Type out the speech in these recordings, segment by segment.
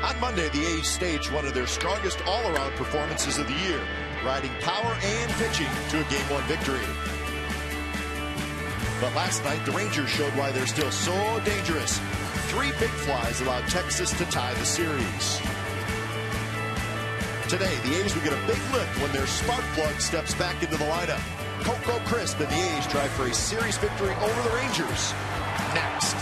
On Monday, the A's staged one of their strongest all-around performances of the year, riding power and pitching to a Game 1 victory. But last night, the Rangers showed why they're still so dangerous. 3 big flies allowed Texas to tie the series. Today, the A's will get a big lift when their spark plug steps back into the lineup. Coco Crisp and the A's try for a series victory over the Rangers. Next.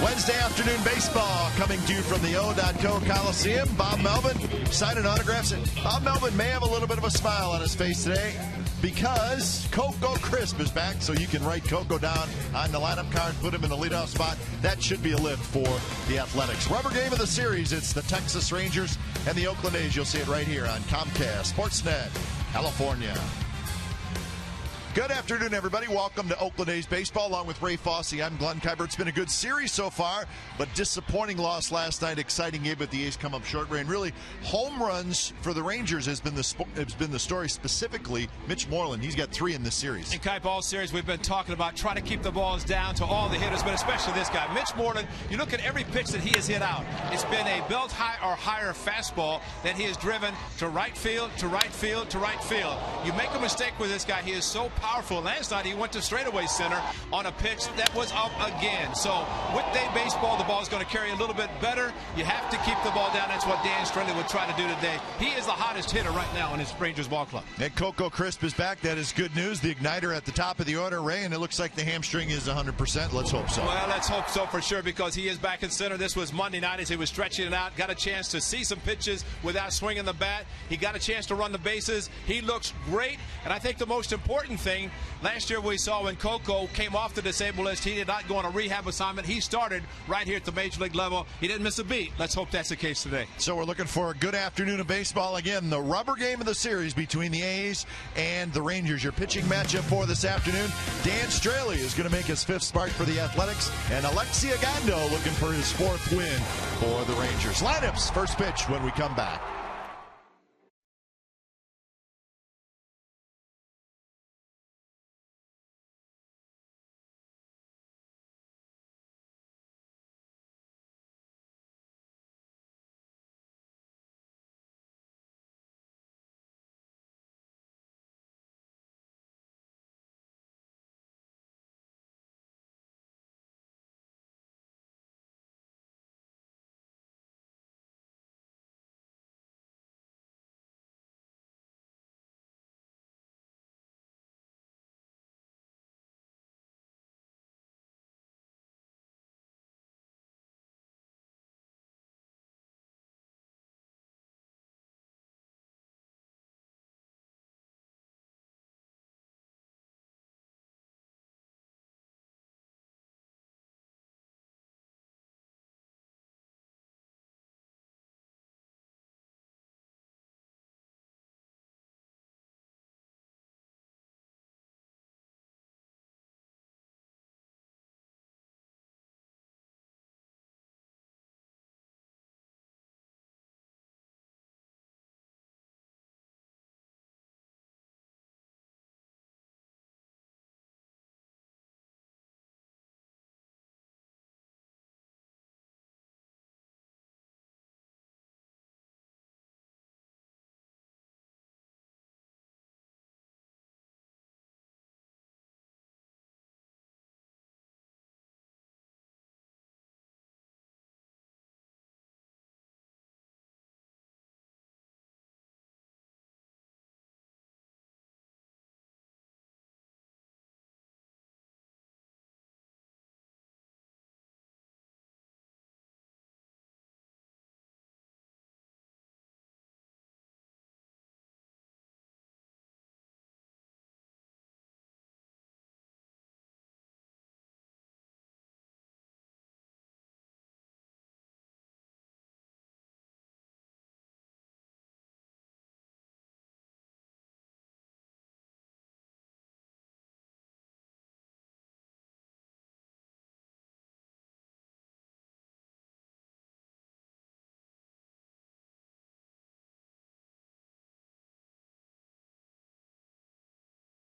Wednesday afternoon baseball coming to you from the O.Co Coliseum. Bob Melvin signing autographs. Bob Melvin may have a little bit of a smile on his face today because Coco Crisp is back, so you can write Coco down on the lineup card, put him in the leadoff spot. That should be a lift for the Athletics. Rubber game of the series, it's the Texas Rangers and the Oakland A's. You'll see it right here on Comcast Sportsnet, California. Good afternoon, everybody. Welcome to Oakland A's baseball. Along with Ray Fosse, I'm Glenn Kuiper. It's been a good series so far, but disappointing loss last night. Exciting game, but the A's come up short. Ray, and really, home runs for the Rangers has been the story. Specifically, Mitch Moreland. He's got 3 in this series. In Kuiper, all series we've been talking about trying to keep the balls down to all the hitters, but especially this guy, Mitch Moreland. You look at every pitch that he has hit out. It's been a belt high or higher fastball that he has driven to right field, to right field, to right field. You make a mistake with this guy, he is so powerful. Last night he went to straightaway center on a pitch that was up again. So with day baseball, the ball is going to carry a little bit better. You have to keep the ball down. That's what Dan Straley would try to do today. He is the hottest hitter right now in his Rangers ball club. And Coco Crisp is back. That is good news. The igniter at the top of the order, Ray, and it looks like the hamstring is 100%. Let's hope so. Well, let's hope so for sure, because he is back in center. This was Monday night as he was stretching it out. Got a chance to see some pitches without swinging the bat. He got a chance to run the bases. He looks great. And I think the most important thing, last year we saw when Coco came off the disabled list, he did not go on a rehab assignment. He started right here at the major league level. He didn't miss a beat. Let's hope that's the case today. So we're looking for a good afternoon of baseball. Again, the rubber game of the series between the A's and the Rangers. Your pitching matchup for this afternoon, Dan Straley is going to make his 5th start for the Athletics, and Alexi Agando looking for his 4th win for the Rangers. Lineups, first pitch when we come back.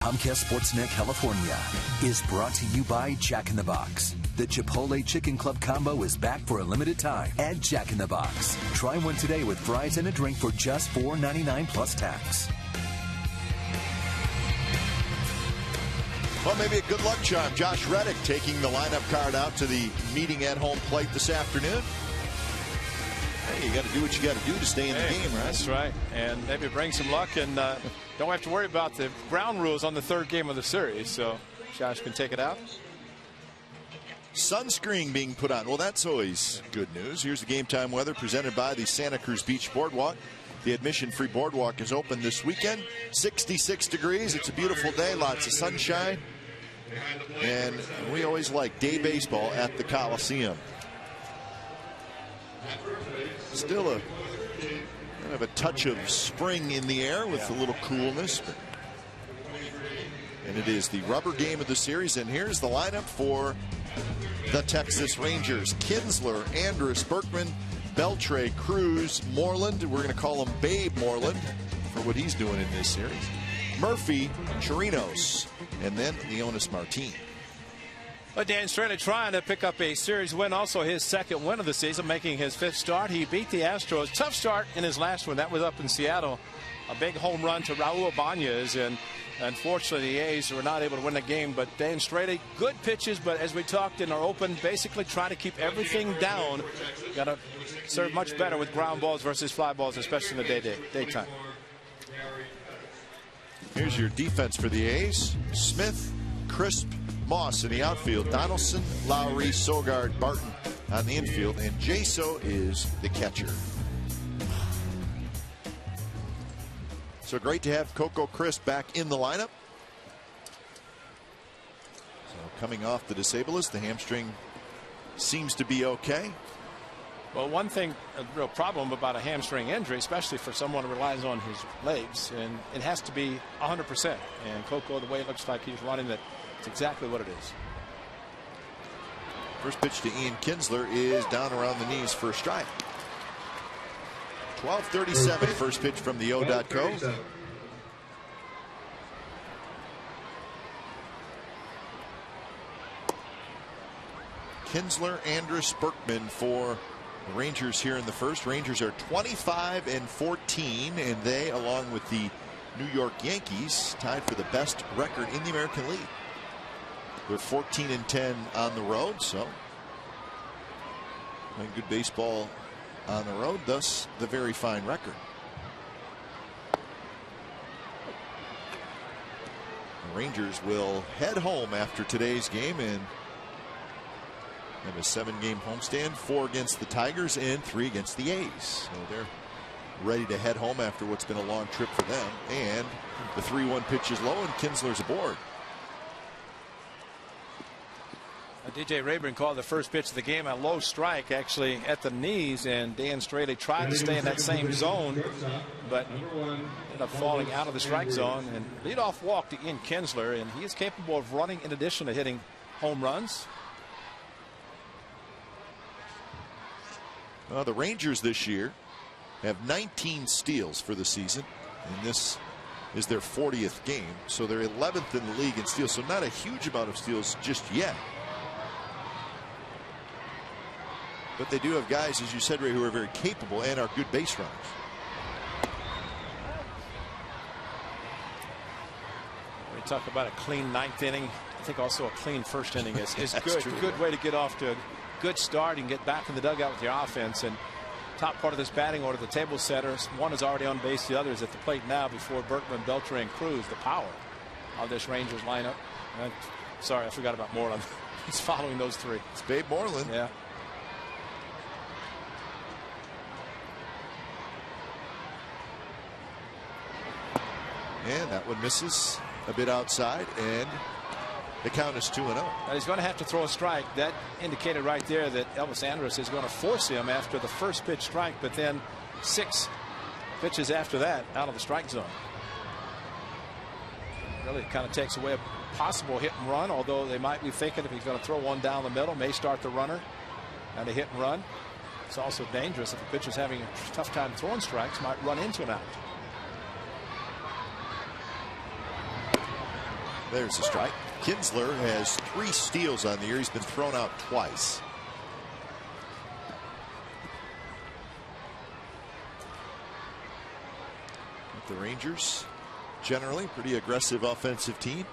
Comcast Sportsnet California is brought to you by Jack in the Box. The Chipotle Chicken Club combo is back for a limited time at Jack in the Box. Try one today with fries and a drink for just $4.99 plus tax. Well, maybe a good luck charm. Josh Reddick taking the lineup card out to the meeting at home plate this afternoon. Hey, you got to do what you got to do to stay in the game, right? That's right. And maybe bring some luck and don't have to worry about the ground rules on the third game of the series. So Josh can take it out. Sunscreen being put on. Well, that's always good news. Here's the game time weather presented by the Santa Cruz Beach Boardwalk. The admission-free boardwalk is open this weekend. 66 degrees. It's a beautiful day. Lots of sunshine. And we always like day baseball at the Coliseum. Still a kind of a touch of spring in the air with a little coolness. And it is the rubber game of the series. And here's the lineup for the Texas Rangers. Kinsler, Andrus, Berkman, Beltre, Cruz, Moreland. We're going to call him Babe Moreland for what he's doing in this series. Murphy, Chirinos, and then Leonis Martin. But Dan Straley trying to pick up a series win, also his second win of the season, making his fifth start. He beat the Astros. Tough start in his last one. That was up in Seattle. A big home run to Raul Ibanez, and unfortunately the A's were not able to win the game. But Dan Straley, good pitches, but as we talked in our open, basically trying to keep everything down. Got to serve much better with ground balls versus fly balls, especially in the daytime. Here's your defense for the A's. Smith, Crisp, Moss in the outfield. Donaldson, Lowry, Sogard, Barton on the infield. And Jaso is the catcher. So great to have Coco Crisp back in the lineup. So coming off the disablest, the hamstring seems to be okay. Well, one thing, a real problem about a hamstring injury, especially for someone who relies on his legs, and it has to be 100%. And Coco, the way it looks like he's running, that it's exactly what it is. First pitch to Ian Kinsler is down around the knees for a strike. 12:37, first pitch from the O.Co. Kinsler, Andrus, Berkman for the Rangers here in the first. Rangers are 25-14, and they, along with the New York Yankees, tied for the best record in the American League. They're 14-10 on the road, so playing good baseball on the road, thus the very fine record. The Rangers will head home after today's game and have a 7-game homestand, 4 against the Tigers and 3 against the A's. So they're ready to head home after what's been a long trip for them. And the 3-1 pitch is low and Kinsler's aboard. DJ Rayburn called the first pitch of the game a low strike, actually at the knees, and Dan Straley tried to stay in that same zone, but ended up falling out of the strike zone. And leadoff walk to Ian Kinsler, and he is capable of running in addition to hitting home runs. The Rangers this year have 19 steals for the season, and this is their 40th game, so they're 11th in the league in steals, so not a huge amount of steals just yet. But they do have guys, as you said, Ray, who are very capable and are good base runners. We talk about a clean ninth inning. I think also a clean first inning is good. True. Good way to get off to a good start and get back in the dugout with your offense. And top part of this batting order, the table setters, one is already on base, the other is at the plate now before Berkman, Beltre, and Cruz. The power of this Rangers lineup. And sorry, I forgot about Moreland. He's following those three. It's Babe Moreland. Yeah. And that one misses a bit outside, and the count is 2-0. Now he's going to have to throw a strike. That indicated right there that Elvis Andrus is going to force him after the first pitch strike, but then 6 pitches after that out of the strike zone. Really kind of takes away a possible hit and run, although they might be thinking if he's going to throw one down the middle, may start the runner and a hit and run. It's also dangerous if the pitcher's having a tough time throwing strikes, might run into an out. There's a strike. Kinsler has 3 steals on the year. He's been thrown out twice. The Rangers, generally pretty aggressive offensive team.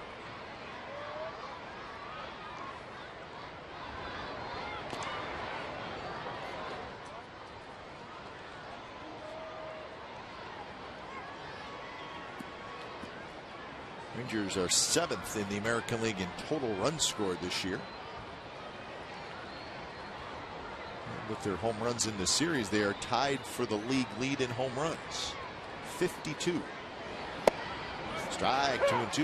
Rangers are 7th in the American League in total runs scored this year. And with their home runs in the series, they are tied for the league lead in home runs. 52. Strike, 2-2.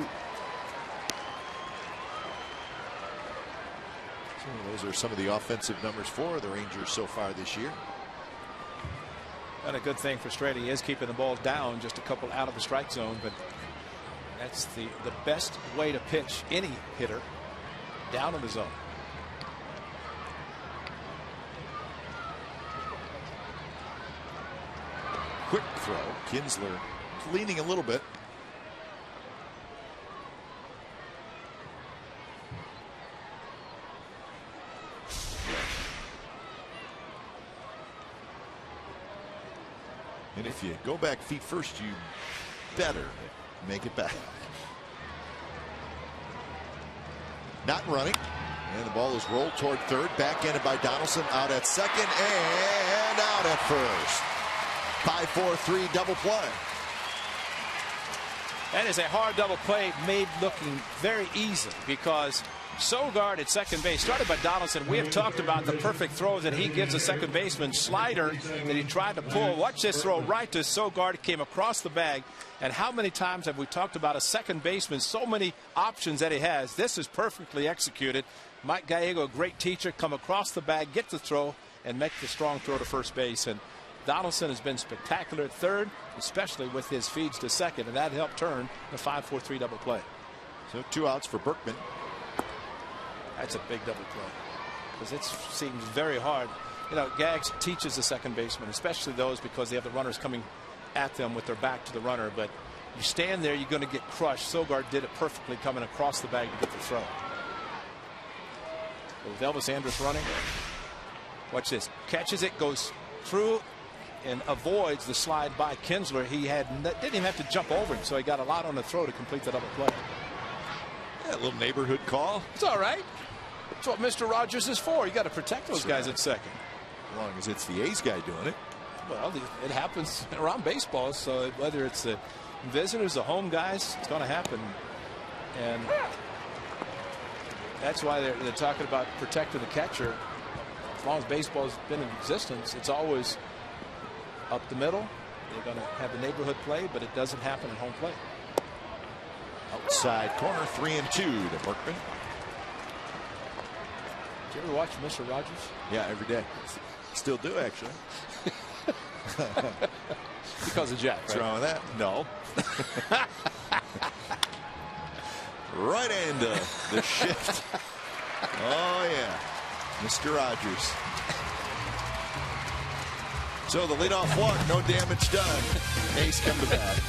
So those are some of the offensive numbers for the Rangers so far this year. And a good thing for Strady. He is keeping the ball down, just a couple out of the strike zone, but that's the best way to pitch any hitter, down in the zone. Quick throw. Kinsler leaning a little bit. And if you go back feet first, you better make it back. Not running. And the ball is rolled toward third. Backhanded by Donaldson. Out at second and out at first. 5-4-3 double play. That is a hard double play made looking very easy because Sogard at second base, started by Donaldson. We have talked about the perfect throws that he gives a second baseman. Slider that he tried to pull. Watch this throw right to Sogard. Came across the bag. And how many times have we talked about a second baseman? So many options that he has. This is perfectly executed. Mike Gallego, a great teacher, come across the bag, get the throw, and make the strong throw to first base. And Donaldson has been spectacular at third, especially with his feeds to second, and that helped turn the 5-4-3 double play. So 2 outs for Berkman. That's a big double play because it seems very hard. You know, Gags teaches the second baseman, especially those because they have the runners coming at them with their back to the runner. But you stand there, you're going to get crushed. Sogard did it perfectly, coming across the bag to get the throw. With Elvis Andrus running, watch this, catches it, goes through and avoids the slide by Kinsler. He didn't even have to jump over him, so he got a lot on the throw to complete the double play. Yeah, a little neighborhood call. It's all right. That's what Mr. Rogers is for. You got to protect those guys at second. As long as it's the A's guy doing it. Well, it happens around baseball, so whether it's the visitors, the home guys, it's going to happen. And that's why they're talking about protecting the catcher. As long as baseball's been in existence, it's always up the middle. They're going to have the neighborhood play, but it doesn't happen at home plate. Outside corner, 3-2 to Berkman. Did you ever watch Mr. Rogers? Yeah, every day. Still do, actually. Because of Jack. What's wrong with that? No. Right into the shift. Oh, yeah. Mr. Rogers. So the leadoff walk, no damage done. Ace come to bat.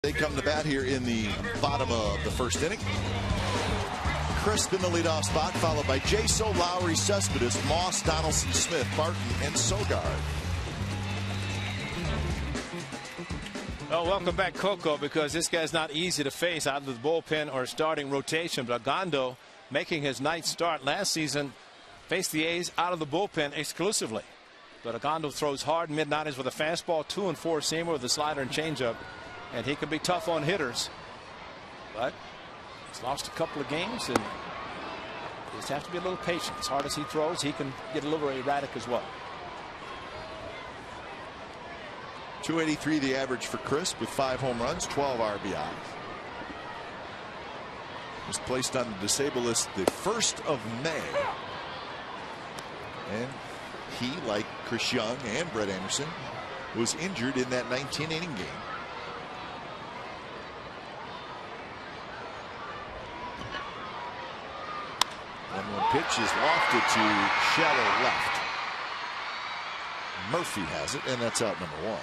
They come to bat here in the bottom of the first inning. Crisp in the leadoff spot, followed by Jaso, Lowry, Cespedes, Moss, Donaldson, Smith, Barton, and Sogard. Well, welcome back, Coco, because this guy's not easy to face out of the bullpen or starting rotation. But Ogando making his ninth start last season, faced the A's out of the bullpen exclusively. But Ogando throws hard mid-90s with a fastball, 2 and 4-seamer with a slider and changeup. And he can be tough on hitters. But he's lost a couple of games, and you just have to be a little patient. As hard as he throws, he can get a little erratic as well. 283 the average for Crisp with 5 home runs, 12 RBIs. Was placed on the disabled list the 1st of May. And he, like Chris Young and Brett Anderson, was injured in that 19-inning game. 1-1 pitch is lofted to shallow left. Murphy has it, and that's out number 1.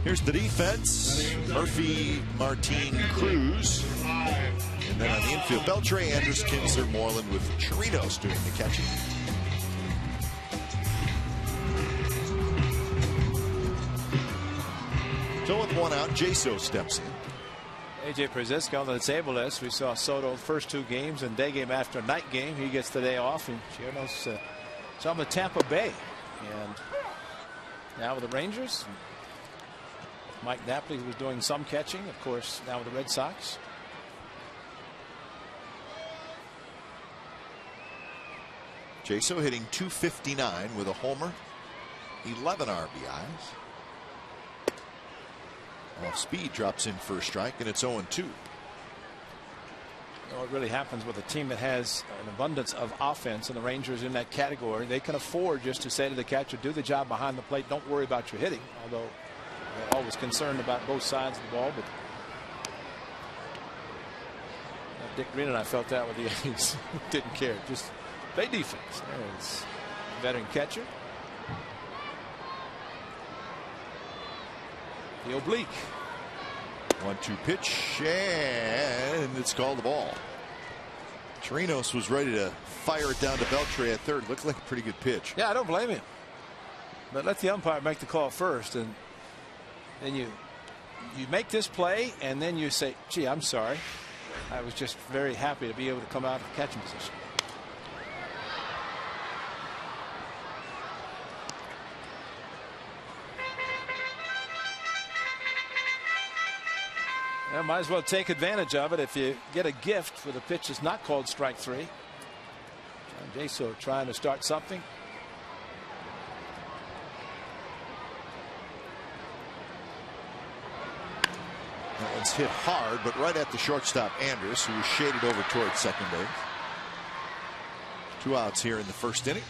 Here's the defense. Murphy, Martin, Cruz. And then on the infield, Beltre, Andrus, Kinsler, Moreland with Chirinos doing the catching. So with 1 out, Jaso steps in. A.J. Prziska on the disabled list. We saw Soto first 2 games, and day game after night game. He gets the day off, and Chirinos saw him at Tampa Bay. And now with the Rangers, Mike Napoli was doing some catching, of course, now with the Red Sox. Jaso hitting .259 with a homer, 11 RBIs. Off speed, drops in for a strike, and it's 0-2. What really happens with a team that has an abundance of offense, and the Rangers in that category, they can afford just to say to the catcher, do the job behind the plate, don't worry about your hitting, although they're always concerned about both sides of the ball. But Dick Green and I felt that with the A's. Didn't care, just play defense. There's a veteran catcher. The oblique. 1-2 pitch, and it's called the ball. Chirinos was ready to fire it down to Beltre at third. Looked like a pretty good pitch. Yeah, I don't blame him. But let the umpire make the call first, and then you make this play, and then you say, gee, I'm sorry. I was just very happy to be able to come out of catching position. Yeah, might as well take advantage of it if you get a gift for the pitch is not called strike 3. John Jaso trying to start something. That one's hit hard, but right at the shortstop, Andrus, who was shaded over towards second base. 2 outs here in the first inning.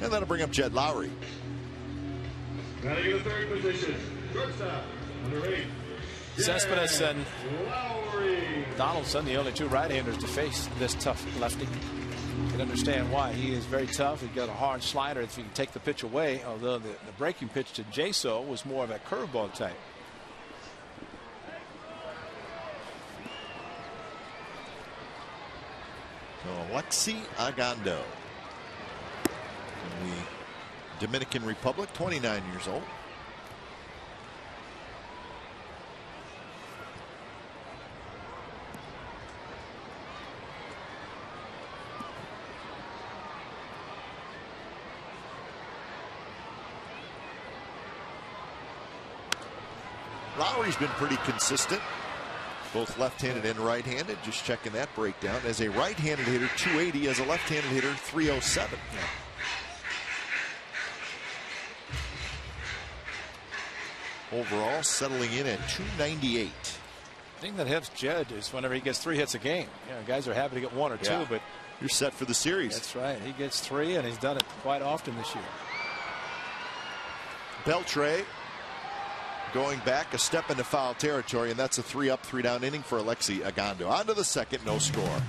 And that'll bring up Jed Lowry. Batting in the 3rd position, shortstop, number 8. Cespedes and Lowry. Donaldson, the only 2 right-handers to face this tough lefty. You can understand why. He is very tough. He's got a hard slider if you can take the pitch away, although the breaking pitch to Jaso was more of a curveball type. So Alexi Ogando from the Dominican Republic, 29 years old. Lowry's been pretty consistent, both left-handed and right-handed. Just checking that breakdown. As a right-handed hitter, 280. As a left-handed hitter, 307. Yeah. Overall, settling in at 298. The thing that helps Jed is whenever he gets 3 hits a game. You know, guys are happy to get 1 or 2, but you're set for the series. That's right. He gets 3, and he's done it quite often this year. Beltre going back a step into foul territory, and that's a 3-up, 3-down inning for Alexi Ogando. On to the second, no score.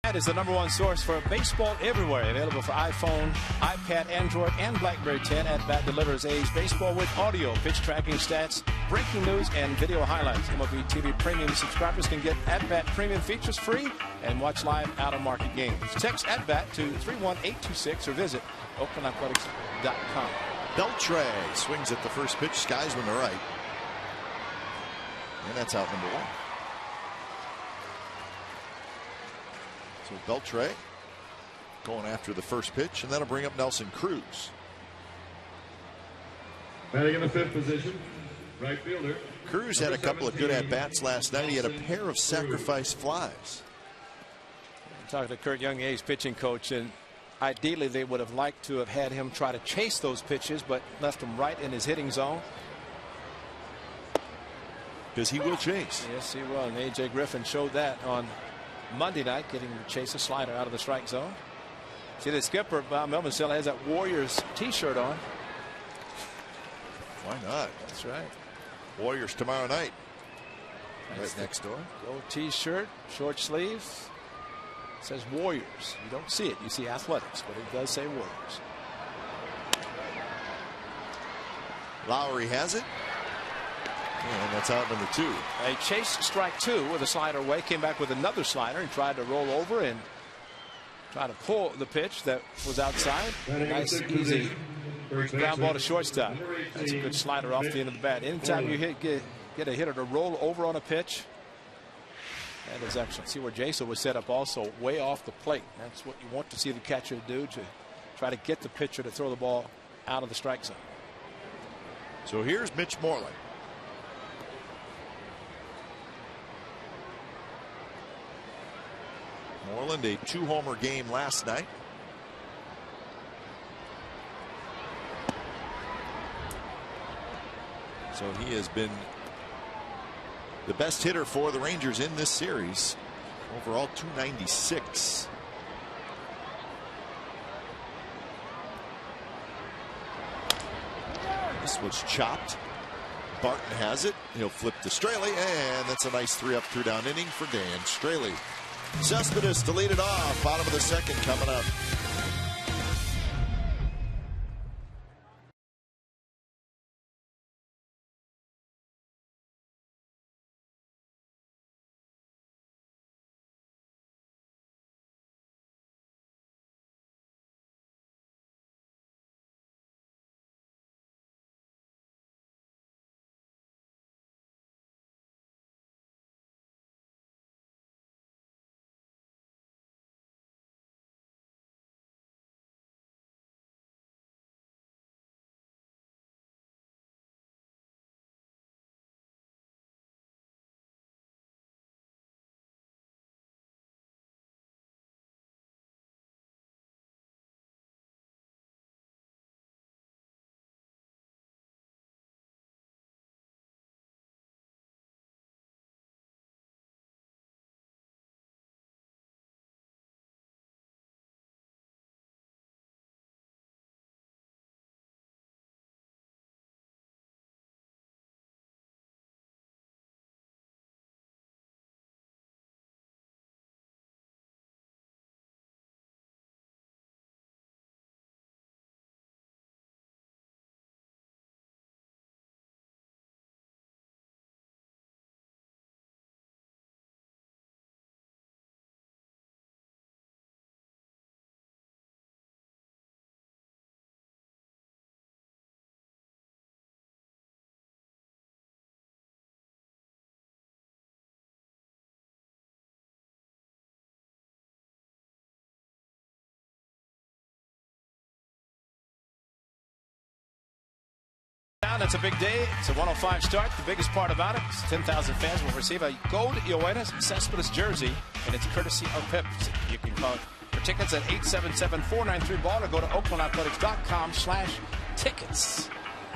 That is the #1 source for baseball everywhere. Available for iPhone, iPad, Android, and BlackBerry 10. At Bat delivers A's baseball with audio, pitch tracking stats, breaking news, and video highlights. MLB TV Premium subscribers can get At Bat Premium features free and watch live out-of-market games. Text At Bat to 31826 or visit OaklandAthletics.com. Beltre swings at the first pitch, skies one to right. And that's out number 1. So Beltre going after the first pitch, and that'll bring up Nelson Cruz. Batting in the 5th position, right fielder. Cruz had a couple of good at-bats last night. He had a pair of sacrifice flies. I'm talking to Kurt Young, A's pitching coach, and ideally they would have liked to have had him try to chase those pitches, but left him right in his hitting zone. Because he will chase. Yes, he will. And A.J. Griffin showed that on Monday night, getting to chase a slider out of the strike zone. See, the skipper, Bob Melvin, still has that Warriors t-shirt on. Why not? That's right. Warriors tomorrow night. Right next door. Gold t-shirt, short sleeves. It says Warriors. You don't see it. You see Athletics, but it does say Warriors. Lowry has it. And that's out number 2. A chase strike 2 with a slider away. Came back with another slider and tried to roll over and try to pull the pitch that was outside. Nice, easy ground ball to shortstop. That's a good slider off the end of the bat. Anytime you get a hitter to roll over on a pitch, that is excellent. See where Jason was set up also way off the plate. That's what you want to see the catcher do, to try to get the pitcher to throw the ball out of the strike zone. So here's Mitch Moreland. Moreland, a 2-homer game last night. So he has been the best hitter for the Rangers in this series. Overall, 296. This was chopped. Barton has it. He'll flip to Straley, and that's a nice 3-up, 2-down inning for Dan Straley. Cespedes to lead it off. Bottom of the 2nd coming up. It's a big day. It's a 105 start. The biggest part about it is 10,000 fans will receive a gold Ioannis Cespedes jersey, and it's courtesy of Pepsi. You can call for tickets at 877-493-BALL or go to OaklandAthletics.com/tickets.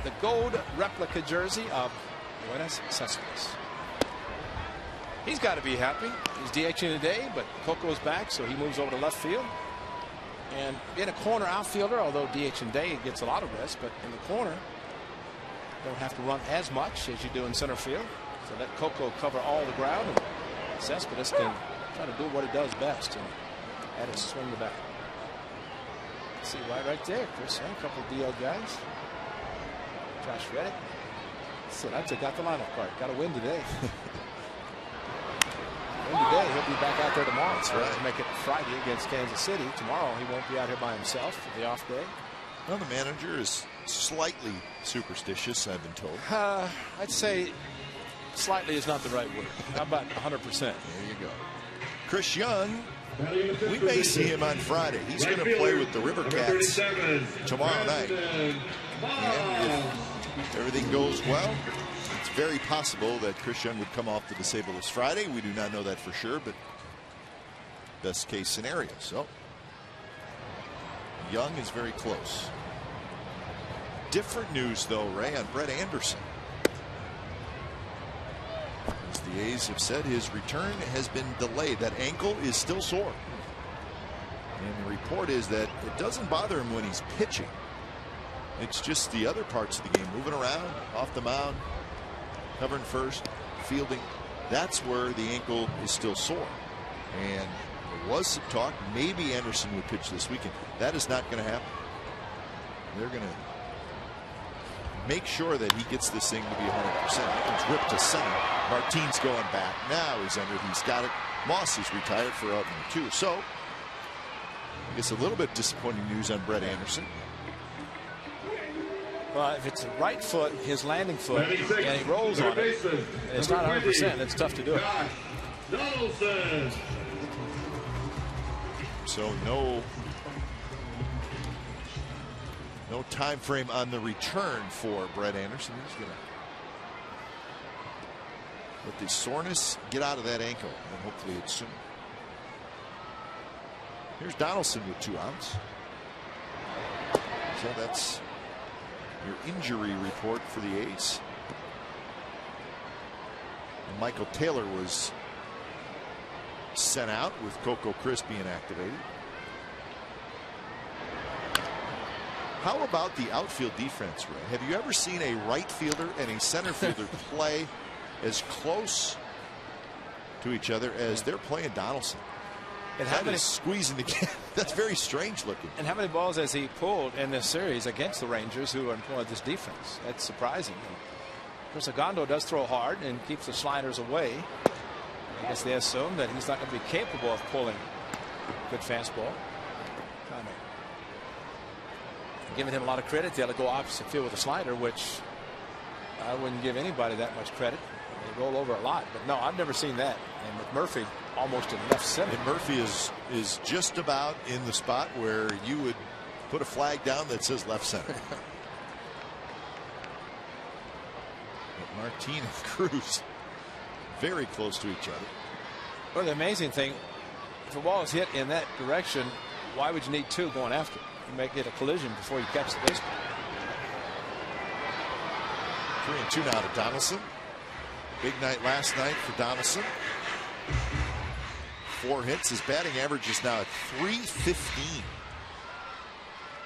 The gold replica jersey of Ioannis Cespedes. He's got to be happy. He's DHing today, but Coco's back, so he moves over to left field. And in a corner outfielder, although DHing day gets a lot of rest, but in the corner, don't have to run as much as you do in center field. So let Coco cover all the ground, and Cespedes can try to do what he does best and Had it swing the bat. See right there, Chris. A couple of DL guys. Josh Reddick. So I took out the lineup card. Got to win today. Win today. He'll be back out there tomorrow. That's right. To make it Friday against Kansas City. Tomorrow he won't be out here by himself for the off day. Well, the manager is slightly superstitious, I've been told. I'd say slightly is not the right word. How about 100%? There you go. Chris Young, we may see him on Friday. He's going to play with the River Cats tomorrow night. And if everything goes well, it's very possible that Chris Young would come off the disabled list Friday. We do not know that for sure, but best case scenario. So Young is very close. Different news, though, Ray, on Brett Anderson. As the A's have said, his return has been delayed. That ankle is still sore. And the report is that it doesn't bother him when he's pitching. It's just the other parts of the game, moving around, off the mound, covering first, fielding. That's where the ankle is still sore. And there was some talk maybe Anderson would pitch this weekend. That is not going to happen. They're going to make sure that he gets this thing to be 100%. It's ripped to center. Martine's going back. Now he's under. He's got it. Moss is retired for out number 2. So I guess a little bit disappointing news on Brett Anderson. Well, if it's the right foot, his landing foot, and he rolls on it, and it's not 100%, it's tough to do it. So no time frame on the return for Brett Anderson. He's going to let the soreness get out of that ankle, and hopefully it's soon. Here's Donaldson with 2 outs. So that's your injury report for the A's. And Michael Taylor was sent out with Coco Crisp being activated. How about the outfield defense, Ray? Have you ever seen a right fielder and a center fielder play as close to each other as they're playing Donaldson? And how many squeezing the game? That's very strange looking. And how many balls has he pulled in this series against the Rangers, who employed this defense? That's surprising. Of course, Agondo does throw hard and keeps the sliders away. I guess they assume that he's not going to be capable of pulling a good fastball. Kind of giving him a lot of credit. They let go opposite field with a slider, which I wouldn't give anybody that much credit. They roll over a lot, but no, I've never seen that. And with Murphy almost in left center. And Murphy is just about in the spot where you would put a flag down that says left center. But Martine and Cruz very close to each other. Well, the amazing thing, if a ball is hit in that direction, why would you need 2 going after it? You may get a collision before you catch the baseball. 3-2 now to Donaldson. Big night last night for Donaldson. 4 hits. His batting average is now at .315.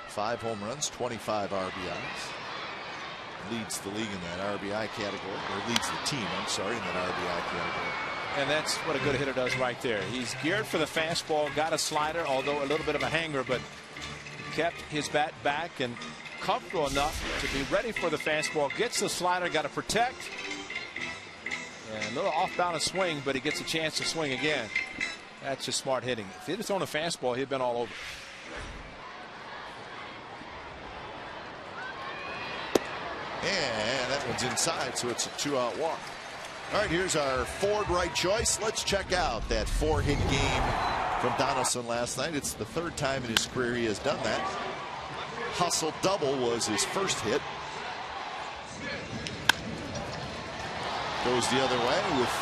5 home runs, 25 RBIs. Leads the league in that RBI category, or leads the team, I'm sorry, in that RBI category. And that's what a good hitter does right there. He's geared for the fastball, got a slider, although a little bit of a hanger, but kept his bat back and comfortable enough to be ready for the fastball. Gets the slider, got to protect. And a little off balance swing, but he gets a chance to swing again. That's just smart hitting. If he'd have thrown a fastball, he'd been all over. And that one's inside, so it's a 2-out walk. All right, here's our Ford right choice. Let's check out that 4-hit game from Donaldson last night. It's the 3rd time in his career he has done that. Hustle double was his first hit. Goes the other way with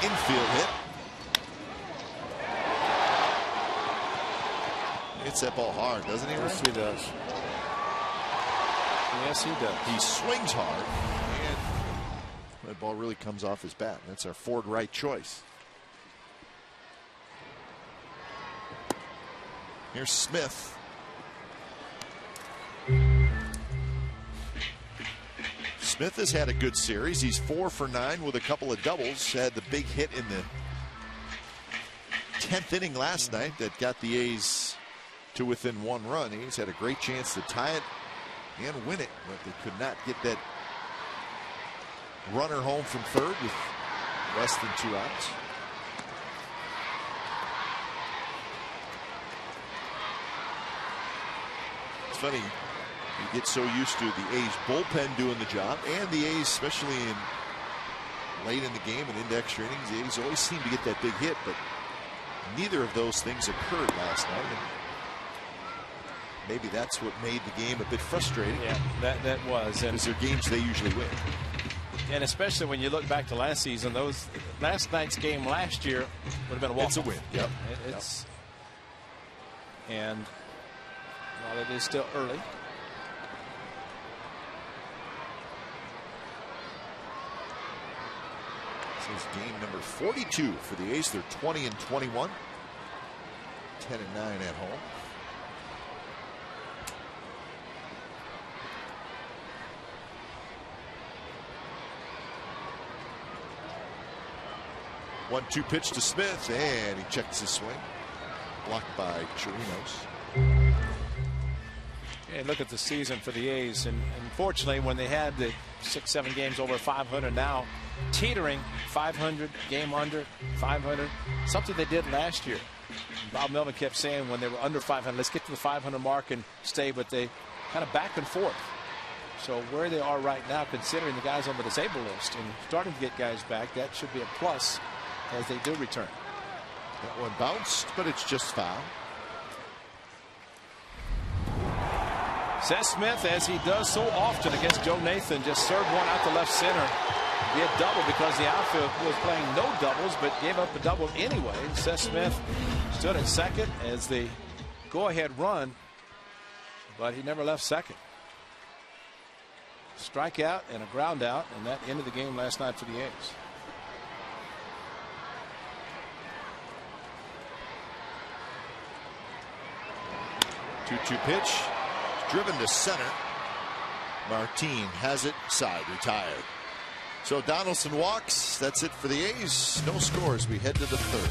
infield hit. Hits that ball hard, doesn't he? Yes, he does. Yes, he does. He swings hard, and that ball really comes off his bat. That's our Ford right choice. Here's Smith. Smith has had a good series. He's 4 for 9 with a couple of doubles. Had the big hit in the 10th inning last night that got the A's to within 1 run. A's had a great chance to tie it and win it, but they could not get that runner home from third with less than 2 outs. It's funny, you get so used to the A's bullpen doing the job, and the A's, especially late in the game and into extra innings, the A's always seem to get that big hit, but neither of those things occurred last night. And maybe that's what made the game a bit frustrating. Yeah, that was. And they're games they usually win. And especially when you look back to last season, last night's game last year would have been a walk. It's a win. Yep. It's and while it is still early. This is game number 42 for the A's. They're 20-21, 10-9 at home. One-two pitch to Smith, and he checks his swing. Blocked by Chirinos. And look at the season for the A's, and unfortunately, when they had the 6-7 games over 500, now teetering 500, game under 500, something they did last year. Bob Melvin kept saying when they were under 500, let's get to the 500 mark and stay, but they kind of back and forth. So where they are right now, considering the guys on the disabled list and starting to get guys back, that should be a plus as they do return. That one bounced, but it's just foul. Seth Smith, as he does so often against Joe Nathan, just served one out to left center. He had double because the outfield was playing no doubles, but gave up a double anyway. Seth Smith stood at second as the go-ahead run, but he never left second. Strikeout and a ground out, and that ended the game last night for the A's. 2-2 pitch. Driven to center. Martin has it. Side retired. So Donaldson walks. That's it for the A's. No scores. We head to the third.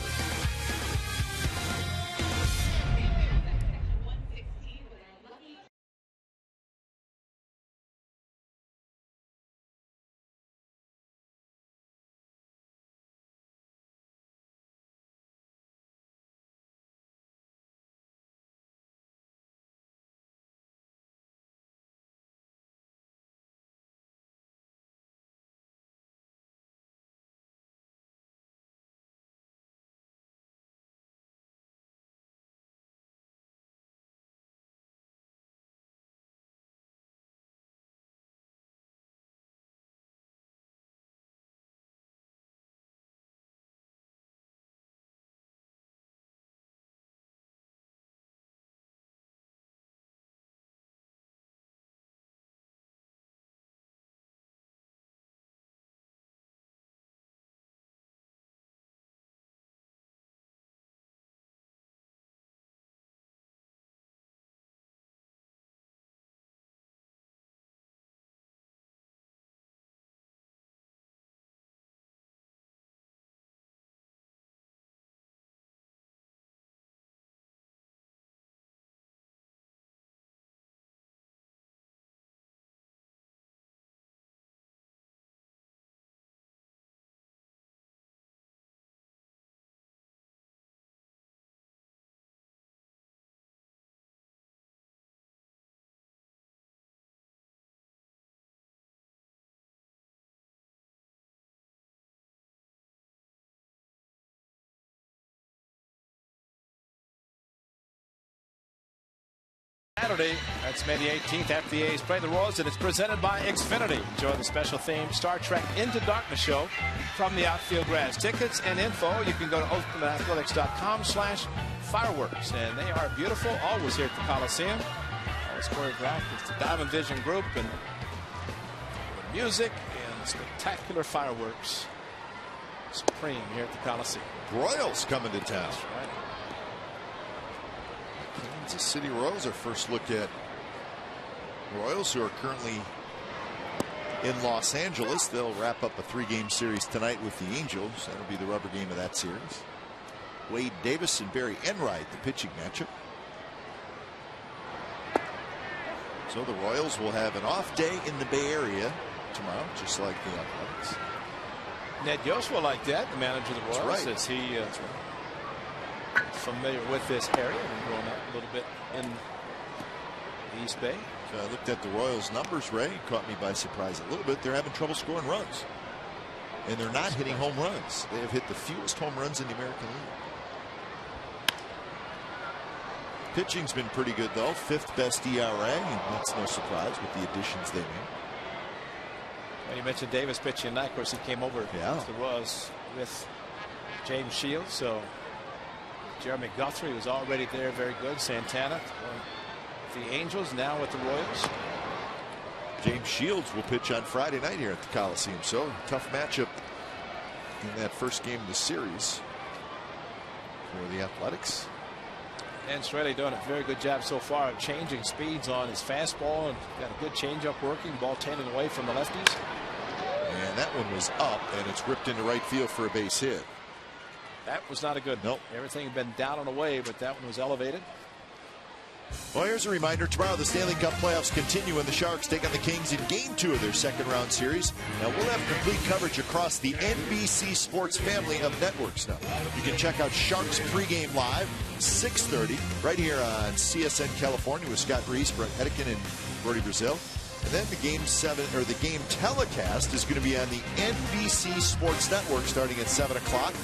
Saturday, that's May the 18th, after the A's play the Royals, and it's presented by Xfinity. Enjoy the special theme Star Trek Into Darkness show from the outfield grass. Tickets and info, you can go to oaklandathletics.com/fireworks, and they are beautiful, always here at the Coliseum. Always choreographed. It's the Diamond Vision Group, and the music and spectacular fireworks supreme here at the Coliseum. Royals coming to town. That's right. Kansas City Royals. Our first look at Royals, who are currently in Los Angeles. They'll wrap up a 3-game series tonight with the Angels. That'll be the rubber game of that series. Wade Davis and Barry Enright, the pitching matchup. So the Royals will have an off day in the Bay Area tomorrow, just like the Athletics. Ned Yost will like that, the manager of the Royals, right. as he is familiar with this area and growing up a little bit in the East Bay. So I looked at the Royals' numbers, Ray. It caught me by surprise a little bit. They're having trouble scoring runs. And they're not hitting home runs. They have hit the fewest home runs in the American League. Pitching's been pretty good, though. 5th best ERA, and that's no surprise with the additions they made. Well, you mentioned Davis pitching tonight. Of course, he came over to the Royals with James Shields. So Jeremy Guthrie was already there, very good. Santana, the Angels, now with the Royals. James Shields will pitch on Friday night here at the Coliseum. So tough matchup in that first game of the series for the Athletics. And Strelly doing a very good job so far of changing speeds on his fastball and got a good changeup working. Ball tending away from the lefties. And that one was up, and it's ripped into right field for a base hit. That was not a good one. Nope. Everything had been down and away, but that one was elevated. Well, here's a reminder. Tomorrow, the Stanley Cup playoffs continue when the Sharks take on the Kings in Game 2 of their second-round series. Now, we'll have complete coverage across the NBC Sports family of networks now. You can check out Sharks pregame live, 6:30, right here on CSN California with Scott Reese, Brett Hedican, and Brody Brazil. And then the game telecast is going to be on the NBC Sports Network starting at 7 o'clock.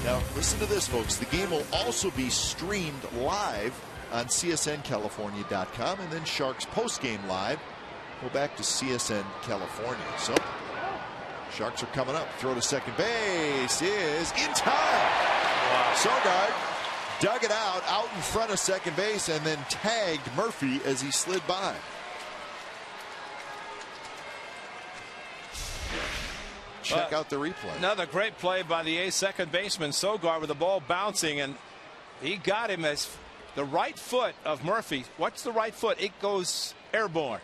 Now, listen to this, folks. The game will also be streamed live on CSNCalifornia.com, and then Sharks postgame live. Go back to CSN California. So, Sharks are coming up. Throw to second base is in time. Wow. Sogard dug it out in front of second base, and then tagged Murphy as he slid by. Check out the replay. Another great play by the second baseman Sogard with the ball bouncing, and he got him as the right foot of Murphy. What's the right foot? It goes airborne.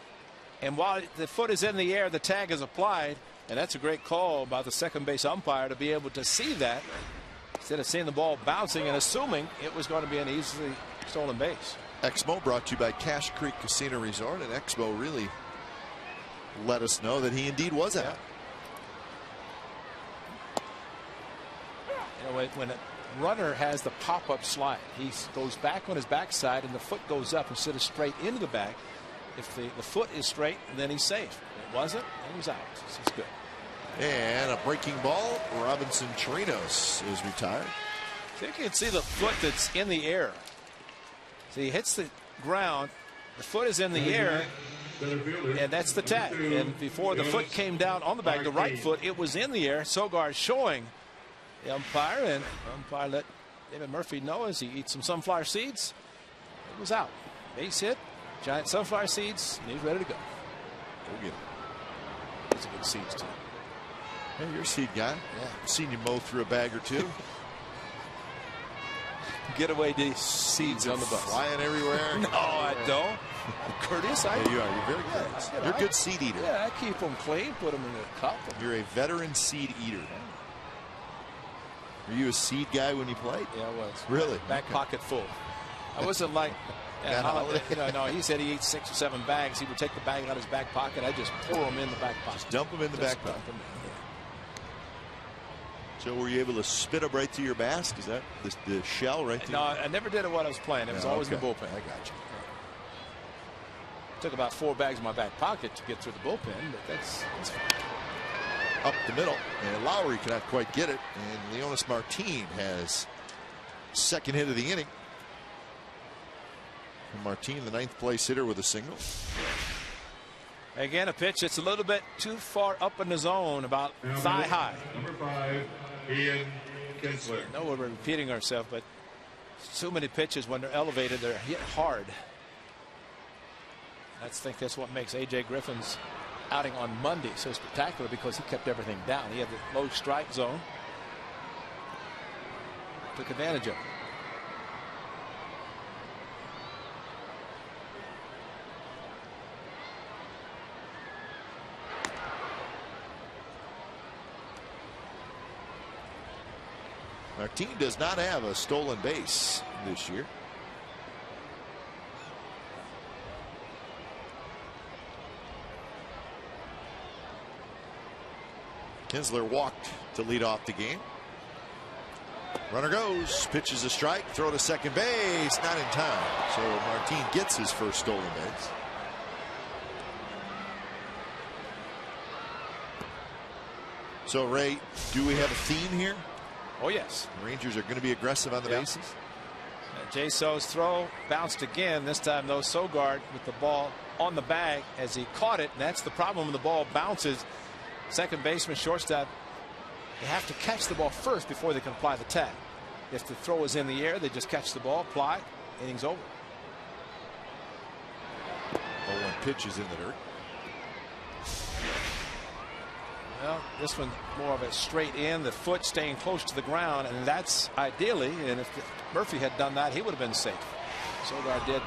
And while the foot is in the air, the tag is applied. And that's a great call by the second base umpire to be able to see that instead of seeing the ball bouncing and assuming it was going to be an easily stolen base. Exmo brought to you by Cache Creek Casino Resort, and Exmo really let us know that he indeed was out. You know, when a runner has the pop-up slide, he goes back on his backside and the foot goes up instead of straight into the back. If the foot is straight, then he's safe. It wasn't, and he was out. So it's good. And a breaking ball. Robinson Chirinos is retired. So you can see the foot that's in the air. So he hits the ground, the foot is in the air, and that's the tag. And before the foot came down on the back, the right foot, it was in the air. Sogard showing the umpire, and the umpire let David Murphy know as he eats some sunflower seeds. It was out. Base hit, giant sunflower seeds, and he's ready to go. Go get him. Those are good seeds, too. Hey, you're a seed guy. Yeah. I've seen you mow through a bag or two. Get away these seeds on the bus. Flying everywhere. No, I don't. I'm courteous. Yeah, you are. You're very courteous. You're a good seed eater. Yeah, I keep them clean, put them in a cup. You're a veteran seed eater. Were you a seed guy when you played? Yeah, I was. Really? Back pocket full. I wasn't like, no, he said he ate 6 or 7 bags. He would take the bag out of his back pocket. I just pour them in the back pocket. Just dump them in the back pocket. So were you able to spit them right through your mask? Is that the shell right through? No, I never did it while I was playing. It was always in the bullpen. I got you. Took about 4 bags in my back pocket to get through the bullpen, but that's fine. Up the middle, and Lowry cannot quite get it, and Leonis Martin has second hit of the inning. And Martin, the 9th place hitter, with a single. Again, a pitch that's a little bit too far up in the zone, about thigh high. Number 5, Ian Kinsler. I know we're repeating ourselves, but so many pitches when they're elevated, they're hit hard. I think that's what makes A.J. Griffin's outing on Monday so spectacular, because he kept everything down. He had the low strike zone. Took advantage of it. Martin does not have a stolen base this year. Kinsler walked to lead off the game. Runner goes, pitches a strike, throw to second base, not in time. So Martin gets his first stolen base. So Ray, do we have a theme here? Oh yes. The Rangers are going to be aggressive on the bases. Jay So's throw bounced again. This time though, Sogard with the ball on the bag as he caught it, and that's the problem when the ball bounces. Second baseman, shortstop, they have to catch the ball first before they can apply the tag. If the throw is in the air, they just catch the ball, apply, inning's over. 0-1 pitch is in the dirt. Well, this one more of a straight in, the foot staying close to the ground, and that's ideally, and if Murphy had done that, he would have been safe. Sogard did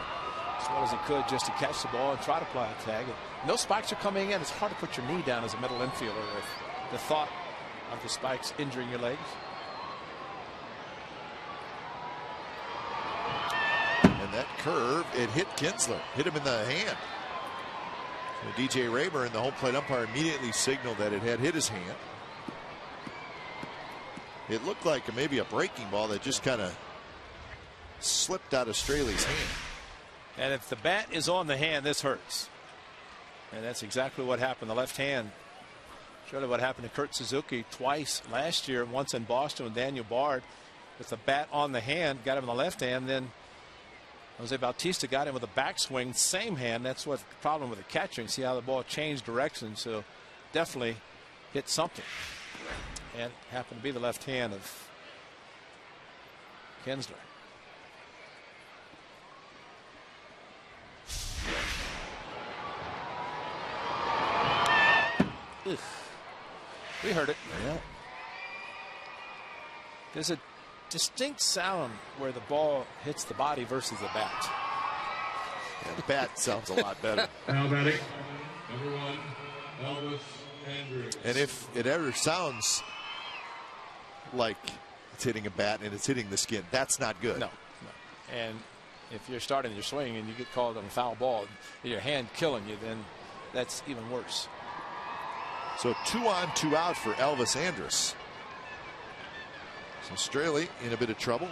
as well as he could just to catch the ball and try to apply a tag. And no spikes are coming in. It's hard to put your knee down as a middle infielder if the thought of the spikes injuring your legs. And that curve, it hit Kinsler, hit him in the hand. So DJ Rayburn, the home plate umpire, immediately signaled that it had hit his hand. It looked like maybe a breaking ball that just kind of slipped out of Straley's hand. And if the bat is on the hand, this hurts. And that's exactly what happened. The left hand. Surely what happened to Kurt Suzuki twice last year, once in Boston with Daniel Bard with the bat on the hand, got him in the left hand. Then Jose Bautista got him with a backswing, same hand. That's what the problem with the catcher. You see how the ball changed direction. So definitely hit something. And happened to be the left hand of Kinsler. We heard it. Yeah. There's a distinct sound where the ball hits the body versus the bat. Yeah, the bat sounds a lot better. Now batting, number 1, Elvis Andrews. And if it ever sounds like it's hitting a bat and it's hitting the skin, that's not good. No. And if you're starting your swing and you get called on a foul ball, your hand killing you, then that's even worse. So 2 on, 2 out for Elvis Andrus. So Straley in a bit of trouble.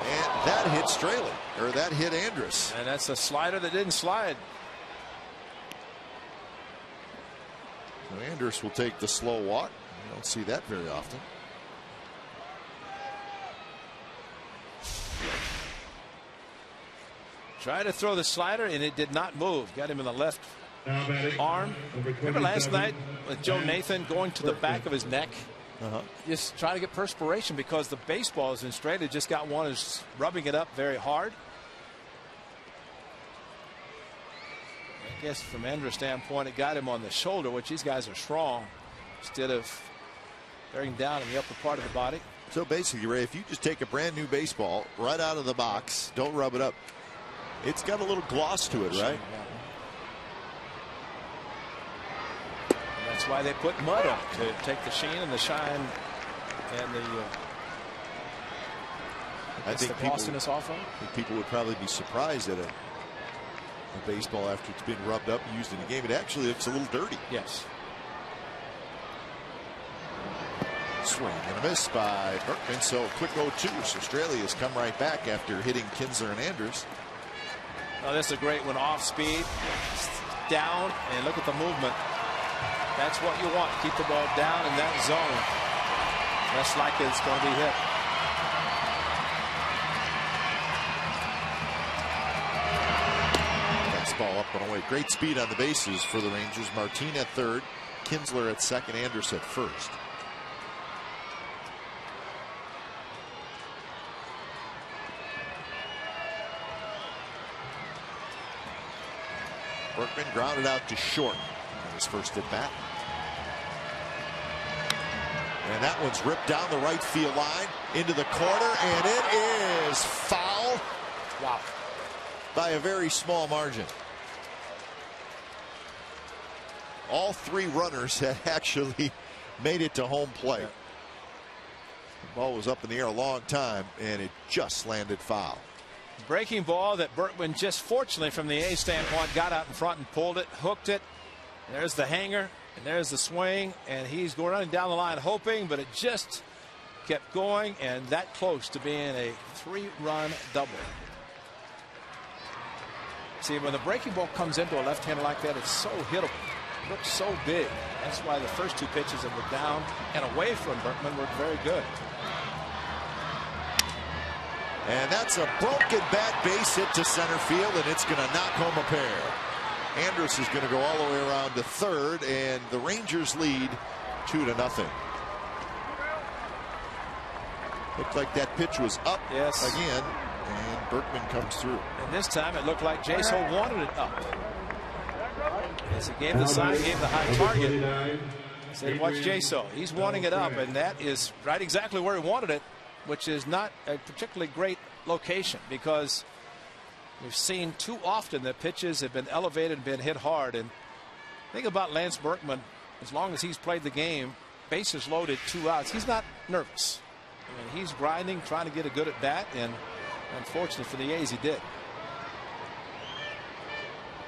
And that hit Straley, or that hit Andrus. And that's a slider that didn't slide. So Andrus will take the slow walk. You don't see that very often. Tried to throw the slider and it did not move. Got him in the left arm. Remember last night with Joe Nathan going to the back of his neck? Just trying to get perspiration because the baseballs in Straley just got one is rubbing it up very hard. I guess from Andrew's standpoint, it got him on the shoulder, which these guys are strong, instead of bearing down in the upper part of the body. So basically, Ray, if you just take a brand new baseball right out of the box, don't rub it up, it's got a little gloss to it, right? And that's why they put mud on it, to take the sheen and the shine and the I think the glossiness off of it. I think people would probably be surprised at a baseball after it's been rubbed up and used in the game. It actually looks a little dirty. Yes. Swing and a miss by Berkman. So quick 0-2. So Australia has come right back after hitting Kinsler and Andrus. Oh, this is a great one. Off speed, down, and look at the movement. That's what you want. Keep the ball down in that zone. Less likely it's going to be hit. That's ball up and away. Great speed on the bases for the Rangers. Martin at third, Kinsler at second, Andrus at first. Berkman grounded out to short on his first at bat. And that one's ripped down the right field line into the corner, and it is foul. Wow. By a very small margin. all 3 runners had actually made it to home plate. Yeah. The ball was up in the air a long time, and it just landed foul. Breaking ball that Berkman just fortunately from the A standpoint got out in front and pulled it, hooked it. There's the hanger, and there's the swing, and he's going running down the line hoping, but it just kept going, and that close to being a 3-run double. See, when the breaking ball comes into a left-hander like that, it's so hittable. It looks so big. That's why the first 2 pitches that were down and away from Berkman were very good. And that's a broken bat base hit to center field, and it's going to knock home a pair. Andrus is going to go all the way around to third, and the Rangers lead 2-0. Looked like that pitch was up again, and Berkman comes through. And this time it looked like Jaso wanted it up. As he gave the sign, gave the high target. Said, watch Jaso. He's wanting it up, and that is right exactly where he wanted it, which is not a particularly great location, because we've seen too often that pitches have been elevated and been hit hard. And think about Lance Berkman, as long as he's played the game, bases loaded, 2 outs, he's not nervous. I mean, he's grinding, trying to get a good at bat, and unfortunately for the A's, he did.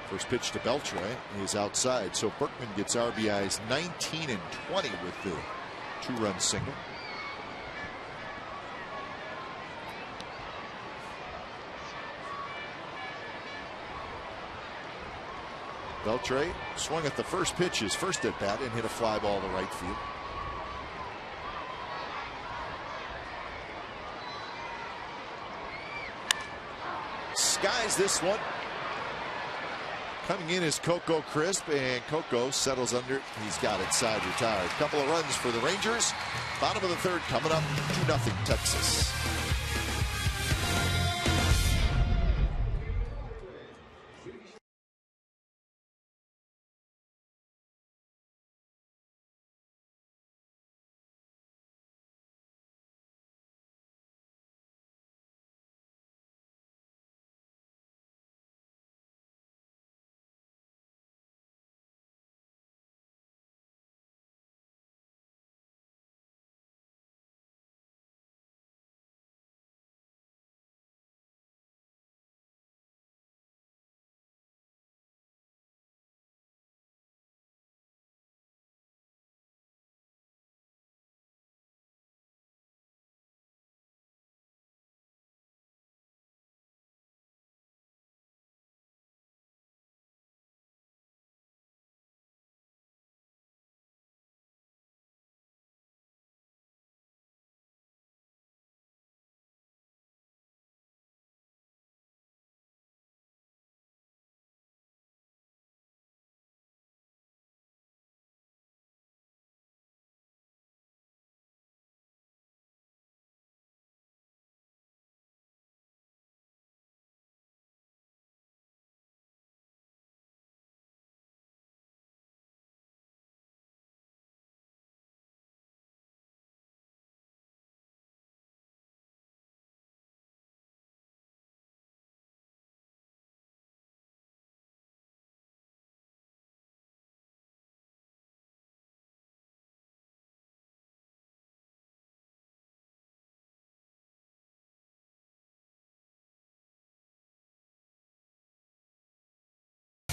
First pitch to Beltre is outside, so Berkman gets RBIs 19 and 20 with the 2-run single. Beltre swung at the first pitch, his first at bat, and hit a fly ball to right field. Skies this one. Coming in is Coco Crisp, and Coco settles under it. He's got it side retired. Couple of runs for the Rangers. Bottom of the third coming up, 2-0 Texas.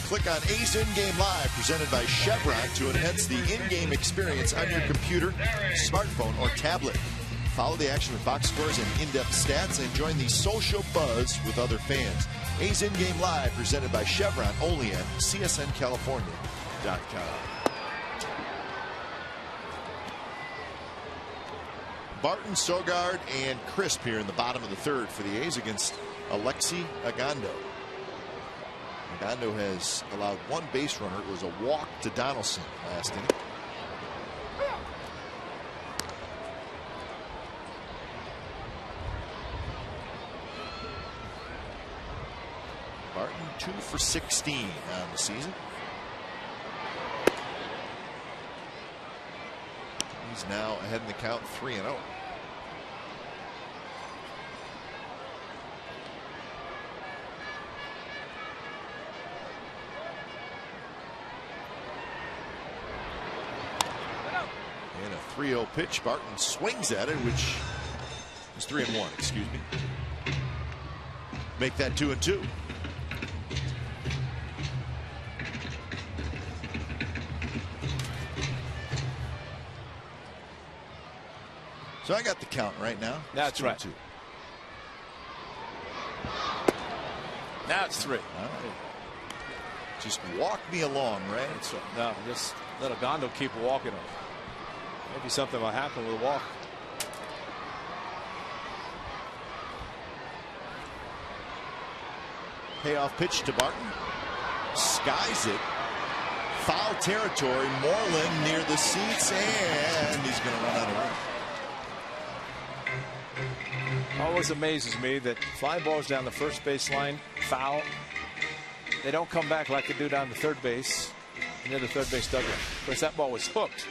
Click on A's In-Game Live, presented by Chevron, to enhance the in-game experience on your computer, smartphone, or tablet. Follow the action with box scores and in-depth stats, and join the social buzz with other fans. A's In-Game Live, presented by Chevron, only at csncalifornia.com. Barton, Sogard, and Crisp here in the bottom of the third for the A's against Alexi Agando. Agando has allowed 1 base runner. It was a walk to Donaldson last inning. Barton 2 for 16 on the season. He's now ahead in the count, 3-0. 3-0 pitch. Barton swings at it, which is 3-1. Excuse me. Make that 2-2. So I got the count right now. That's right. 2-2. Now it's 3. All right. Just walk me along, right? So, no, just let Ogondo keep walking him. Maybe something will happen with a walk. Payoff pitch to Barton. Skies it. Foul territory. Moreland near the seats, and he's going to run out of room. Always amazes me that fly balls down the first base line, foul. They don't come back like they do down the third base, near the third base dugout. Of course, that ball was hooked.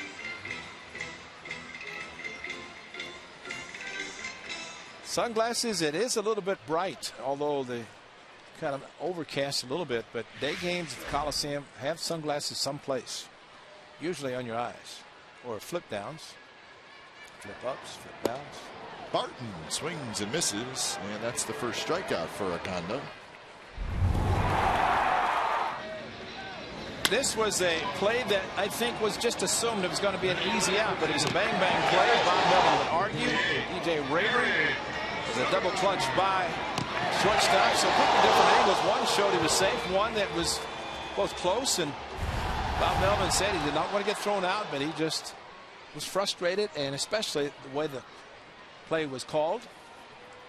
Sunglasses, it is a little bit bright, although they kind of overcast a little bit, but day games at the Coliseum, have sunglasses someplace, usually on your eyes, or flip downs, flip ups, flip downs. Barton swings and misses, and that's the first strikeout for Ogondo. This was a play that I think was just assumed it was going to be an easy out, but it was a bang-bang play. Bob Melvin would argue. DJ Rayburn was a double clutch by shortstop. So from different angles. One showed he was safe, one that was both close, and Bob Melvin said he did not want to get thrown out, but he just was frustrated, and especially the way the play was called.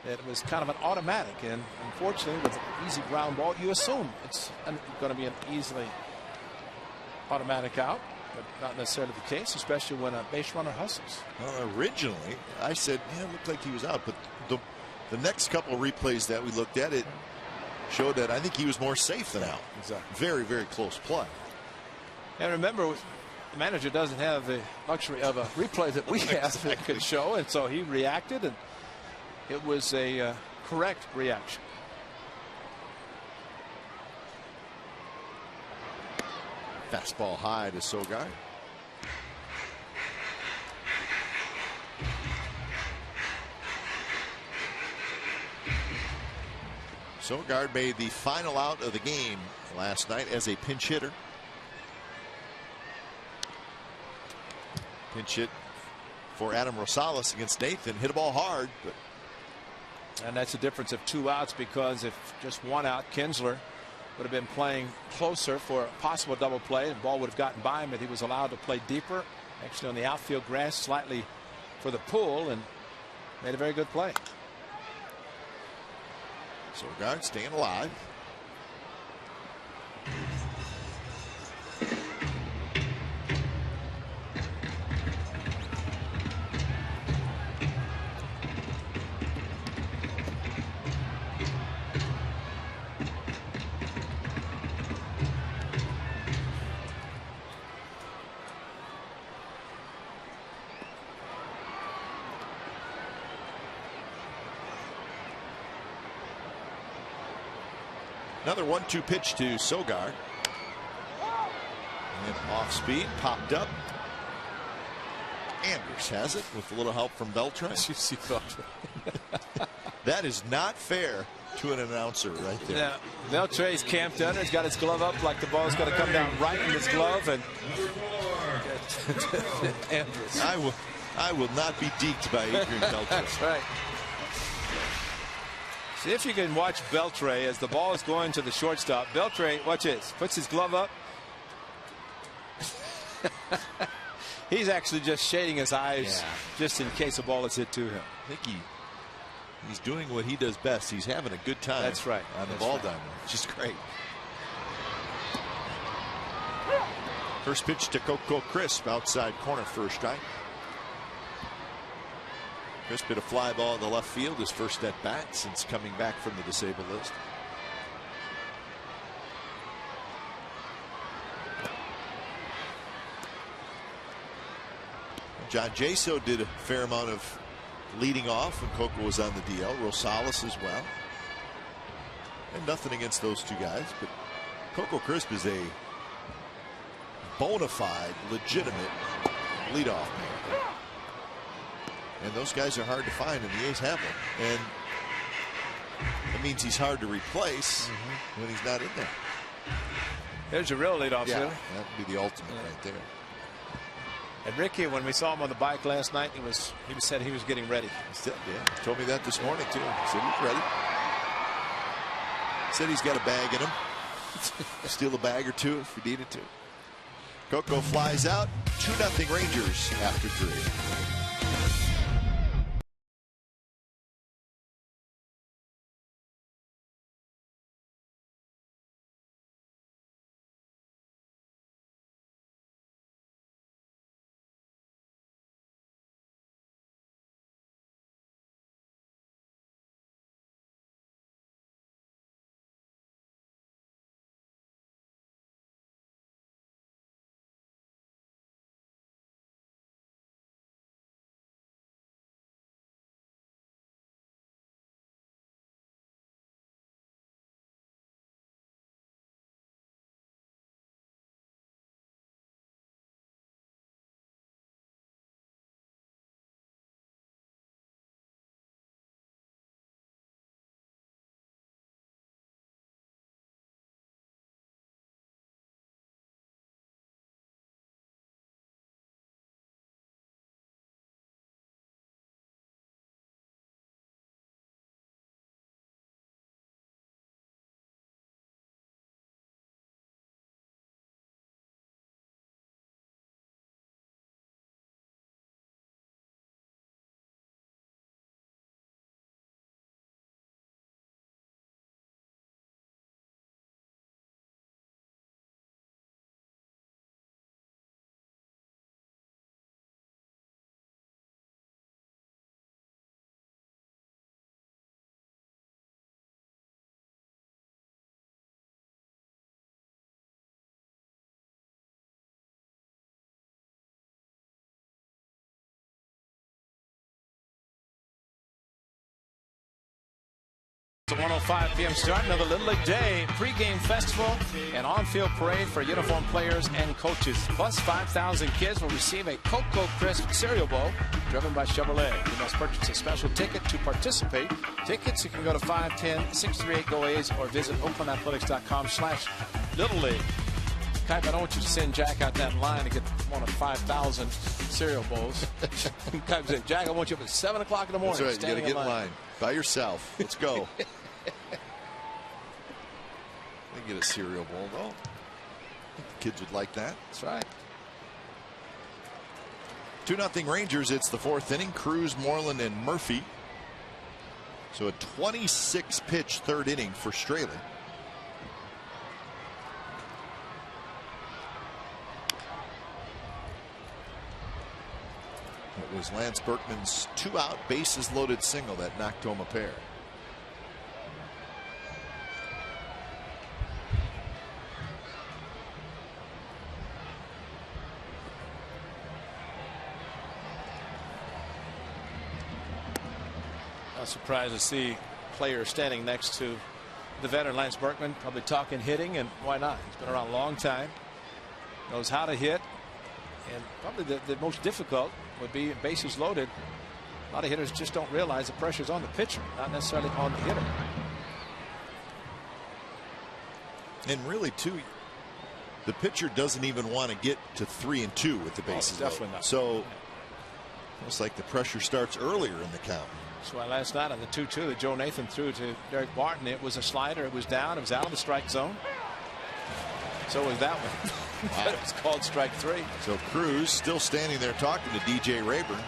It was kind of an automatic, and unfortunately with an easy ground ball, you assume it's going to be an easily automatic out, but not necessarily the case, especially when a base runner hustles. Well, originally I said, yeah, it looked like he was out, but the next couple of replays that we looked at, it showed that I think he was more safe than out. Exactly. Very, very close play. And remember, the manager doesn't have the luxury of a replay that we have that could show, and so he reacted, and it was a correct reaction. Fastball high to Sogard. Sogard made the final out of the game last night as a pinch hitter. Pinch hit for Adam Rosales against Nathan. Hit a ball hard, but and that's a difference of 2 outs, because if just 1 out, Kinsler would have been playing closer for a possible double play. The ball would have gotten by him, but he was allowed to play deeper, actually on the outfield grass, slightly for the pull, and made a very good play. Sogard staying alive. Another 1-2 pitch to Sogard. And off speed, popped up. Anders has it with a little help from Beltran. You see Beltran. That is not fair to an announcer right there. Now, Beltran's camped under. He's got his glove up like the ball's going to come down right in his glove. And Andrews. I will not be deked by Adrian Beltran. That's right. See if you can watch Beltran as the ball is going to the shortstop. Beltran, watch this, puts his glove up. He's actually just shading his eyes just in case a ball is hit to him. I think he's doing what he does best. He's having a good time. That's right. On the ball diamond, which is great. First pitch to Coco Crisp, outside corner for a strike. Crisp hit a fly ball in the left field, his first at bat since coming back from the disabled list. John Jaso did a fair amount of leading off when Coco was on the DL. Rosales as well. And nothing against those two guys, but Coco Crisp is a bona fide, legitimate leadoff man. And those guys are hard to find, and the A's have them. And that means he's hard to replace when he's not in there. There's your real leadoff hitter. That would be the ultimate right there. And Ricky, when we saw him on the bike last night, he said he was getting ready. He told me that this morning too. He said he's ready. He said he's got a bag in him. Steal a bag or two if you needed to. Coco flies out. 2-0 Rangers after 3. It's a 1:05 p.m. start. Another Little League Day pregame festival and on-field parade for uniformed players and coaches. Plus 5,000 kids will receive a Cocoa Crisp cereal bowl driven by Chevrolet. You must purchase a special ticket to participate. Tickets, you can go to 510-638-GO-A's or visit oaklandathletics.com/Little League. Kipe, I don't want you to send Jack out that line to get one of 5,000 cereal bowls. Kipe said, Jack, I want you up at 7 o'clock in the morning. That's right. You got to get in line by yourself. Let's go. They get a cereal bowl, though. I think the kids would like that. That's right. 2-0 Rangers. It's the 4th inning. Cruz, Moreland, and Murphy. So a 26-pitch 3rd inning for Straley. It was Lance Berkman's 2-out bases loaded single that knocked home a pair. Not surprised to see players standing next to the veteran Lance Berkman, probably talking hitting, and why not? He's been around a long time, knows how to hit, and probably the most difficult would be bases loaded. A lot of hitters just don't realize the pressure's on the pitcher, not necessarily on the hitter. And really, too, the pitcher doesn't even want to get to 3-2 with the bases loaded. Definitely not. So it's like the pressure starts earlier in the count. That's why last night on the 2-2 that Joe Nathan threw to Derek Barton, it was a slider. It was down. It was out of the strike zone. So was that one. Wow. It was called strike 3. So Cruz still standing there talking to DJ Rayburn.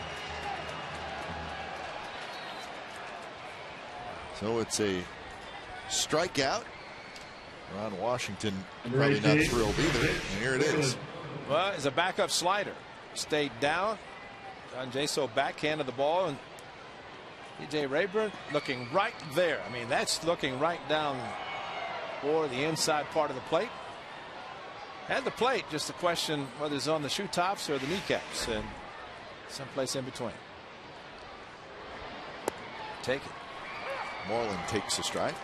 So it's a strikeout. Ron Washington probably not thrilled either. And here it is. Well, it's a backup slider. Stayed down. John Jaso backhanded the ball, and DJ Rayburn looking right there. I mean, that's looking right down for the inside part of the plate. Had the plate, just a question whether it's on the shoe tops or the kneecaps, and someplace in between. Take it. Moreland takes a strike.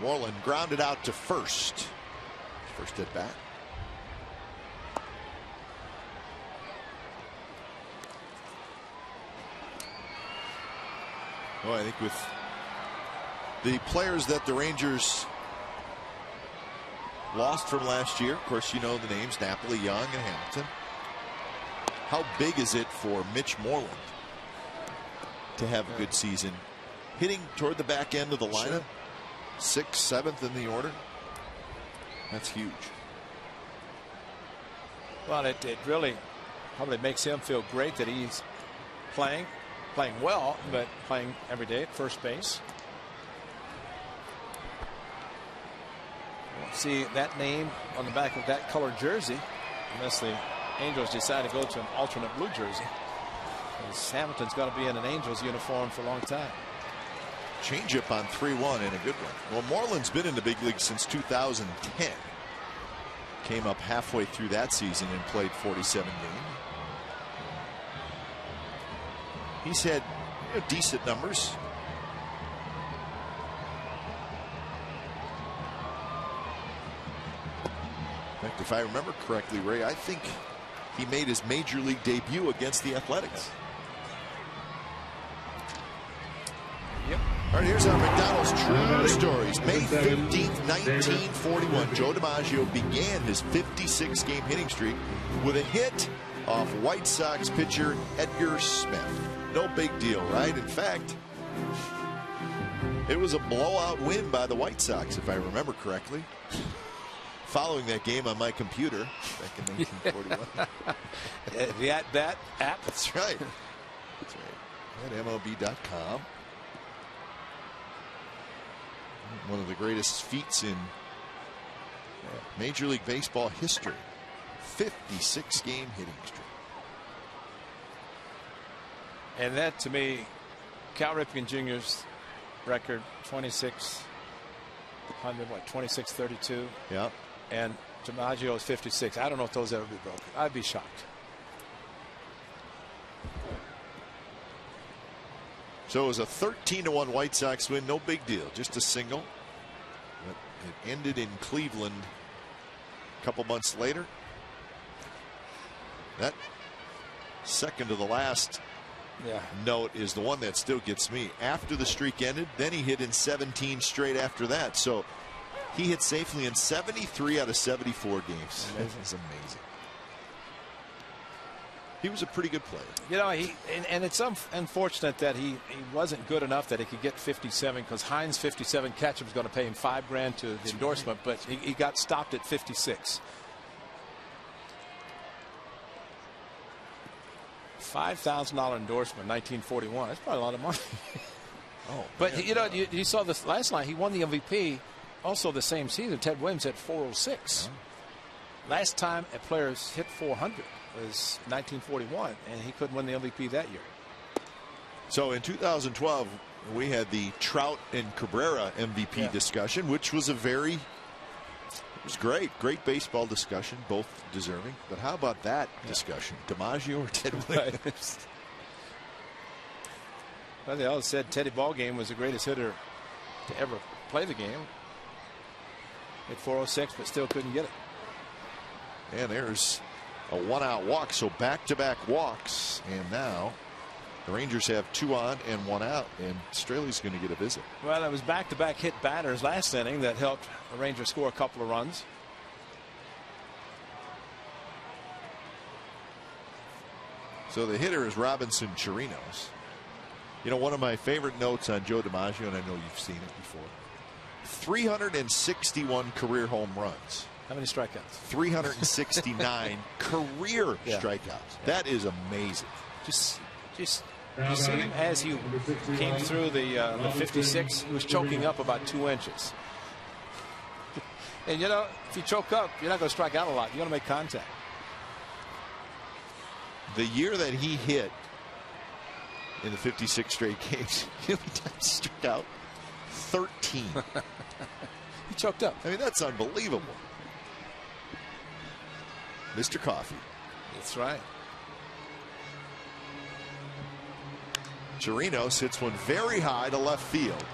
Moreland grounded out to first. First at bat. Well, I think with the players that the Rangers lost from last year, of course, you know the names, Napoli, Young, and Hamilton. How big is it for Mitch Moreland to have a good season? Hitting toward the back end of the lineup, 6th, 7th in the order. That's huge. Well, it really probably makes him feel great that he's playing well, but playing every day at first base. Won't see that name on the back of that colored jersey unless the Angels decide to go to an alternate blue jersey. Because Hamilton's got to be in an Angels uniform for a long time. Changeup on 3-1 and a good one. Well, Moreland's been in the big league since 2010. Came up halfway through that season and played 47 games. He's had decent numbers. In fact, if I remember correctly, Ray, I think he made his major league debut against the Athletics. Yep. All right, here's our McDonald's True Stories. May 15th, 1941, Joe DiMaggio began his 56-game hitting streak with a hit off White Sox pitcher Edgar Smith. No big deal, right? In fact, it was a blowout win by the White Sox, if I remember correctly. Following that game on my computer back in 1941. The At-Bat app. That's right. That's right. At MLB.com. One of the greatest feats in Major League Baseball history. 56-game hitting streak. And that, to me, Cal Ripken Jr.'s record, 2600, what, 2632. Yeah. And DiMaggio's 56. I don't know if those ever be broken. I'd be shocked. So it was a 13-1 White Sox win. No big deal. Just a single. But it ended in Cleveland a couple months later. That second to the last note is the one that still gets me. After the streak ended, then he hit in 17 straight after that. So he hit safely in 73 out of 74 games. That is amazing. He was a pretty good player. You know, and it's unfortunate that he wasn't good enough that he could get 57, because Hines' 57 catcher was going to pay him $5,000 to the endorsement, but he got stopped at 56. $5,000 endorsement, 1941. That's probably a lot of money. But man, you know, you saw this last night. He won the MVP also the same season. Ted Williams had 406. Last time a player hit 400 was 1941, and he couldn't win the MVP that year. So in 2012, we had the Trout and Cabrera MVP discussion, which was it was great baseball discussion, both deserving. But how about that discussion, DiMaggio or Ted Williams? Well, they all said Teddy Ballgame was the greatest hitter to ever play the game. Hit 406, but still couldn't get it. And there's a one-out walk, so back-to-back walks, and now the Rangers have 2 on and 1 out, and Straley's going to get a visit. Well, it was back-to-back hit batters last inning that helped the Rangers score a couple of runs. So the hitter is Robinson Chirinos. You know, one of my favorite notes on Joe DiMaggio, and I know you've seen it before, 361 career home runs. How many strikeouts? 369 career strikeouts. That is amazing. Just you see him as he came through the 56, he was choking up about 2 inches. And you know, if you choke up, you're not going to strike out a lot. You're going to make contact. The year that he hit in the 56 straight games, he struck out 13. He choked up. I mean, that's unbelievable. Mr. Coffee. That's right. Chirinos hits one very high to left field.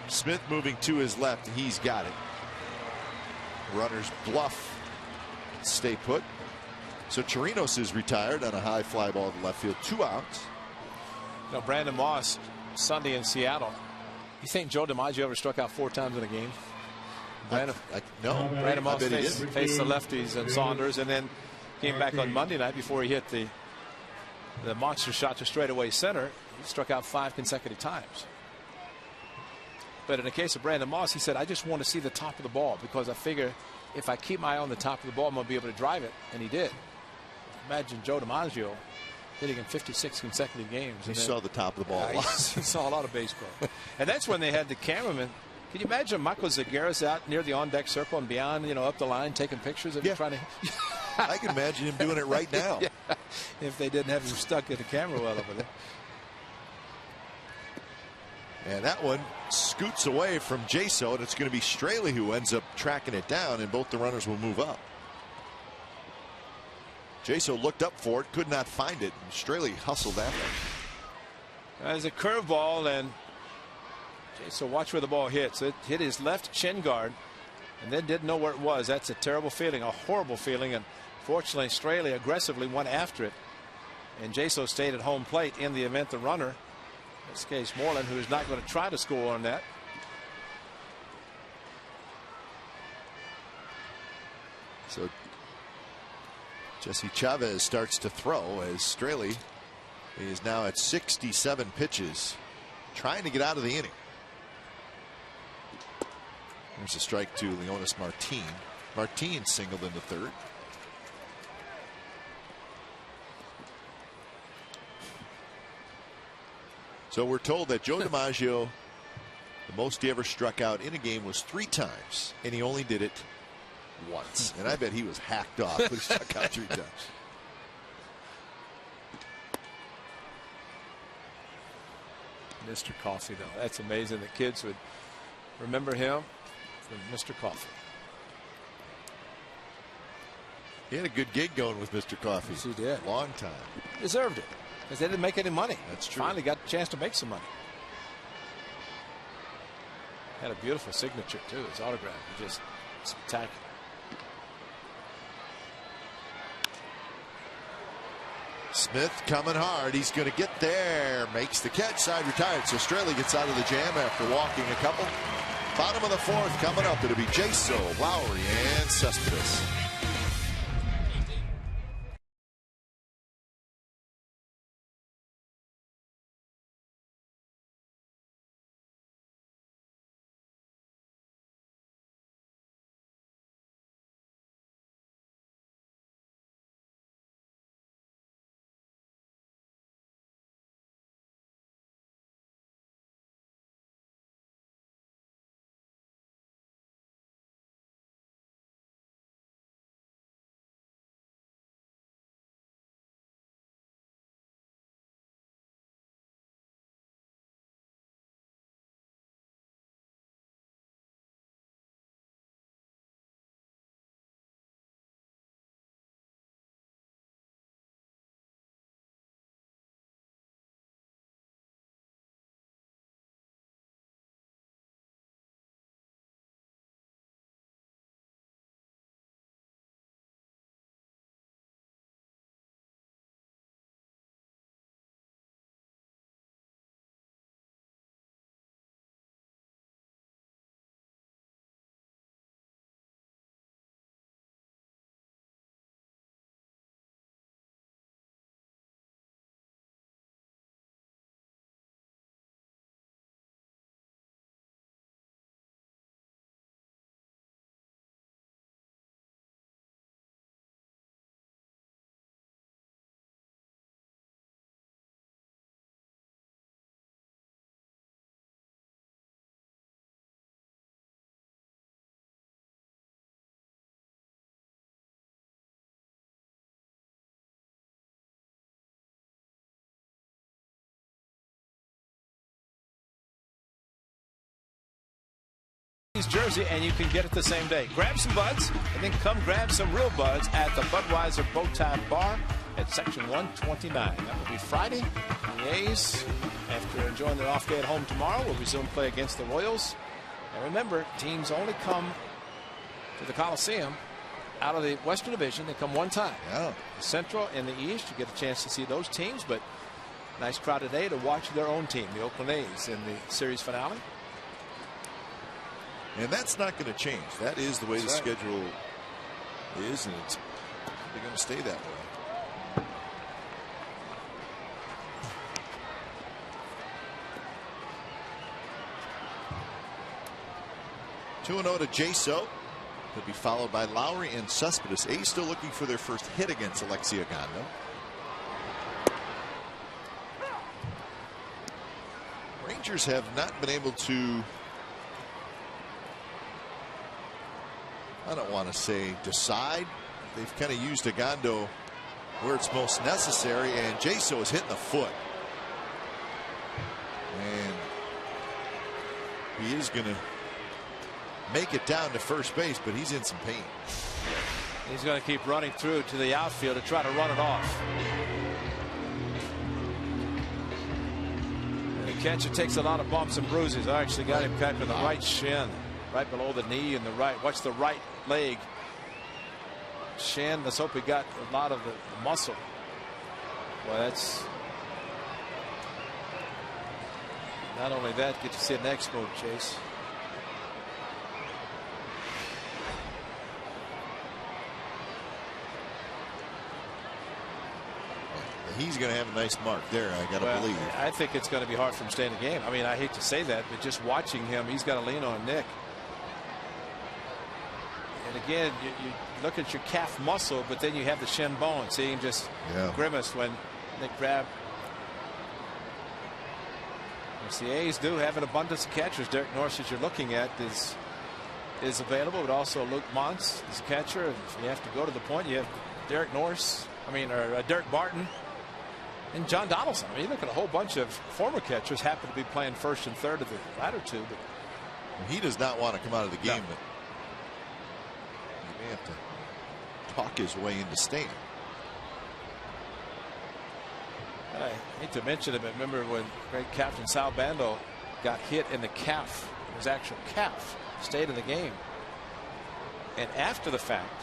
Smith moving to his left. He's got it. Runners bluff. Stay put. So Chirinos is retired on a high fly ball to left field. 2 outs. You know, Brandon Moss Sunday in Seattle. You think Joe DiMaggio ever struck out 4 times in a game? No. Brandon Moss faced the lefties and Saunders, and then came back on Monday night before he hit the monster shot to straightaway center. He struck out 5 consecutive times. But in the case of Brandon Moss, he said, I just want to see the top of the ball because I figure if I keep my eye on the top of the ball, I'm going to be able to drive it. And he did. Imagine Joe DiMaggio hitting in 56 consecutive games. He saw the top of the ball. He saw a lot of baseball. And that's when they had the cameraman. Can you imagine Michael Zagaris out near the on-deck circle and beyond, you know, up the line, taking pictures of him trying to... I can imagine him doing it right now. Yeah, if they didn't have him stuck at the camera well over there. And that one scoots away from Jaso, and it's going to be Straley who ends up tracking it down, and both the runners will move up. Jaso looked up for it, could not find it, and Straley hustled after it. There's a curveball, and Jaso, watch where the ball hits. It hit his left shin guard and then didn't know where it was. That's a terrible feeling, a horrible feeling, and fortunately Straley aggressively went after it, and Jaso stayed at home plate in the event the runner, in this case Moreland, who is not going to try to score on that. So Jesse Chavez starts to throw as Straley is now at 67 pitches, trying to get out of the inning. There's a strike to Leonis Martin. Martin singled in the third. So we're told that Joe DiMaggio, the most he ever struck out in a game was 3 times, and he only did it once. And I bet he was hacked off, but he struck out 3 times. Mr. Coffee, though, that's amazing. The kids would remember him from Mr. Coffee. He had a good gig going with Mr. Coffee. Yes, he did. Long time. Deserved it because they didn't make any money. That's true. Finally got a chance to make some money. Had a beautiful signature too. His autograph was just spectacular. Smith coming hard. He's going to get there. Makes the catch. Side retired. So Straley gets out of the jam after walking a couple. Bottom of the 4th coming up. It'll be Jaso, Lowry, and Cespedes. Jersey, and you can get it the same day. Grab some buds and then come grab some real buds at the Budweiser Bowtie Bar at section 129. That will be Friday. The A's, after enjoying their off day at home tomorrow, will resume play against the Royals. And remember, teams only come to the Coliseum out of the Western Division. They come one time. Yeah. The Central and the East, you get a chance to see those teams, but Nice crowd today to watch their own team, the Oakland A's, in the series finale. And that's not going to change. That is the way the schedule is, and it's probably going to stay that way. Two 2-0 to Jaso. He'll be followed by Lowry and Cespedes. A's still looking for their first hit against Alexi Ogando. Rangers have not been able to, I don't want to say decide. They've kind of used Ogando where it's most necessary, and Jaso is hitting the foot. And he is going to make it down to first base, but he's in some pain. He's going to keep running through to the outfield to try to run it off. And the catcher takes a lot of bumps and bruises. I actually got him cut to the right shin, right below the knee, and the right. Watch the right leg. Shin. Let's hope he got a lot of the muscle. Well, that's not only that. Get to see an X mode, Chase. He's going to have a nice mark there, I got to believe. I think it's going to be hard for him to stay in the game. I mean, I hate to say that, but just watching him, he's got to lean on Nick. And again, you look at your calf muscle, but then you have the shin bone. See him just grimace when Nick grabbed. The A's do have an abundance of catchers. Derek Norris, as you're looking at, is available, but also Luke Montz is a catcher. And if you have to go to the point, you have Derek Norris, Derek Barton, and John Donaldson. I mean, you look at a whole bunch of former catchers happen to be playing first and third of the latter two. But he does not want to come out of the game, but he may have to talk his way into staying. I hate to mention it, but remember when great Captain Sal Bando got hit in the calf, his actual calf, stayed in the game. And after the fact,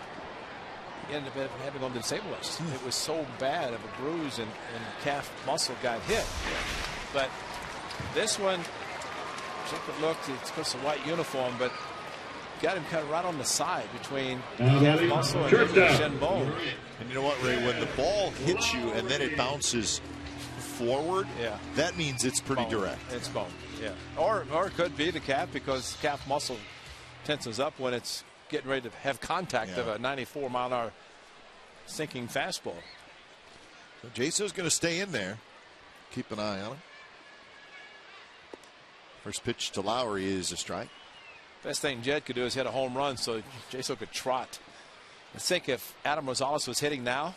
he ended up having on the disabled list. It was so bad of a bruise and the calf muscle got hit. But this one, take a look, it's got some white uniform, but got him kind of right on the side between calf muscle and the shin bone. And you know what, Ray, when the ball hits you and then it bounces forward, that means it's pretty direct. It's bone, or it could be the calf, because calf muscle tenses up when it's getting ready to have contact of a 94-mile-an-hour sinking fastball. So Jaso's going to stay in there. Keep an eye on him. First pitch to Lowry is a strike. Best thing Jed could do is hit a home run so Jaso could trot. I think if Adam Rosales was hitting now,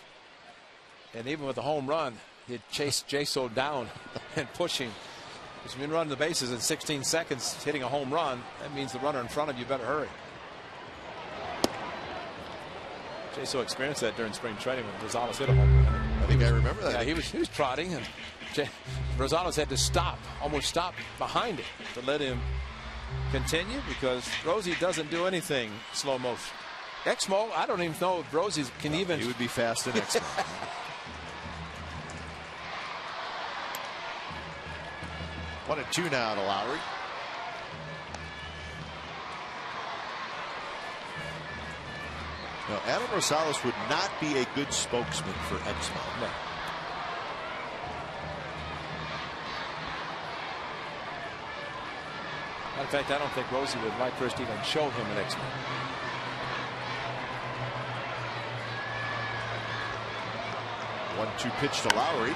and even with a home run, he'd chase Jaso down and push him. Because when you run the bases in 16 seconds hitting a home run, that means the runner in front of you better hurry. Jaso experienced that during spring training when Rosales hit a home run. I think I remember that. Yeah, he was trotting, and Rosales had to stop, almost stop behind it to let him continue, because Rosie doesn't do anything slow motion. Exmo, I don't even know if Rosie can even. He would be fast in Exmo. 1-2 now to Lowry. No, Adam Rosales would not be a good spokesman for Exmo. No. In fact, I don't think Rosie would like first even show him an Exmo. One-two pitch to Lowry.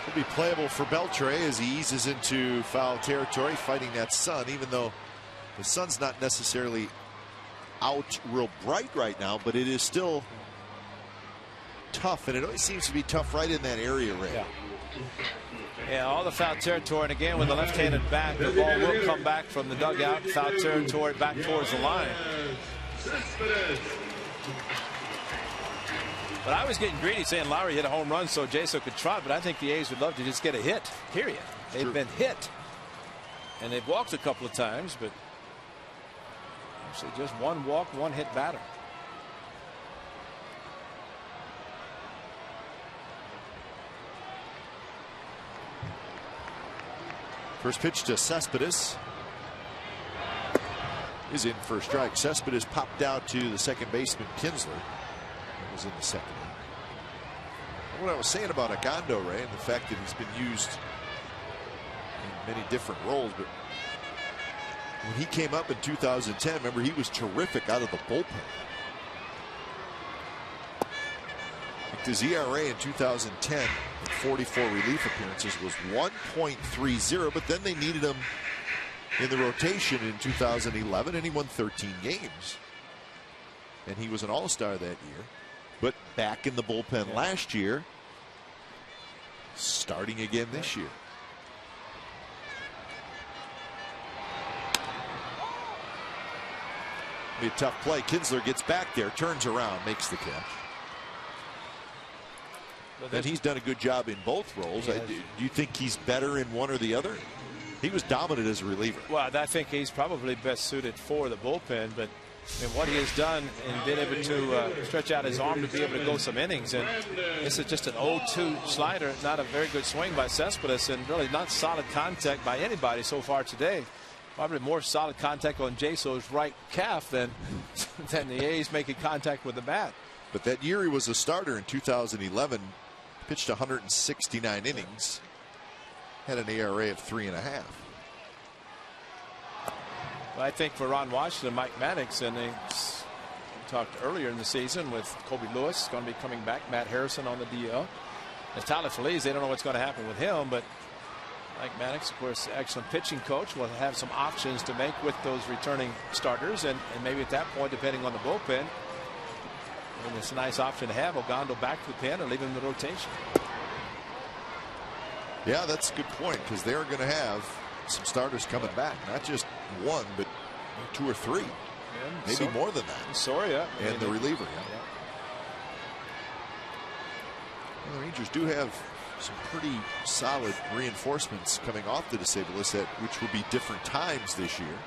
Will be playable for Beltre as he eases into foul territory, fighting that sun, even though the sun's not necessarily out real bright right now, but it is still tough, and it always seems to be tough right in that area, Ray. Yeah, all the foul territory, and again with the left-handed bat, the ball will come back from the dugout, foul territory back towards the line. But I was getting greedy saying Lowry hit a home run so Jaso could trot, but I think the A's would love to just get a hit, period. They've been hit, and they've walked a couple of times, but actually just one walk, one hit batter. First pitch to Cespedes is in for a strike. Cespedes popped out to the second baseman Kinsler. That was in the second. What I was saying about Ogando, Ray, and the fact that he's been used in many different roles, but when he came up in 2010, remember, he was terrific out of the bullpen. His ERA in 2010, 44 relief appearances, was 1.30, but then they needed him in the rotation in 2011, and he won 13 games. And he was an all-star that year, but back in the bullpen last year, starting again this year. Be a tough play. Kinsler gets back there, turns around, makes the catch. And he's done a good job in both roles. Do you think he's better in one or the other? He was dominant as a reliever. Well, I think he's probably best suited for the bullpen, but what he has done and been able to stretch out his arm to be able to go some innings. And this is just an 0-2 slider, not a very good swing by Cespedes, and really not solid contact by anybody so far today. Probably more solid contact on Jaso's right calf than the A's making contact with the bat. But that year he was a starter in 2011, pitched 169 innings, had an ERA of 3.5. Well, I think for Ron Washington, Mike Maddox, and they talked earlier in the season with Kobe Lewis going to be coming back, Matt Harrison on the DL. As Tyler Feliz, they don't know what's going to happen with him, but Mike Maddox, of course, excellent pitching coach, will have some options to make with those returning starters, and maybe at that point, depending on the bullpen, and it's a nice option to have Ogando back to the pen and leave him in the rotation. Yeah, that's a good point, because they're going to have some starters coming back, not just one, but 2 or 3, maybe more than that. Soria and the reliever. Well, the Rangers do have some pretty solid reinforcements coming off the disabled list, which will be different times this year.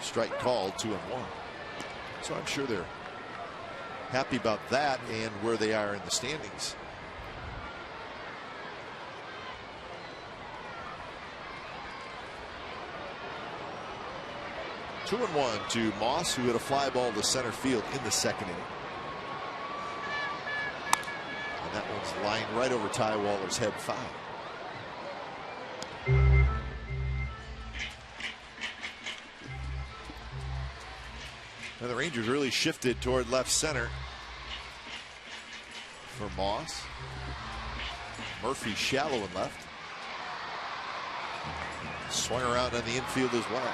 Strike called, 2-1. So I'm sure they're happy about that and where they are in the standings. Two and 1 to Moss, who hit a fly ball to center field in the second inning. And that one's lying right over Ty Waller's head, foul. And the Rangers really shifted toward left center for Moss. Murphy shallow and left. Swung around on the infield as well.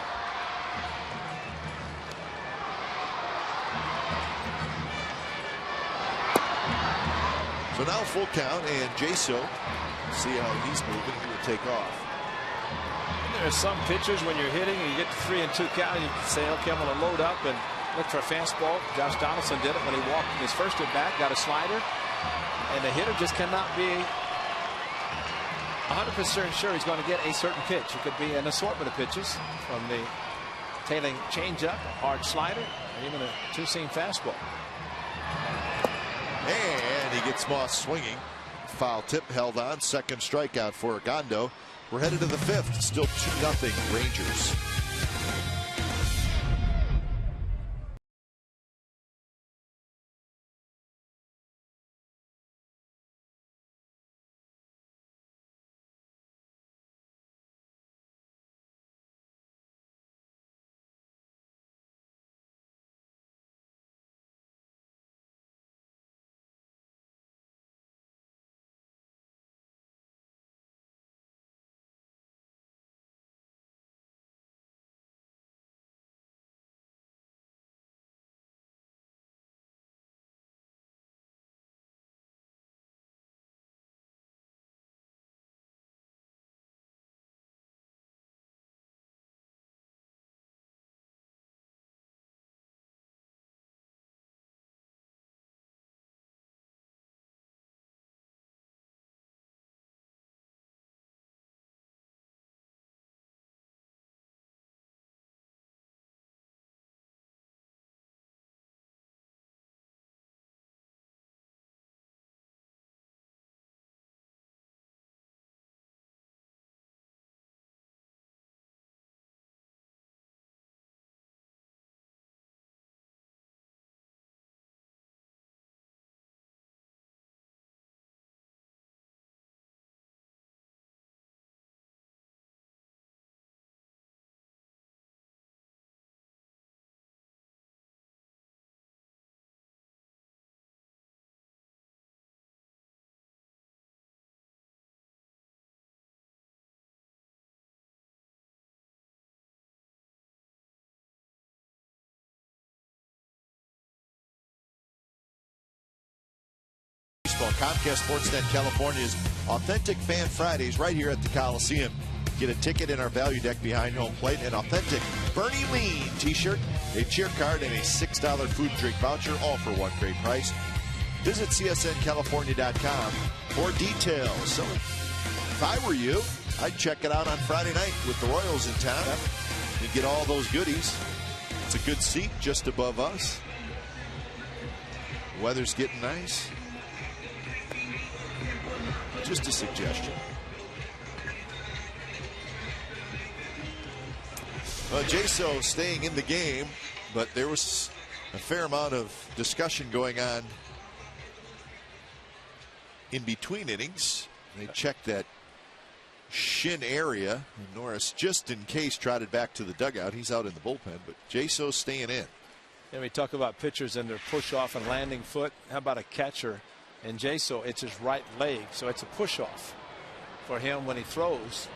So now full count, and Jaso, see how he's moving, he will take off. There are some pitchers when you're hitting and you get to 3 and 2 count, you can say, okay, I'm going to load up and look for a fastball. Josh Donaldson did it when he walked his first at bat, got a slider, and the hitter just cannot be 100% sure he's going to get a certain pitch. It could be an assortment of pitches, from the tailing changeup, a hard slider, or even a two-seam fastball. And he gets Moss swinging. Foul tip held on. Second strikeout for Ogando. We're headed to the 5th. Still 2-0 Rangers. Baseball. Comcast Sportsnet California's Authentic Fan Fridays right here at the Coliseum. Get a ticket in our value deck behind home plate, an authentic Bernie Lean t-shirt, a cheer card, and a $6 food and drink voucher, all for one great price. Visit csncalifornia.com for details. So if I were you, I'd check it out on Friday night with the Royals in town. You get all those goodies. It's a good seat just above us. The weather's getting nice. Just a suggestion. Jaso staying in the game, but there was a fair amount of discussion going on in between innings. They checked that shin area, and Norris, just in case, trotted back to the dugout. He's out in the bullpen, but Jaso's staying in. And we talk about pitchers and their push off and landing foot. How about a catcher? And Jaso, it's his right leg, so it's a push off for him when he throws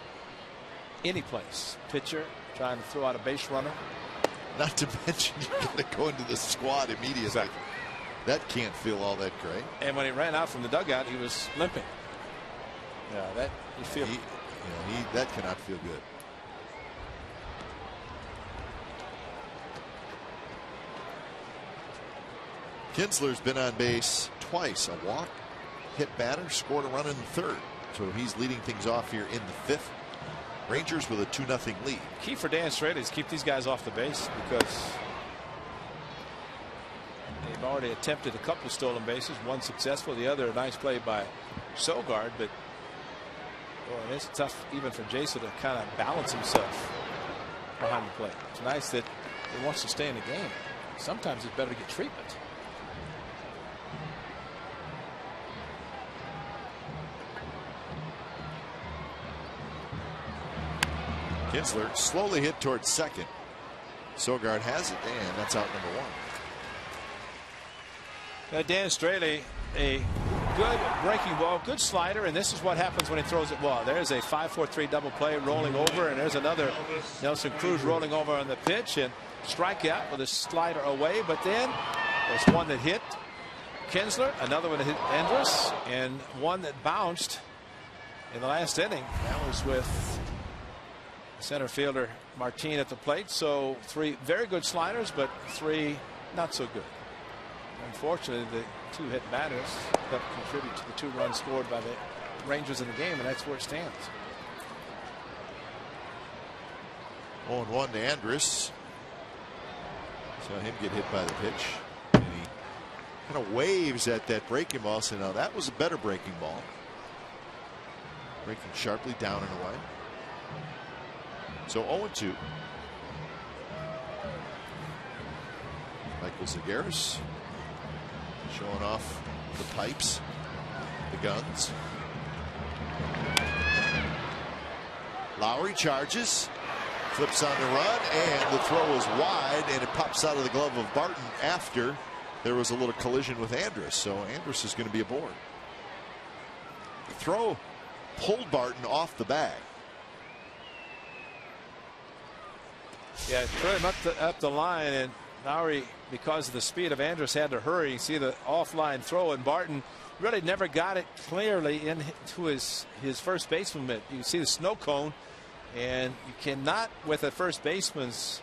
any place. Pitcher trying to throw out a base runner. Not to mention, you got to go into the squad immediately. Exactly. That can't feel all that great. And when he ran out from the dugout, he was limping. Yeah, that you feel. That cannot feel good. Kinsler's been on base twice. A walk, hit batter, scored a run in the third. So he's leading things off here in the fifth. Rangers with a 2-0 lead. Key for Dan Strada is keep these guys off the base, because they've already attempted a couple of stolen bases, one successful, the other a nice play by Sogard, but boy, it's tough even for Jason to kind of balance himself behind the plate. It's nice that he wants to stay in the game. Sometimes it's better to get treatment. Kinsler slowly hit towards second. Sogard has it, and that's out number one. Dan Straley, a good breaking ball, good slider, and this is what happens when he throws it well. There's a 5-4-3 double play rolling over, and there's another Nelson Cruz rolling over on the pitch, and strikeout with a slider away. But then there's one that hit Kinsler, another one that hit Andrus, and one that bounced in the last inning. That was with center fielder Martin at the plate. So 3 very good sliders, but 3 not so good. Unfortunately, the 2 hit batters helped contribute to the 2 runs scored by the Rangers in the game, and that's where it stands. 0-1 to Andrus. Saw him get hit by the pitch, and he kind of waves at that breaking ball. So now that was a better breaking ball. Breaking sharply down and away. So 0-2. Michael Zagaris showing off the pipes, the guns. Lowry charges, flips on the run, and the throw is wide, and it pops out of the glove of Barton after there was a little collision with Andrus. So Andrus is going to be aboard. The throw pulled Barton off the bag. Yeah, threw him up the line, and Lowry, because of the speed of Andrus, had to hurry. You see the offline throw, and Barton really never got it clearly into his first baseman mitt. You see the snow cone, and you cannot, with a first baseman's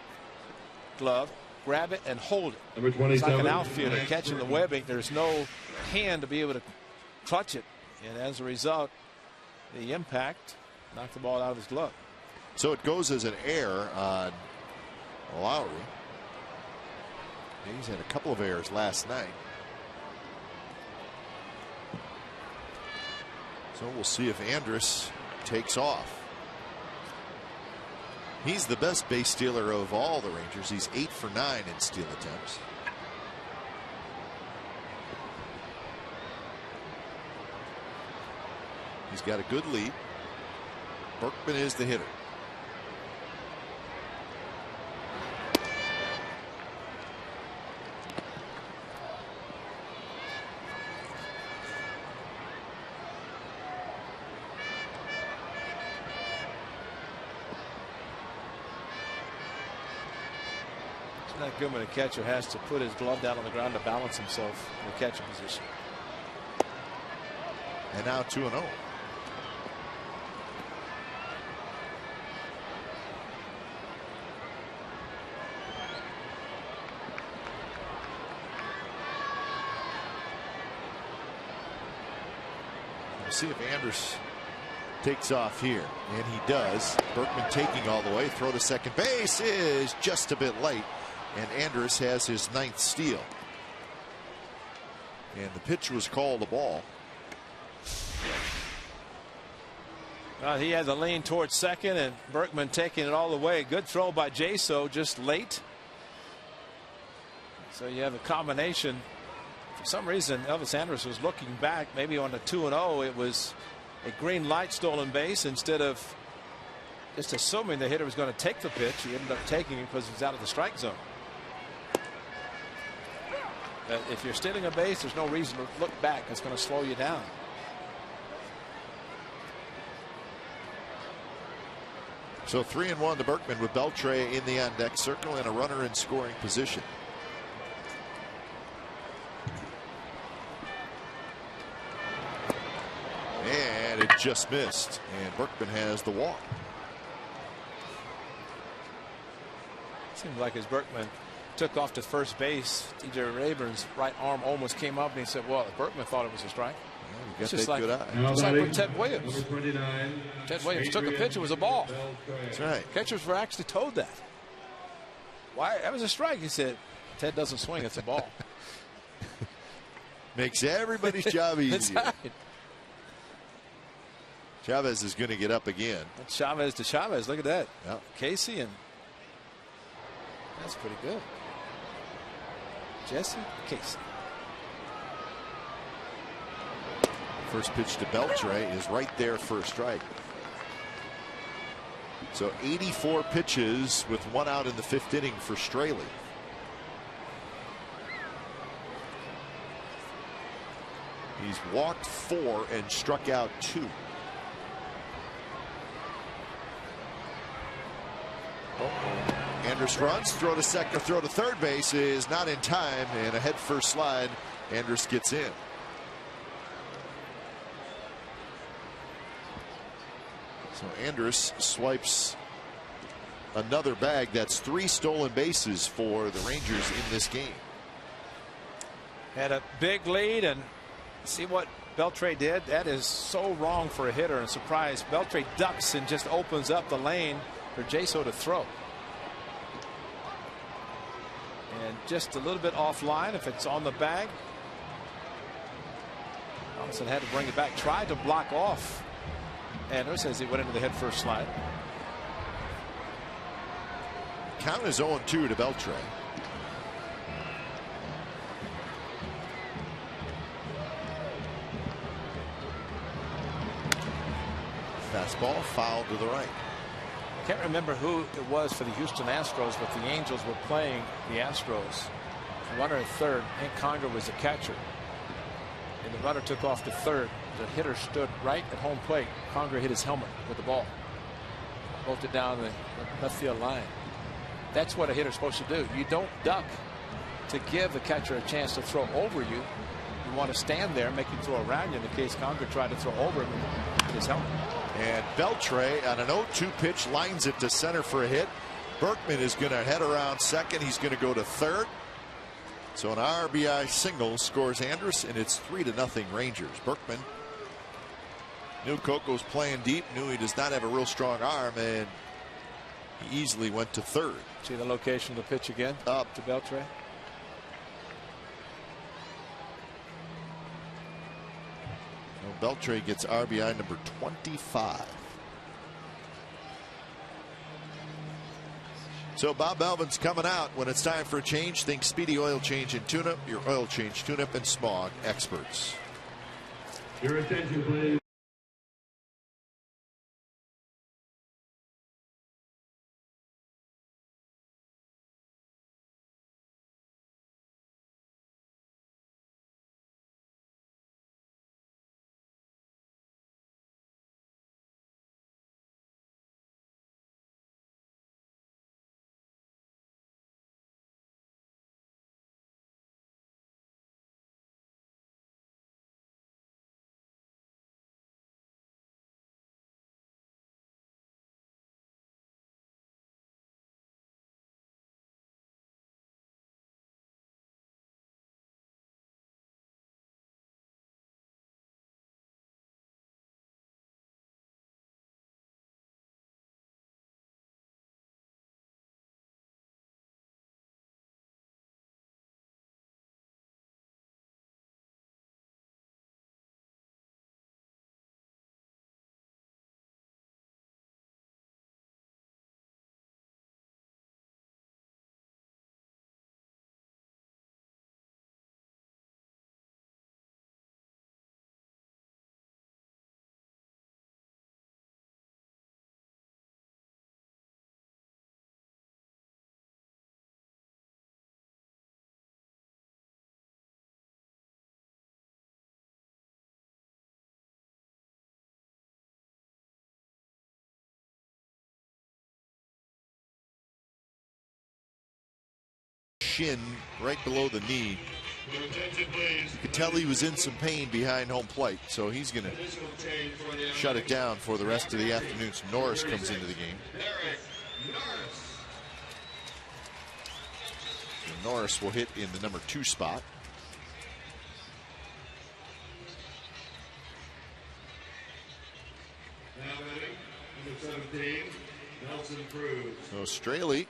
glove, grab it and hold it. Number 27. It's like an outfielder catching the webbing. There's no hand to be able to clutch it, and as a result, the impact knocked the ball out of his glove. So it goes as an error on Lowry. He's had a couple of errors last night. So we'll see if Andrus takes off. He's the best base stealer of all the Rangers. He's 8 for 9 in steal attempts. He's got a good lead. Berkman is the hitter. Not good when a catcher has to put his glove down on the ground to balance himself in the catcher position. And now 2-0. We'll see if Andrus takes off here, and he does. Berkman taking all the way. Throw to second base is just a bit late, and Andrus has his 9th steal. And the pitch was called a ball. He has a lean towards second, and Berkman taking it all the way. Good throw by Jaso, just late. So you have a combination. For some reason, Elvis Andrus was looking back. Maybe on the 2-0, it was a green light stolen base. Instead of just assuming the hitter was going to take the pitch, he ended up taking it because he was out of the strike zone. But if you're stealing a base, there's no reason to look back. It's going to slow you down. So 3-1 to Berkman with Beltre in the on-deck circle and a runner in scoring position. And it just missed, and Berkman has the walk. Seems like as Berkman took off to first base, T.J. Rayburn's right arm almost came up, and he said, well, Berkman thought it was a strike. Yeah, it's just like with Ted Williams. Ted Williams took a pitch, it was a ball. That's right. Catchers were actually told that. Why? That was a strike. He said, Ted doesn't swing, it's a ball. Makes everybody's job easier. Right. Chavez is going to get up again. That's Chavez to Chavez. Look at that. Yep. Casey, and that's pretty good. Jesse, Casey. First pitch to Beltre is right there for a strike. So 84 pitches with 1 out in the 5th inning for Straley. He's walked 4 and struck out 2. Andrus runs, throw to second, throw to third base is not in time, and a head first slide. Andrus gets in. So Andrus swipes another bag. That's 3 stolen bases for the Rangers in this game. Had a big lead, and see what Beltre did. That is so wrong for a hitter, and surprise. Beltre ducks and just opens up the lane for Jaso to throw. And just a little bit offline. If it's on the bag, Thompson had to bring it back. Tried to block off Andrus as he went into the head first slide. Count is 0-2 to Beltre. Fastball fouled to the right. I can't remember who it was for the Houston Astros, but the Angels were playing the Astros. Runner at third. Hank Conger was the catcher. And the runner took off to third. The hitter stood right at home plate. Conger hit his helmet with the ball. Bolted down the left field line. That's what a hitter's supposed to do. You don't duck to give the catcher a chance to throw over you. You want to stand there, make him throw around you. In the case Conger tried to throw over him and hit his helmet. And Beltre on an 0-2 pitch lines it to center for a hit. Berkman is going to head around second. He's going to go to third. So an RBI single scores Andrus, and it's 3-0 Rangers. Berkman knew Coco's playing deep, knew he does not have a real strong arm, and he easily went to third. See the location of the pitch again? Up to Beltre. Beltre gets RBI number 25. So Bob Melvin's coming out. When it's time for a change, think Speedy Oil Change and Tune-Up, your oil change, tune-up, and smog experts. Your attention, please. shin right below the knee. You could tell he was in some pain behind home plate, so he's going to shut it down for the rest of the afternoon. So Norris comes into the game. And Norris will hit in the number 2 spot. So Straley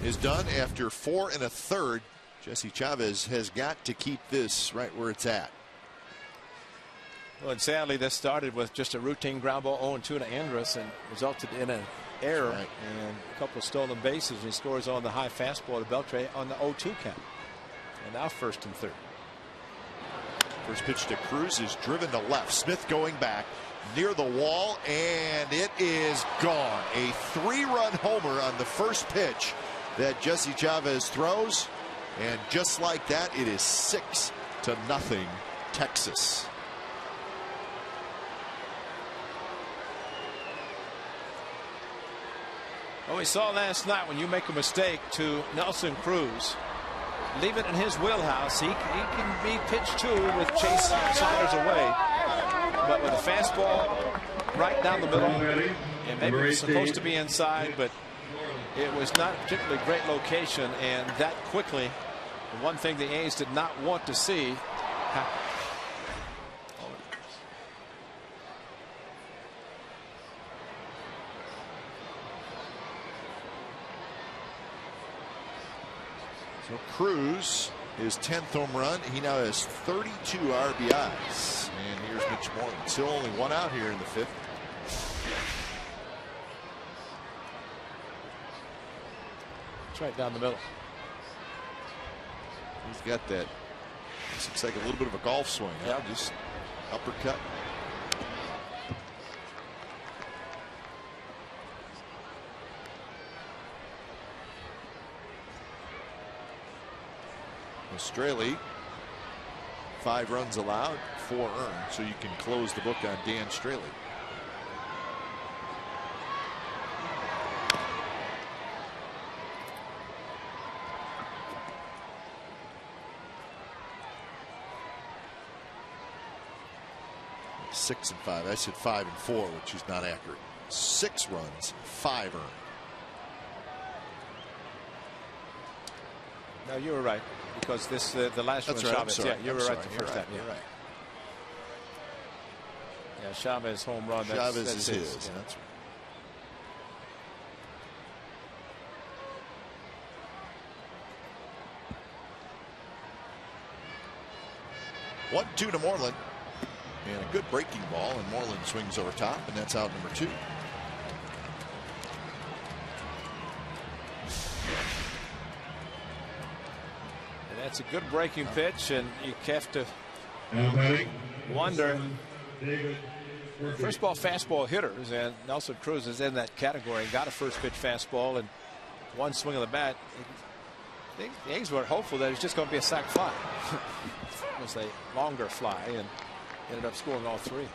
is done after 4 1/3. Jesse Chavez has got to keep this right where it's at. Well, and sadly, this started with just a routine ground ball 0-2 to Andrus and resulted in an error and a couple of stolen bases. And he scores on the high fastball to Beltre on the 0-2 count. And now 1st and 3rd. First pitch to Cruz is driven to left. Smith going back near the wall, and it is gone. A 3-run homer on the first pitch that Jesse Chavez throws, and just like that, it is 6-0 Texas. Well, we saw last night when you make a mistake to Nelson Cruz, leave it in his wheelhouse. He can be pitched to with Chase Saunders away, but with a fastball right down the middle, and maybe it was supposed to be inside, but it was not a particularly great location, and that quickly, the one thing the A's did not want to see happen. So Cruz, his 10th home run. He now has 32 RBIs. And here's Mitch Moreland. Still only 1 out here in the 5th. It's right down the middle. He's got that. This looks like a little bit of a golf swing. Yeah, just uppercut. Straley, 5 runs allowed, 4 earned, so you can close the book on Dan Straley. Six and 5. I said 5 and 4, which is not accurate. 6 runs, 5 earned. No, you were right, because this the last one, right, Chavez. Yeah, you were right the first time. You're right. Yeah, Chavez home run. Chavez that's is his. his. Yeah. That's right. 1-2 to Moreland. And a good breaking ball, and Moreland swings over top, and that's out number 2. And that's a good breaking pitch, and you have to wonder. First ball fastball hitters, and Nelson Cruz is in that category. Got a first pitch fastball and one swing of the bat. The A's were hopeful that it was just going to be a sac fly. It was a longer fly, and ended up scoring all 3.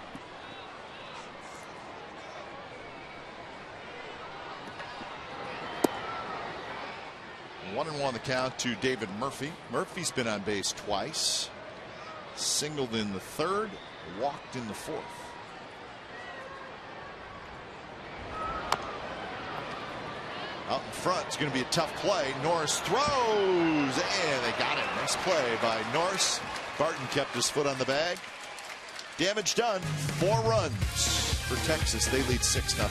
One and 1 the count to David Murphy. Murphy's been on base twice. Singled in the 3rd, walked in the 4th. Out in front, it's going to be a tough play. Norris throws, and they got it. Nice play by Norris. Barton kept his foot on the bag. Damage done. 4 runs for Texas. They lead 6-0.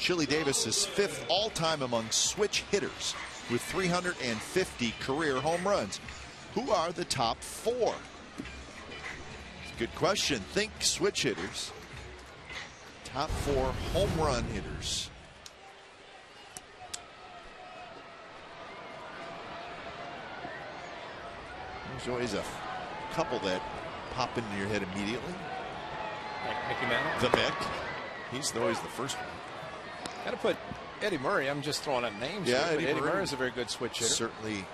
Chili Davis is 5th all-time among switch hitters with 350 career home runs. Who are the top 4? Good question. Think switch hitters. Top 4 home run hitters. There's always a couple that pop into your head immediately. Like Mickey Mantle? The Mick. He's always the first one. Got to put Eddie Murray. I'm just throwing out names. Yeah, here, Eddie Murray is a very good switch hitter. Certainly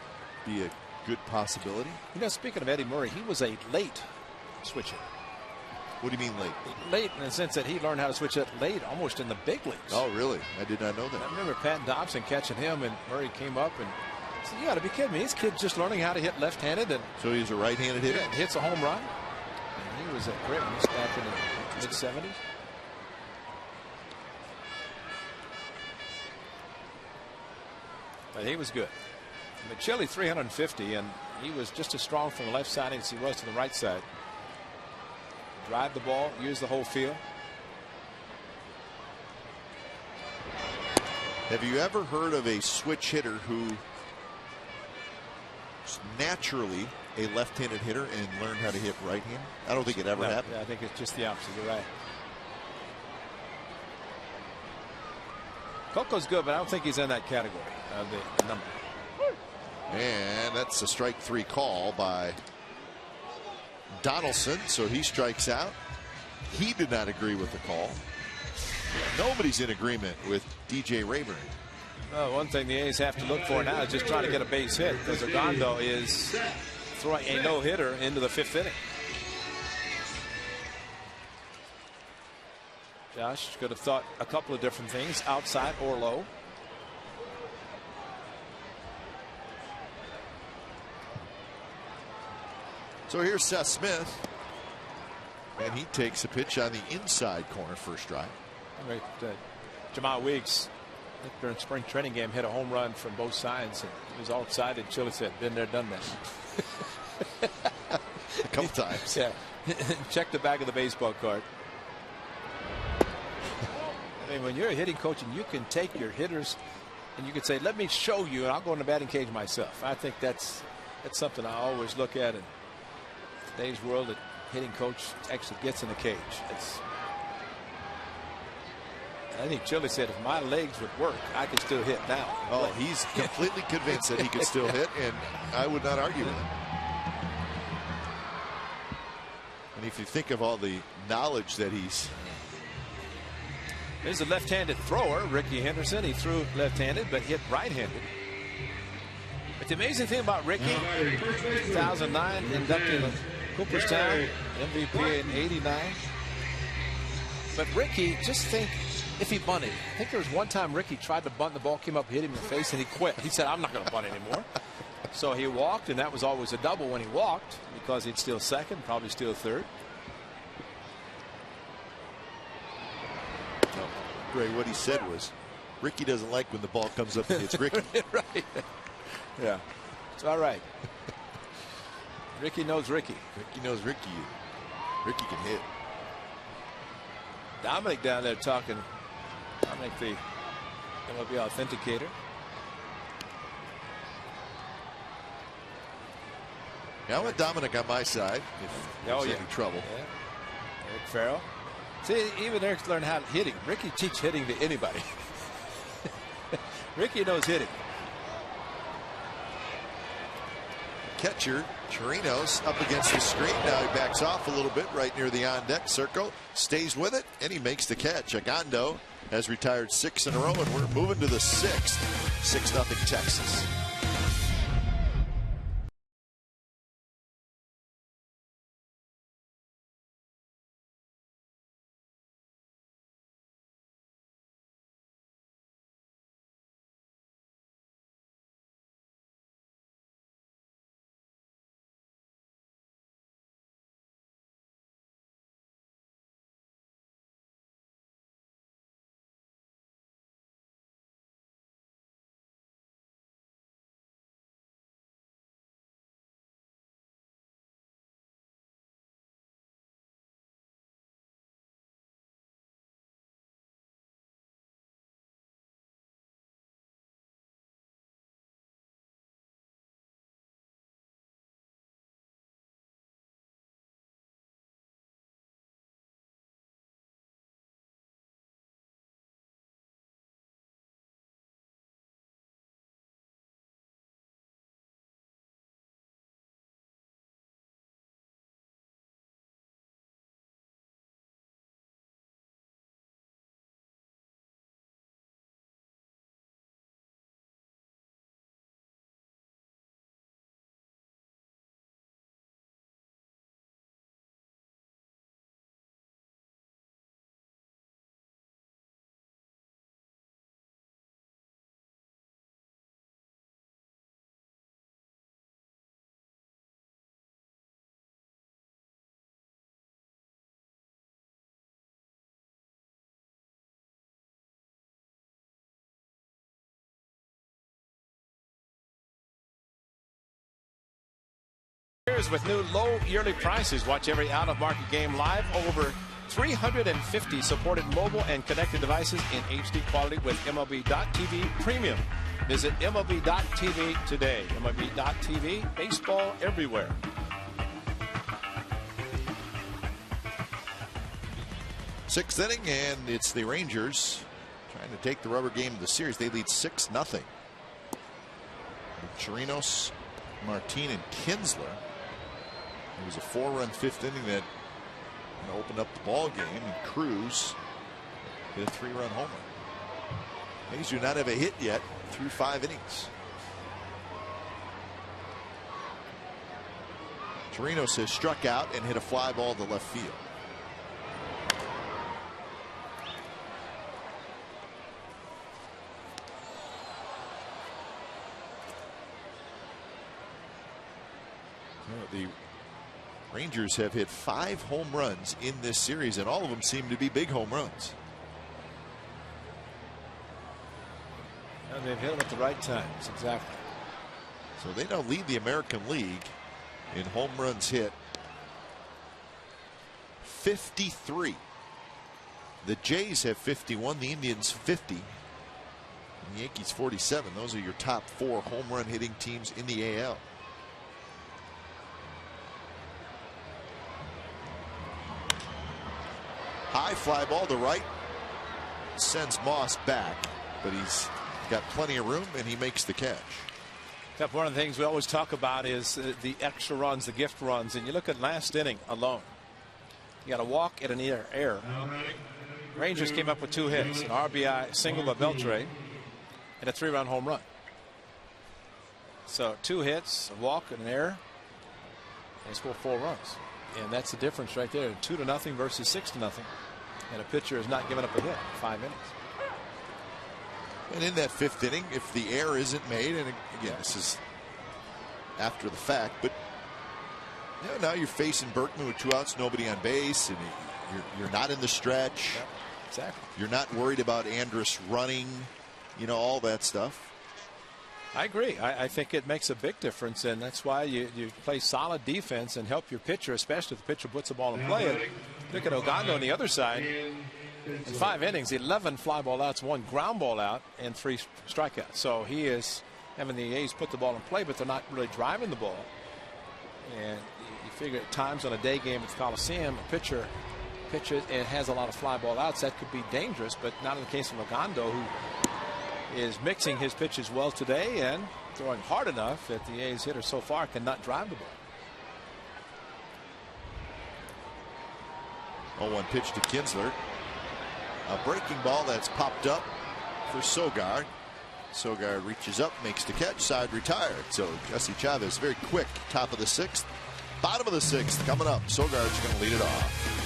be a good possibility. You know, speaking of Eddie Murray, he was a late switch hitter. What do you mean late? Late in the sense that he learned how to switch it late, almost in the big leagues. Oh, really? I did not know that. I remember Pat Dobson catching him, and Murray came up and said, "You got to be kidding me! This kid's just learning how to hit left-handed." And so he's a right-handed hitter. Yeah, hits a home run. And he was a great one back in the mid-70s. But he was good. But Chile 350, and he was just as strong from the left side as he was to the right side. Drive the ball, use the whole field. Have you ever heard of a switch hitter who is naturally a left-handed hitter and learned how to hit right-handed? I don't think it ever happened. I think it's just the opposite. You're right. Coco's good, but I don't think he's in that category of the number. And that's a strike 3 call by Donaldson, so he strikes out. He did not agree with the call. Nobody's in agreement with DJ Rayburn. Well, one thing the A's have to look for now is just trying to get a base hit, because Ogando is throwing a no-hitter into the 5th inning. Josh could have thought a couple of different things, outside or low. So here's Seth Smith, and he takes a pitch on the inside corner, first strike. Right, Jamal Weeks during spring training game hit a home run from both sides, and he was all excited. Chile said, "Been there, done that." A couple times. Yeah. Check the back of the baseball card. I mean, when you're a hitting coach and you can take your hitters and you can say, "Let me show you, and I'll go in the batting cage myself." I think that's something I always look at in today's world, that hitting coach actually gets in the cage. I think Chile said, if my legs would work, I could still hit now. Oh, he's completely convinced that he could still hit, and I would not argue with him. And if you think of all the knowledge that he's... There's a left-handed thrower, Ricky Henderson. He threw left-handed, but hit right-handed. But the amazing thing about Ricky, 2009, inducted in Cooperstown, MVP in '89. But Ricky, just think if he bunted. I think there was one time Ricky tried to bunt, the ball came up, hit him in the face, and he quit. He said, "I'm not going to bunt anymore." So he walked, and that was always a double when he walked, because he'd steal second, probably steal third. No, Gray, what he said was, Ricky doesn't like when the ball comes up and hits Ricky. Right. Yeah. It's all right. Ricky knows Ricky. Ricky knows Ricky. Ricky can hit. Dominic down there talking. Dominic, the MLB authenticator. Now I want Dominic on my side if there's any trouble. Yeah. Eric Farrell. See, even Eric's learned how to hitting. Ricky teach hitting to anybody. Ricky knows hitting. Catcher Chirinos up against the screen. Now he backs off a little bit right near the on-deck circle. Stays with it, and he makes the catch. Ogando has retired 6 in a row, and we're moving to the 6th. 6-0 Texas. years with new low yearly prices. Watch every out-of-market game live. Over 350 supported mobile and connected devices in HD quality with MLB.TV Premium. Visit MLB.TV today. MLB.TV, baseball everywhere. Sixth inning, and it's the Rangers trying to take the rubber game of the series. They lead 6-0. Chirinos, Martin, and Kinsler. It was a 4-run fifth inning that opened up the ball game, and Cruz hit a 3-run homer. A's do not have a hit yet through 5 innings. Chirinos has struck out and hit a fly ball to left field. The Rangers have hit 5 home runs in this series, and all of them seem to be big home runs. And they've hit them at the right times, exactly. So they now lead the American League in home runs hit. 53. The Jays have 51, the Indians 50, and the Yankees 47. Those are your top 4 home run hitting teams in the AL. High fly ball to right, sends Moss back, but he's got plenty of room and he makes the catch. One of the things we always talk about is the extra runs, the gift runs, and you look at last inning alone. You got a walk and an error. Rangers came up with 2 hits, an RBI single by Beltre, and a 3-run home run. So 2 hits, a walk, and an error, and they scored 4 runs. And that's the difference right there, 2-0 versus 6-0. And a pitcher has not given up a hit in 5 innings. And in that 5th inning, if the error isn't made, and again, this is after the fact, but now you're facing Berkman with 2 outs, nobody on base, and you're not in the stretch. Yep, exactly. You're not worried about Andrus running, all that stuff. I agree. I think it makes a big difference, and that's why you play solid defense and help your pitcher, especially if the pitcher puts the ball in play. And look at Ogando on the other side. In 5 innings, 11 fly ball outs, 1 ground ball out, and 3 strikeouts. So he is having the A's put the ball in play, but they're not really driving the ball. And you figure at times on a day game at the Coliseum, a pitcher pitches and has a lot of fly ball outs, that could be dangerous, but not in the case of Ogando, who is mixing his pitches well today and throwing hard enough that the A's hitter so far cannot drive the ball. 0-1 pitch to Kinsler. A breaking ball that's popped up for Sogard. Sogard reaches up, makes the catch, side retired. So Jesse Chavez very quick. Top of the 6th, bottom of the 6th coming up. Sogard's going to lead it off.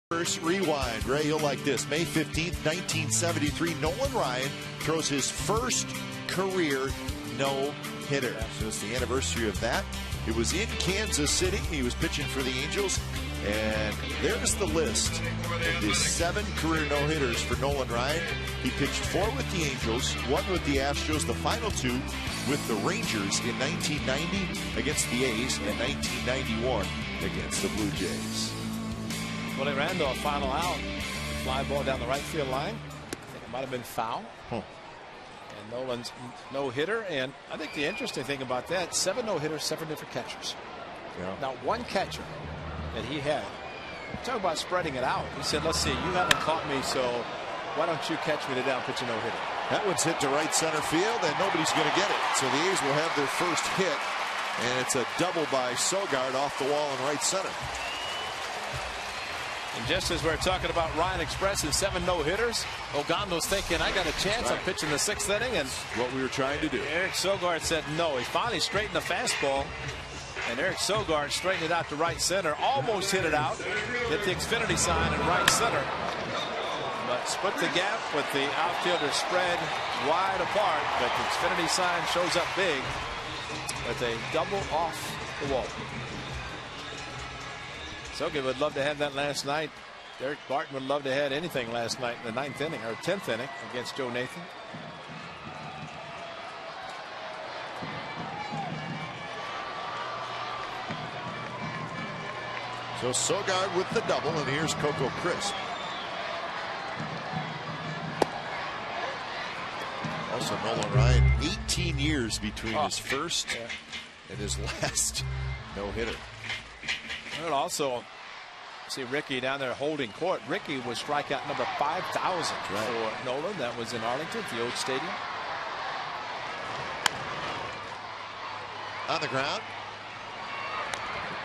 First rewind. Ray, you'll like this. May 15th, 1973, Nolan Ryan throws his first career no-hitter. So it's the anniversary of that. It was in Kansas City. He was pitching for the Angels. And there's the list of the 7 career no-hitters for Nolan Ryan. He pitched 4 with the Angels, 1 with the Astros, the final 2 with the Rangers in 1990 against the A's, and 1991 against the Blue Jays. Willie Randolph, final out. Fly ball down the right field line. I think it might have been foul. And Nolan's no-hitter. And I think the interesting thing about that, 7 no-hitters, 7 different catchers. Yeah. Now, one catcher that he had, talk about spreading it out. He said, let's see, you haven't caught me, so why don't you catch me today? I'll pitch a no-hitter. That one's hit to right center field, and nobody's going to get it. So the A's will have their first hit, and it's a double by Sogard off the wall in right center. And just as we're talking about Ryan expressing 7 no-hitters, Ogando's thinking, I got a chance. I'm pitching the 6th inning. And what we were trying to do. Eric Sogard said no. He finally straightened the fastball. And Eric Sogard straightened it out to right center. Almost hit it out. Hit the Xfinity sign in right center. But split the gap with the outfielder spread wide apart. But the Xfinity sign shows up big with a double off the wall. Sogard would love to have that last night. Derek Barton would love to have had anything last night in the 9th inning or 10th inning against Joe Nathan. So Sogard with the double, and here's Coco Crisp. Also Nolan Ryan, 18 years between his first and his last no-hitter. And also see Ricky down there holding court. Ricky was strikeout number 5,000 for Nolan. That was in Arlington, the old stadium. On the ground.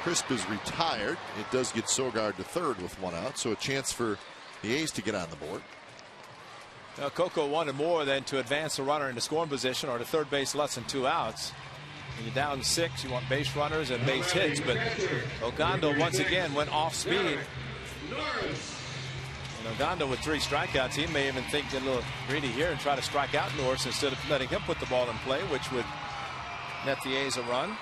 Crisp is retired. It does get Sogard to third with 1 out, so a chance for the A's to get on the board. Now, Coco wanted more than to advance the runner into scoring position or to third base less than 2 outs. When you're down 6, you want base runners and base hits, but Ogando once again went off speed. And Ogando with 3 strikeouts, he may even think a little greedy here and try to strike out Norris instead of letting him put the ball in play, which would net the A's a run.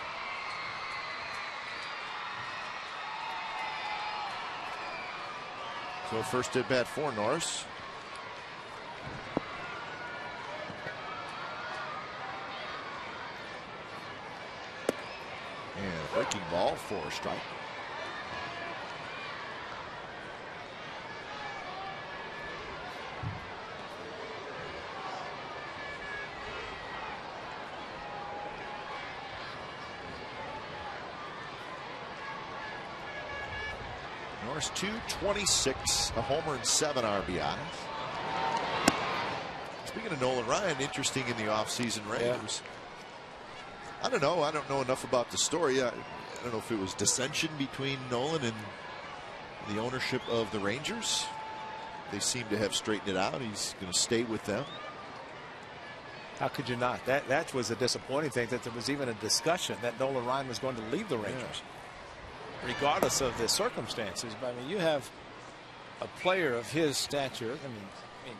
So first at bat for Norris. And a breaking ball for a strike. Norris 226, a homer and 7 RBIs. Speaking of Nolan Ryan, interesting in the offseason, Ray. Yeah. I don't know. I don't know enough about the story. I don't know if it was dissension between Nolan and the ownership of the Rangers. They seem to have straightened it out. He's going to stay with them. How could you not? That was a disappointing thing, that there was even a discussion that Nolan Ryan was going to leave the Rangers. Regardless of the circumstances. But I mean, you have a player of his stature. I mean,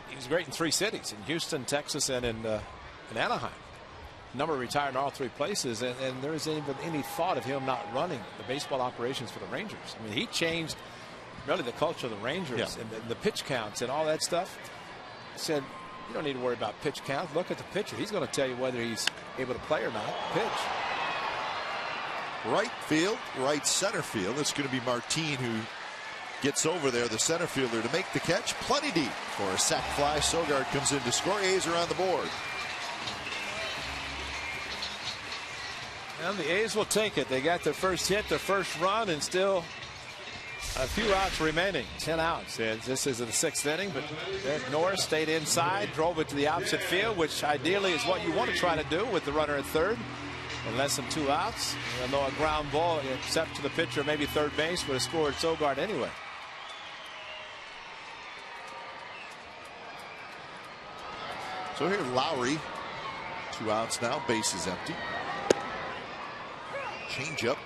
he was great in 3 cities, in Houston, Texas, and in Anaheim. Number retired in all 3 places, and there isn't even any thought of him not running the baseball operations for the Rangers. I mean, he changed really the culture of the Rangers and the pitch counts and all that stuff. He said, you don't need to worry about pitch counts. Look at the pitcher. He's going to tell you whether he's able to play or not. Pitch. Right field, right center field. It's going to be Martin who gets over there, the center fielder, to make the catch. Plenty deep for a sac fly. Sogard comes in to score. A's are on the board. Well, the A's will take it. They got their first hit, their first run, and still a few outs remaining. 10 outs. And this is the 6th inning, but Derek Norris stayed inside, drove it to the opposite field, which ideally is what you want to try to do with the runner at third. And less than 2 outs. Even though a ground ball, except to the pitcher, maybe third base, would have scored Sogard anyway. So here Lowry, 2 outs now, base is empty. Change up,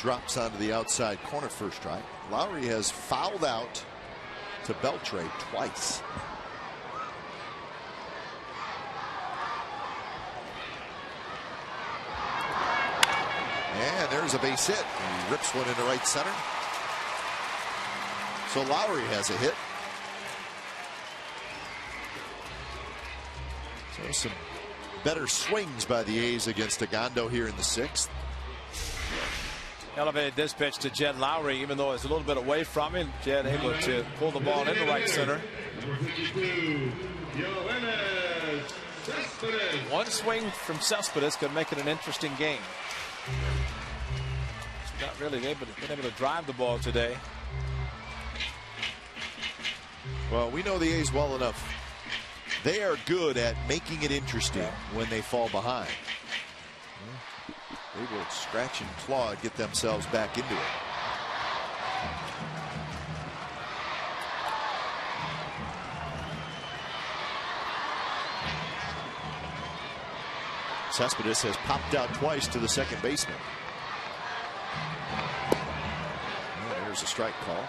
drops onto the outside corner first strike. Lowry has fouled out to Beltre twice. And there's a base hit. He rips one into right center. So Lowry has a hit. So some better swings by the A's against Ogando here in the 6th. Elevated this pitch to Jed Lowry, even though it's a little bit away from him. Jed able to pull the ball into right center. One swing from Cespedes could make it an interesting game. He's not really been able to drive the ball today. Well, we know the A's well enough. They are good at making it interesting when they fall behind. They will scratch and claw and get themselves back into it. Cespedes has popped out twice to the second baseman. And there's a strike call.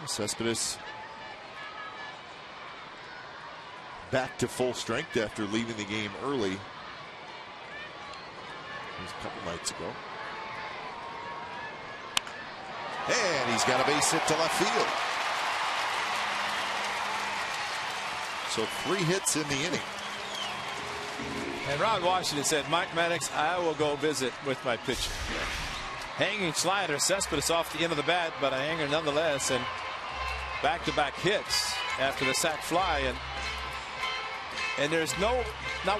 Cespedes back to full strength after leaving the game early. It was a couple nights ago. And he's got a base hit to left field. So 3 hits in the inning. And Ron Washington said, Mike Maddox, I will go visit with my pitcher. Hanging slider, Cespedes off the end of the bat, but a hanger nonetheless, and back-to-back hits after the sac fly, and there's not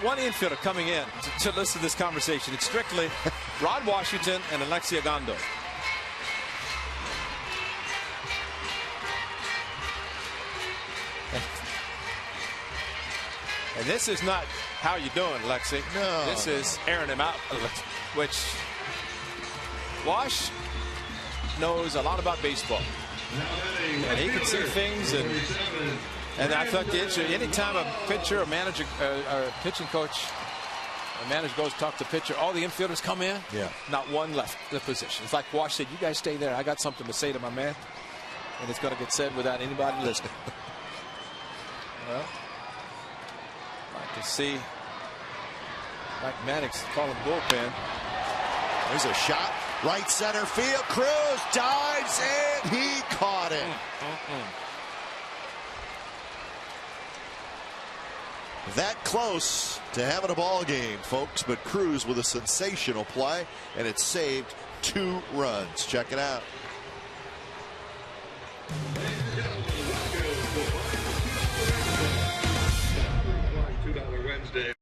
one infielder coming in to listen to this conversation. It's strictly Rod Washington and Alexi Ogando. And this is not how you doing, Lexi. No. This is airing him out, which Wash knows a lot about baseball. And he can see things, and I thought the issue, anytime a pitcher or manager or a pitching coach or manager goes to talk to the pitcher, all the infielders come in. Yeah. Not one left the position. It's like Wash said, you guys stay there. I got something to say to my man. And it's going to get said without anybody listening. Well, like to see Mike Maddox calling bullpen. There's a shot. Right center field. Cruz dives and he caught it. That close to having a ball game, folks, but Cruz with a sensational play, and it saved 2 runs. Check it out. $2 Wednesday.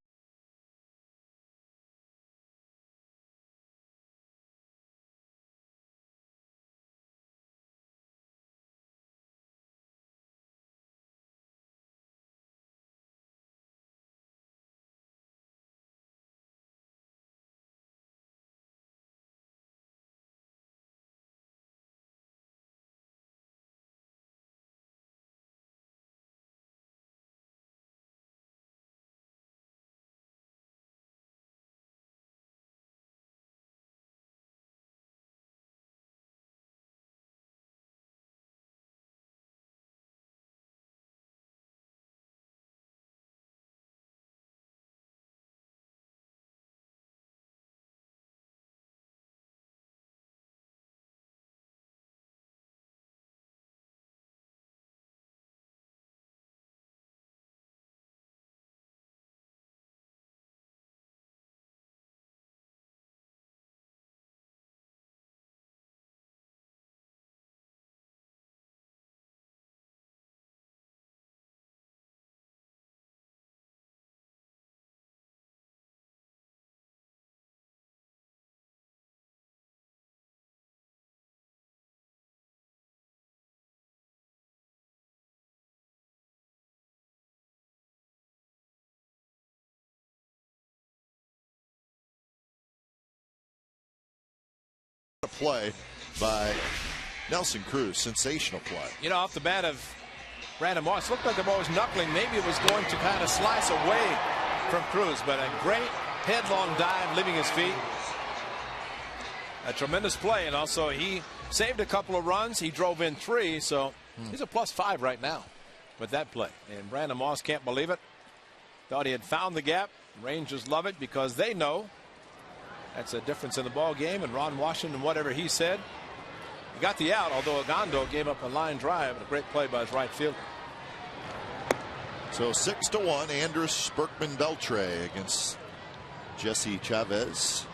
Play by Nelson Cruz. Sensational play. You know, off the bat of Brandon Moss. Looked like the ball was knuckling. Maybe it was going to kind of slice away from Cruz, but a great headlong dive, leaving his feet. A tremendous play, and also he saved a couple of runs. He drove in 3, so he's a +5 right now with that play. And Brandon Moss can't believe it. Thought he had found the gap. Rangers love it because they know that's a difference in the ball game. And Ron Washington, whatever he said, he got the out, although Agondo gave up a line drive and a great play by his right fielder. So 6-1, Andrus Berkman Beltre against Jesse Chavez.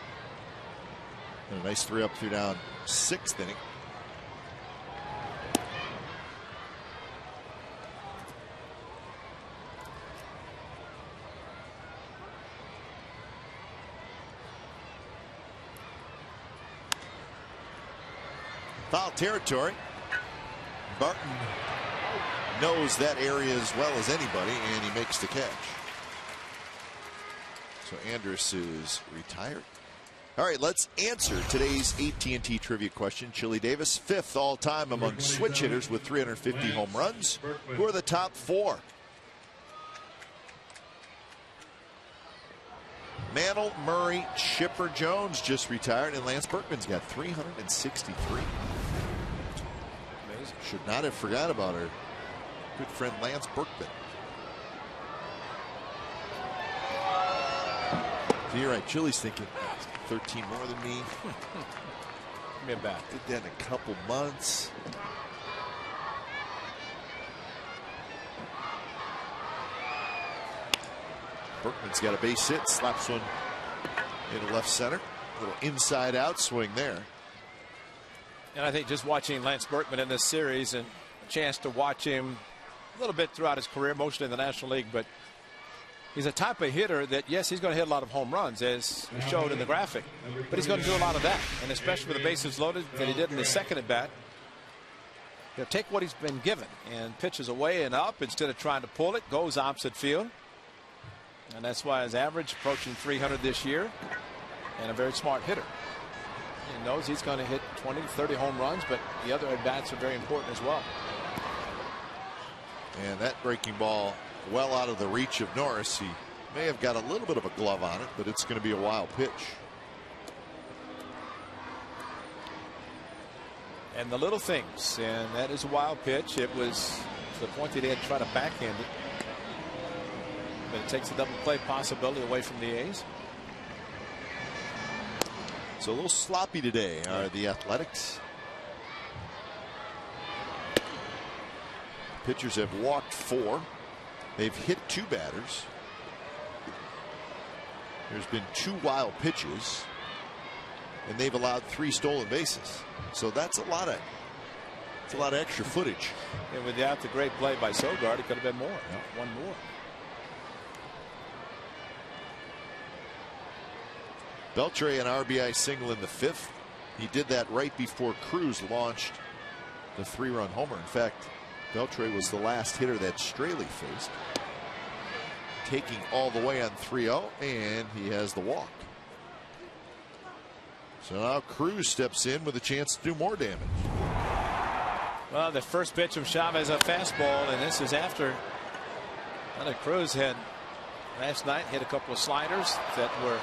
And a nice 3-up, 2-down, 6th inning. Foul territory. Barton knows that area as well as anybody, and he makes the catch. So Andrus is retired. All right, let's answer today's AT&T trivia question. Chili Davis, 5th all-time among switch hitters with 350 home runs. Who are the top 4? Mantle, Murray, Chipper Jones just retired, and Lance Berkman's got 363. Amazing. Should not have forgot about our good friend Lance Berkman. So you're right, Chili's thinking 13 more than me. Give me a bat. Did that in a couple months. Berkman's got a base hit, slaps one into left center. A little inside out swing there. And I think just watching Lance Berkman in this series and a chance to watch him a little bit throughout his career, mostly in the National League, but he's a type of hitter that, yes, he's going to hit a lot of home runs, as showed in the graphic, but he's going to do a lot of that, and especially with the bases loaded that he did in the second at bat. He'll take what he's been given and pitches away and up instead of trying to pull it, goes opposite field. And that's why his average approaching 300 this year, and a very smart hitter. He knows he's going to hit 20, 30 home runs, but the other at-bats are very important as well. And that breaking ball well out of the reach of Norris. He may have got a little bit of a glove on it, but it's going to be a wild pitch. And the little things, and that is a wild pitch. It was to the point that he had to try to backhand it. But it takes a double play possibility away from the A's. So a little sloppy today are the Athletics. Pitchers have walked 4. They've hit 2 batters. There's been 2 wild pitches, and they've allowed 3 stolen bases. So that's a lot of extra footage. And without the great play by Sogard, it could have been more. No, 1 more. Beltre an RBI single in the 5th. He did that right before Cruz launched the 3-run homer. In fact, Beltre was the last hitter that Straley faced, taking all the way on 3-0, and he has the walk. So now Cruz steps in with a chance to do more damage. Well, the first pitch of Chavez, a fastball, and this is after Cruz had last night hit a couple of sliders that were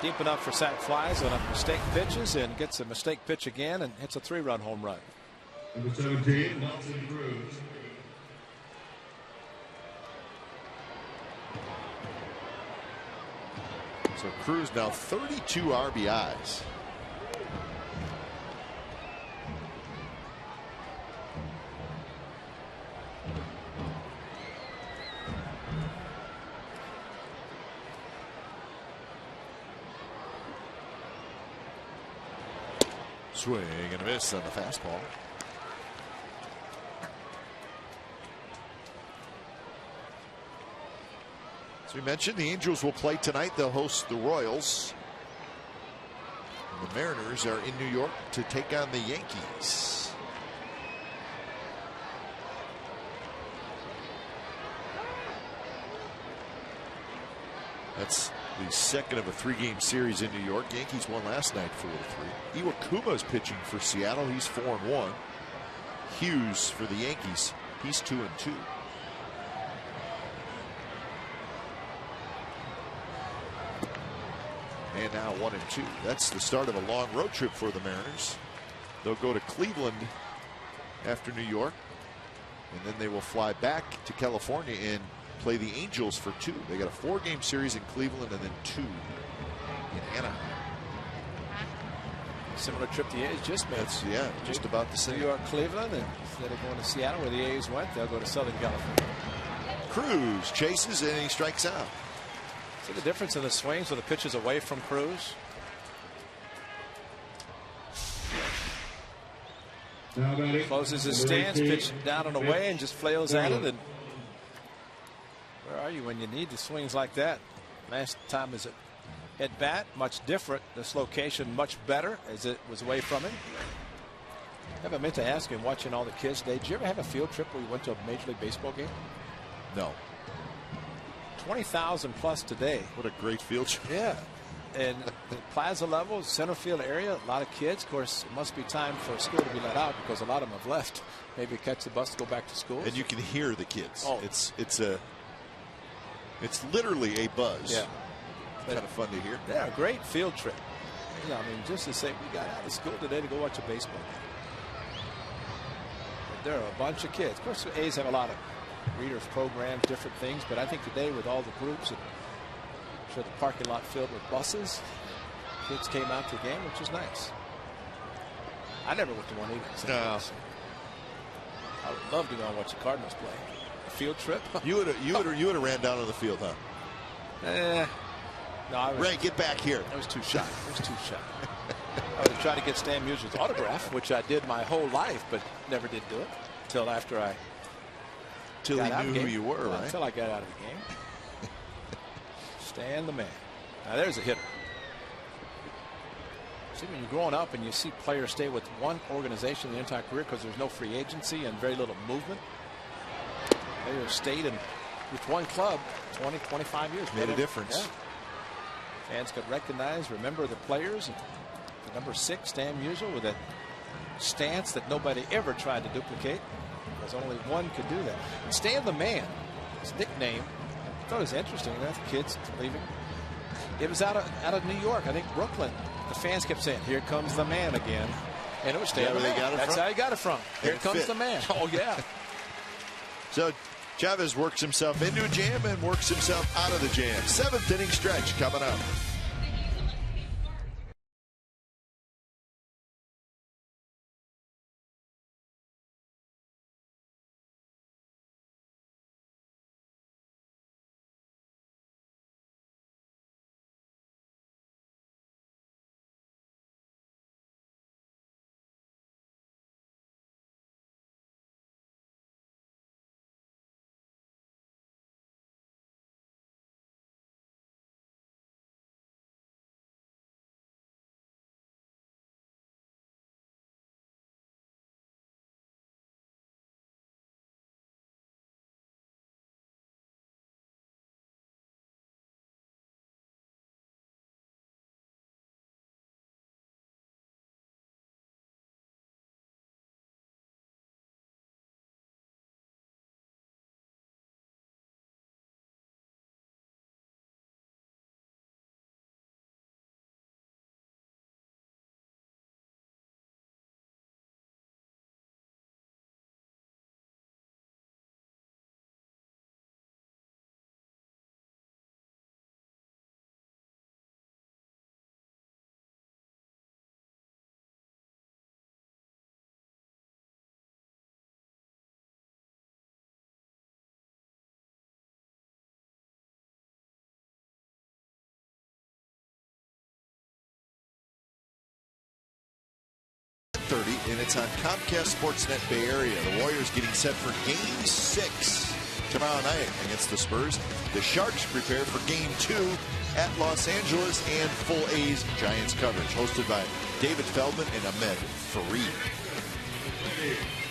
deep enough for sac flies on a mistake pitches, and gets a mistake pitch again and hits a 3-run home run. Number 17, Nelson Cruz. So Cruz now 32 RBIs. Swing and a miss on the fastball. As we mentioned, the Angels will play tonight. They'll host the Royals. And the Mariners are in New York to take on the Yankees. That's the second of a 3-game series in New York. Yankees won last night 4-3. Iwakuma's pitching for Seattle. He's 4-1. Hughes for the Yankees He's 2-2. And now 1-2. That's the start of a long road trip for the Mariners. They'll go to Cleveland after New York, and then they will fly back to California and play the Angels for 2. They got a 4-game series in Cleveland and then 2 in Anaheim. Similar trip the A's just made. That's, yeah, just about the same. New York, Cleveland, and instead of going to Seattle where the A's went, they'll go to Southern California. Cruz chases and he strikes out. See the difference in the swings with the pitches away from Cruz? Closes his stance, pitch down and away, and just flails at it. And where are you when you need the swings like that? Last time is at bat, much different. This location much better as it was away from him. I meant to ask him, watching all the kids today, did you ever have a field trip where you went to a Major League Baseball game? No. 20,000 plus today. What a great field trip. Yeah. And the plaza level, center field area, a lot of kids. Of course, it must be time for school to be let out because a lot of them have left. Maybe catch the bus to go back to school. And you can hear the kids. Oh. It's literally a buzz. Yeah. Kind of fun to hear. Yeah, a great field trip. You know, I mean, just to say we got out of school today to go watch a baseball game. But there are a bunch of kids. Of course, the A's have a lot of readers programs, different things, but I think today with all the groups, and I'm sure the parking lot filled with buses, kids came out to the game, which was nice. I never went to one either. No. I would love to go and watch the Cardinals play. A field trip. You would have ran down on the field, huh? No, Ray, get back here. I was too shy. I was too shy. I would have tried to get Stan Musial's autograph, which I did my whole life, but never did do it until after I. Till he knew who you were, right? Until I got out of the game. Stan the man. Now there's a hitter. See, when you're growing up and you see players stay with one organization the entire career because there's no free agency and very little movement. Players stayed with one club 20, 25 years. Made a difference. Yeah. Fans could recognize, remember the players. And the number 6, Stan Musial, with a stance that nobody ever tried to duplicate. Because only one could do that. And Stan the Man, his nickname, I thought it was interesting. That the kids leaving. It was out of New York, I think Brooklyn. The fans kept saying, "Here comes the man again," and it was Stan the Man. That's how he got it from. Here comes the man. Oh yeah. So Chavez works himself into a jam and works himself out of the jam. 7th inning stretch coming up. And it's on Comcast Sportsnet Bay Area. The Warriors getting set for Game 6 tomorrow night against the Spurs. The Sharks prepare for Game 2 at Los Angeles and full A's Giants coverage hosted by David Feldman and Ahmed Fareed.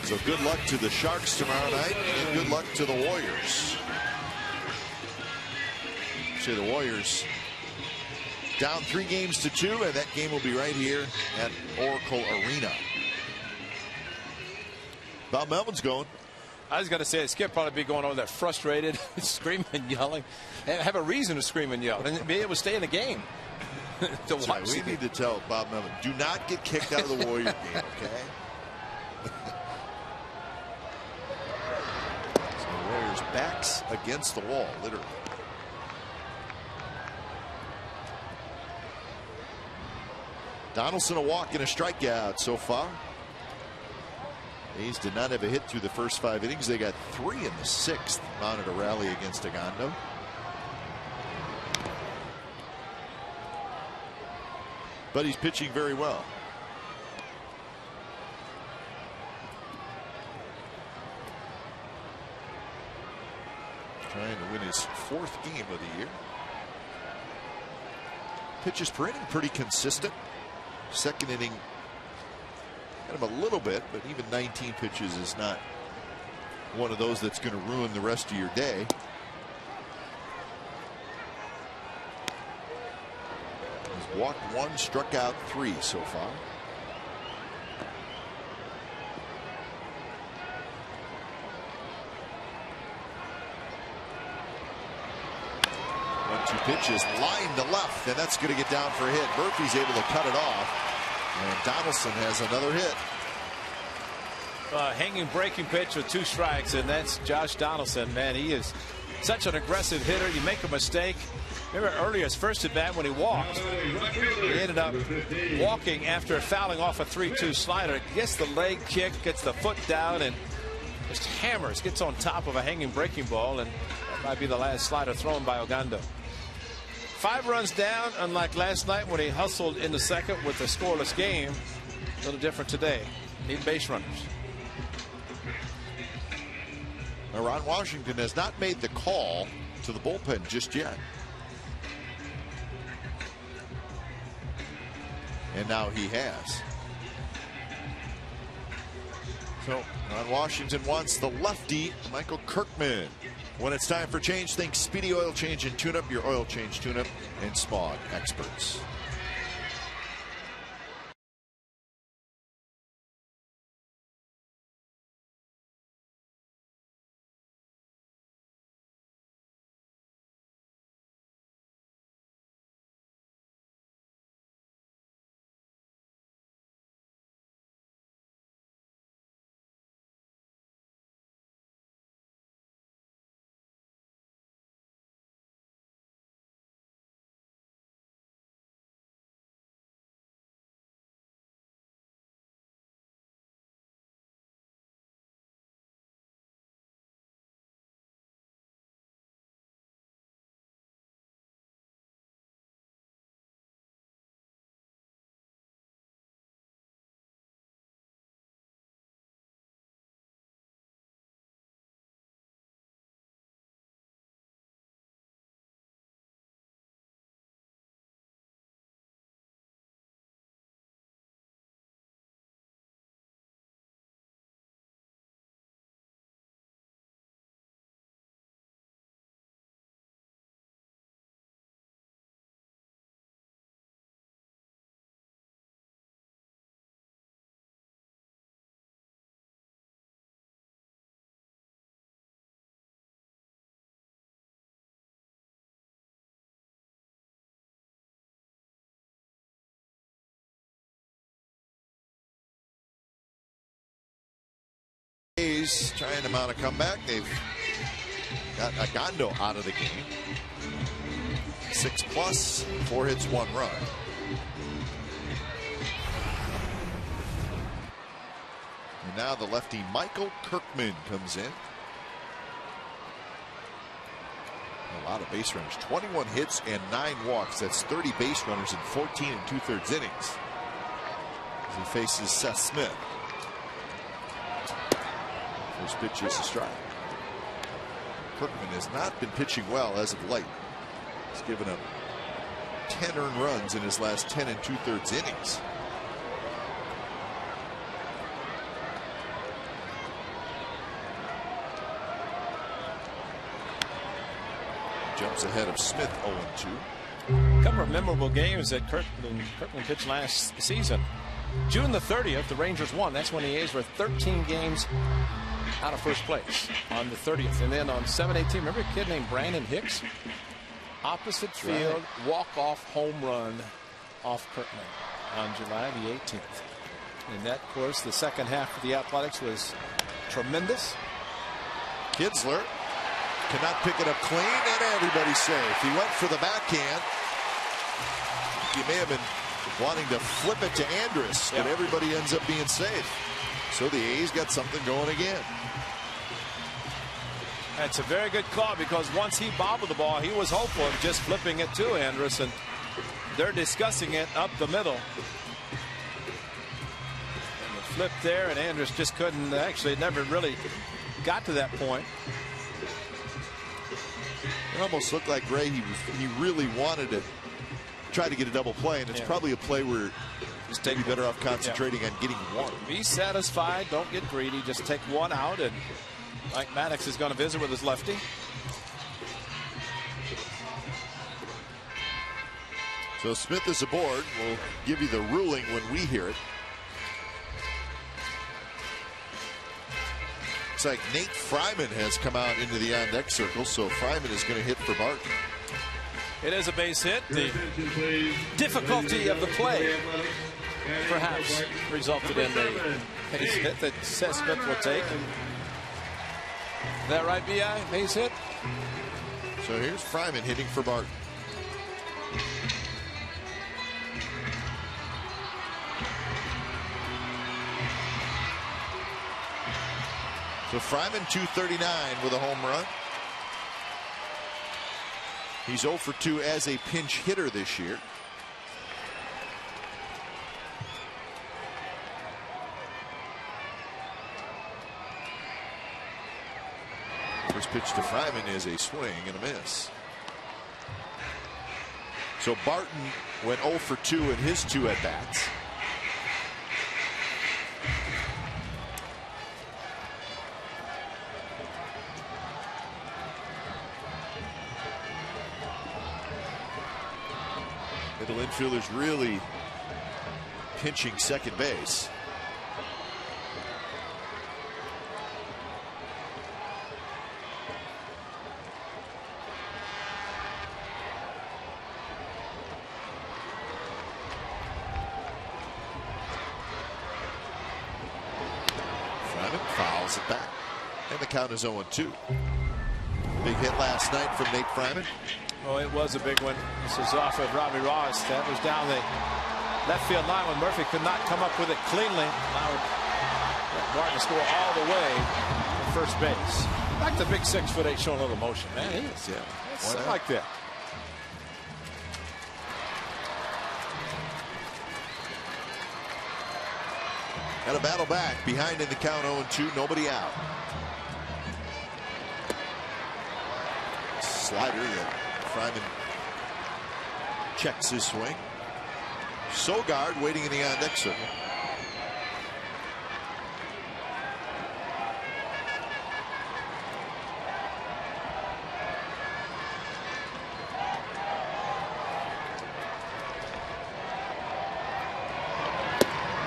So good luck to the Sharks tomorrow night and good luck to the Warriors. See the Warriors down 3-2, and that game will be right here at Oracle Arena. Bob Melvin's going. I was going to say, Skip probably be going over there frustrated, screaming and yelling, and have a reason to scream and yell, and be able to stay in the game. To watch right. We need to tell Bob Melvin, do not get kicked out of the Warrior game, okay? So the Warriors' backs against the wall, literally. Donaldson a walk and a strikeout so far. A's did not have a hit through the first 5 innings. They got 3 in the 6th. Mounted a rally against Ogando. But he's pitching very well. Trying to win his 4th game of the year. Pitches per inning pretty consistent. Second inning kind of a little bit, but even 19 pitches is not one of those that's going to ruin the rest of your day. He's walked 1, struck out 3 so far. One-two pitches, line to left, and that's going to get down for a hit. Murphy's able to cut it off. And Donaldson has another hit. Hanging breaking pitch with 2 strikes, and that's Josh Donaldson. Man, he is such an aggressive hitter. You make a mistake. Remember earlier his first at bat when he walked, he ended up walking after fouling off a 3-2 slider. Gets the leg kick, gets the foot down, and just hammers, gets on top of a hanging breaking ball, and that might be the last slider thrown by Ogando. 5 runs down, unlike last night when he hustled in the second with a scoreless game. A little different today. Need base runners. Now, Ron Washington has not made the call to the bullpen just yet. And now he has. So Ron Washington wants the lefty Michael Kirkman. When it's time for change, think Speedy Oil Change and Tune-Up, your oil change tune-up and smog experts. A's trying to mount a comeback. They've got Ogando out of the game. 6+, 4 hits, 1 run. And now the lefty Michael Kirkman comes in. A lot of base runners. 21 hits and 9 walks. That's 30 base runners in 14 2/3 innings. As he faces Seth Smith. First pitch is a strike. Kirkman has not been pitching well as of late. He's given up 10 earned runs in his last 10 2/3 innings. Jumps ahead of Smith 0-2. A couple of memorable games that Kirkman pitched last season. June the 30th, the Rangers won. That's when the A's were 13 games out of first place on the 30th. And then on 7/18, remember a kid named Brandon Hicks? Opposite field, walk-off home run off Kirkman on July the 18th. And that, of course, the second half of the Athletics was tremendous. Kinsler cannot pick it up clean, and everybody's safe. He went for the backhand. He may have been wanting to flip it to Andrus, but everybody ends up being safe. So the A's got something going again. That's a very good call, because once he bobbled the ball, he was hopeful of just flipping it to Andrus, and they're discussing it up the middle. And the flip there, and Andrus just couldn't, actually never really got to that point. It almost looked like Ray, he really wanted to try to get a double play, and it's probably a play where just maybe better off concentrating on getting one. Be satisfied, don't get greedy, just take one out, and Mike Maddox is going to visit with his lefty. So Smith is aboard. We'll give you the ruling when we hear it. Looks like Nate Fryman has come out into the on-deck circle, so Fryman is going to hit for Barton. It is a base hit. The difficulty of the play perhaps resulted in the base hit that Seth Smith will take. Is that right, B.I.? Base hit? So here's Fryman hitting for Barton. So Fryman 239 with a home run. He's 0 for 2 as a pinch hitter this year. First pitch to Fryman is a swing and a miss. So Barton went 0 for 2 in his 2 at-bats. Middle infielder's really pinching second base. Fouls it back, and the count is 0-2. Big hit last night from Nate Fryman. Oh, it was a big one. This is off of Robbie Ross. That was down the left field line when Murphy could not come up with it cleanly. Allowed Martin to score all the way to first base. Like the big 6'8" showing a little motion, man. It is, yeah. It's like that. Got a battle back, behind in the count, 0-2, nobody out. Slider that Fryman checks his swing. Sogard waiting in the on-deck circle.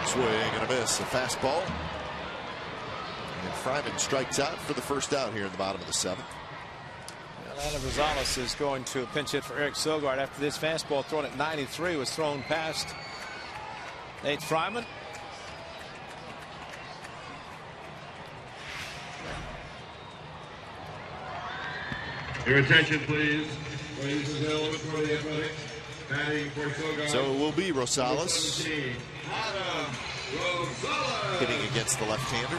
Swing and a miss, a fastball. And Fryman strikes out for the first out here in the bottom of the 7th. Atlanta Rosales is going to pinch hit for Eric Sogard after this fastball thrown at 93 was thrown past Nate Fryman. Your attention, please. Ladies and gentlemen, for the Athletics, batting for Sogard. So it will be Rosales hitting against the left-hander.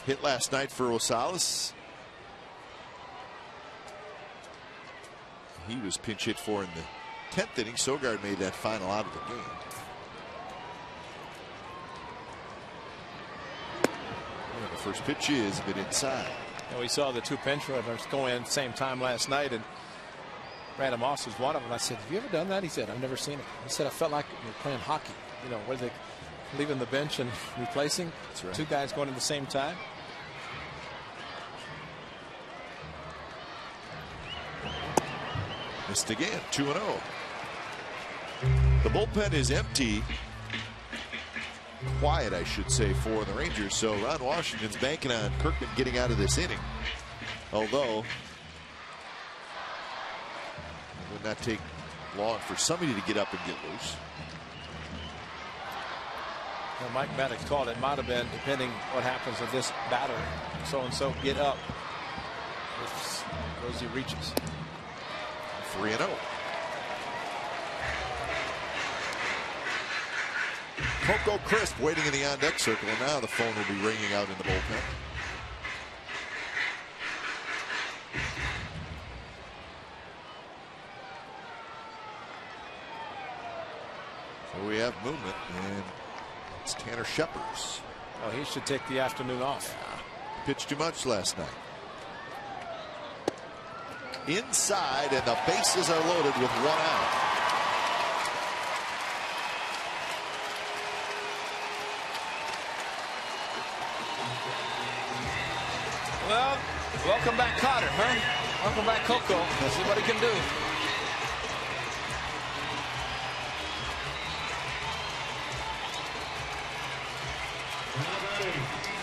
Hit last night for Rosales. He was pinch hit for in the 10th inning. Sogard made that final out of the game. And the first pitch is a bit inside. And we saw the 2 pinch runners going in at the same time last night, and Brandon Moss was one of them. I said, have you ever done that? He said, I've never seen it. He said, I felt like we were playing hockey. You know, where they leaving the bench and replacing. That's right. 2 guys going at the same time. Missed again. 2-0. The bullpen is empty. Quiet, I should say, for the Rangers. So Ron Washington's banking on Kirkman getting out of this inning. Although it would not take long for somebody to get up and get loose. Well, Mike Maddox called it. Might have been, depending what happens with this batter. So get up. If Rosie reaches. 3-0. Coco Crisp waiting in the on-deck circle, and now the phone will be ringing out in the bullpen. So we have movement, and it's Tanner Shepard. Oh, he should take the afternoon off. Pitched too much last night. Inside, and the bases are loaded with 1 out. Well, welcome back, Carter, huh? Welcome back, Coco. Let's see what he can do.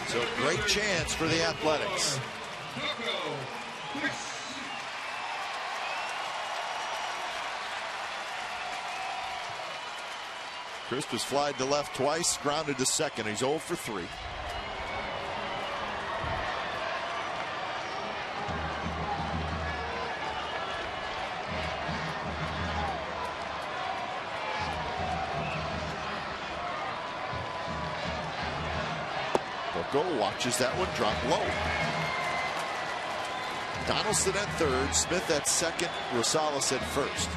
So great chance for the Athletics. Crisp has flied to left twice, grounded to second. He's 0 for 3. Coco watches that one drop low. Donaldson at third, Smith at second, Rosales at first.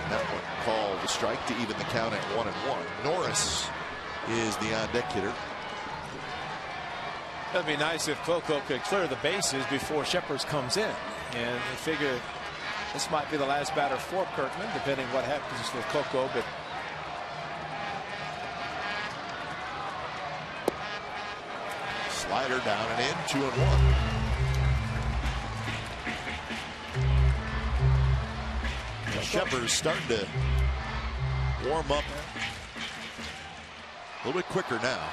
That one called a strike to even the count at 1-1. Norris is the on-deck hitter. That'd be nice if Coco could clear the bases before Shepard comes in. And I figure this might be the last batter for Kirkman, depending what happens with Coco. But slider down and in, 2-1. Shepard's starting to warm up a little bit quicker now.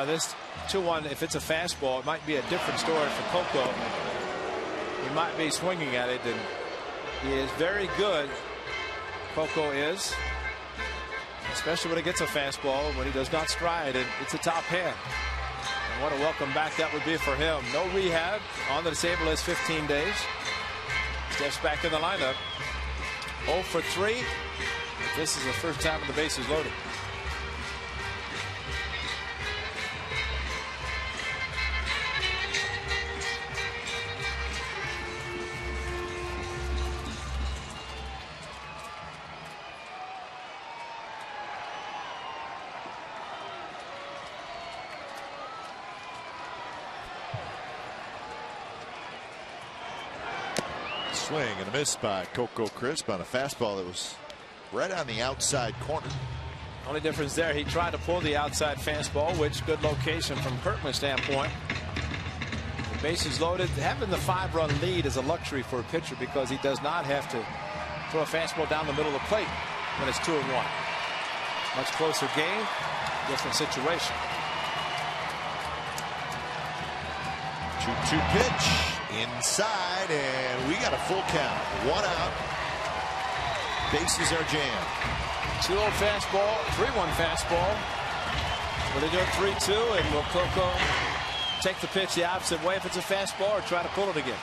This 2-1, if it's a fastball, it might be a different story for Coco. He might be swinging at it, and he is very good. Coco is, especially when he gets a fastball, when he does not stride, and it's a top hand. And what a welcome back that would be for him. No rehab, on the disabled list 15 days. Steps back in the lineup. 0 for 3. This is the first time the base is loaded. Swing and a miss by Coco Crisp on a fastball that was right on the outside corner. Only difference there, he tried to pull the outside fastball, which good location from Kirkman's standpoint. The bases loaded. Having the 5-run lead is a luxury for a pitcher because he does not have to throw a fastball down the middle of the plate when it's 2-1. Much closer game, different situation. 2-2 pitch. Inside, and we got a full count. 1 out. Bases are jammed. 2-0 fastball, 3-1 fastball. Will they do it 3-2, and will Coco take the pitch the opposite way if it's a fastball, or try to pull it again?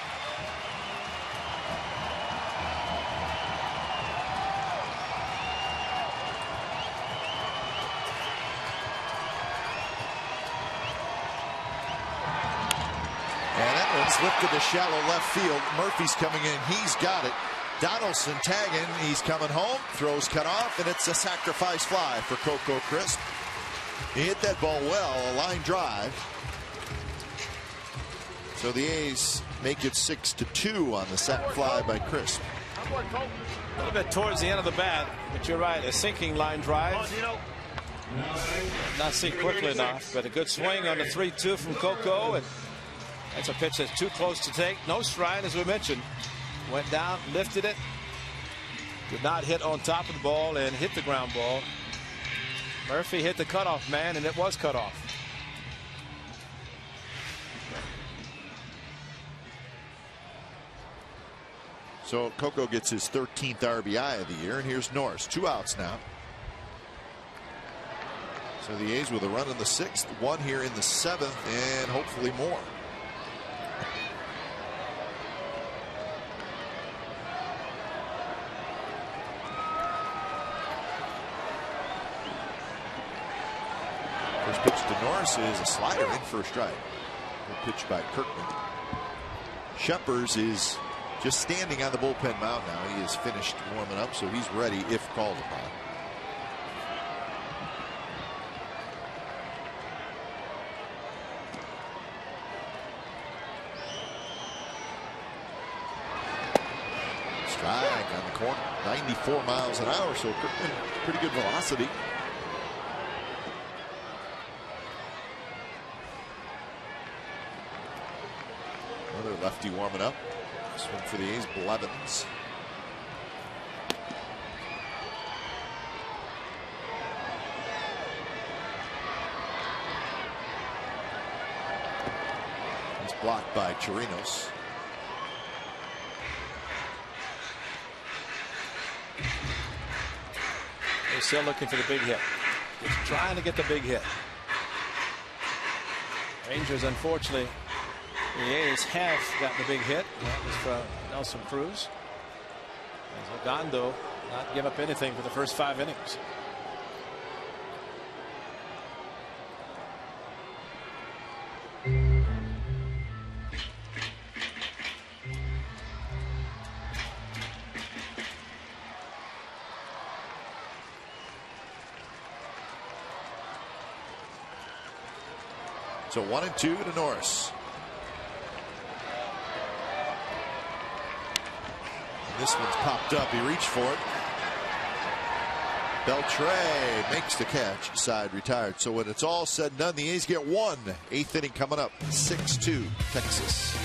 Slipped to the shallow left field. Murphy's coming in. He's got it. Donaldson tagging. He's coming home. Throws cut off, and it's a sacrifice fly for Coco Crisp. He hit that ball well, a line drive. So the A's make it 6-2 on the sac fly by Crisp. A little bit towards the end of the bat, but you're right, a sinking line drive. Not sink quickly enough, but a good swing on the 3-2 from Coco, and that's a pitch that's too close to take. No stride, as we mentioned. Went down, lifted it, did not hit on top of the ball, and hit the ground ball. Murphy hit the cutoff man, and it was cut off. So Coco gets his 13th RBI of the year, and here's Norris. 2 outs now. So the A's with a run in the 6th, one here in the 7th, and hopefully more. First pitch to Norris is a slider in for a strike. Good pitch by Kirkman. Shepers is just standing on the bullpen mound now. He has finished warming up, so he's ready if called upon. Strike on the corner. 94 miles an hour, so Kirkman, pretty good velocity. Another lefty warming up. This one for the A's, Blevins. He's blocked by Chirinos. They're still looking for the big hit. Just trying to get the big hit. Rangers, unfortunately, the A's have gotten the big hit. That was from Nelson Cruz. As Ogando not give up anything for the first 5 innings. So 1-2 to Norris. This one's popped up. He reached for it. Beltre makes the catch. Side retired. So when it's all said and done, the A's get 1. 8th inning coming up. 6-2 Texas.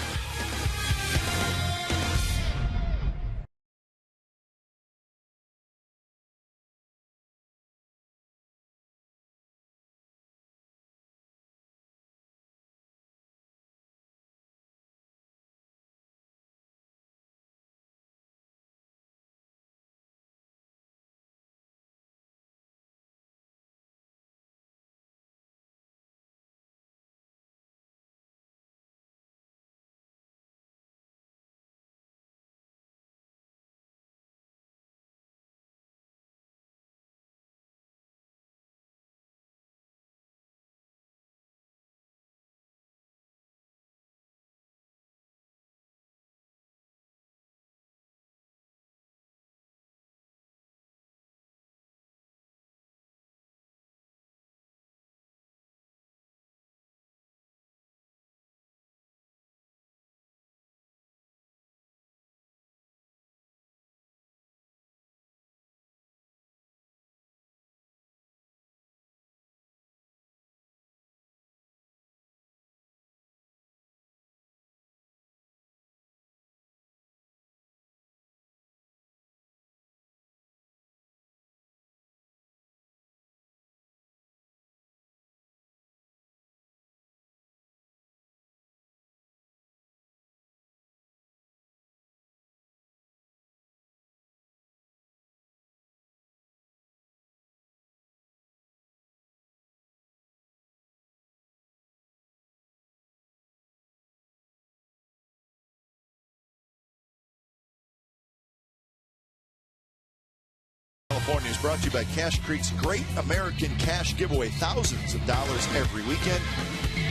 California is brought to you by Cache Creek's Great American Cash Giveaway. Thousands of dollars every weekend.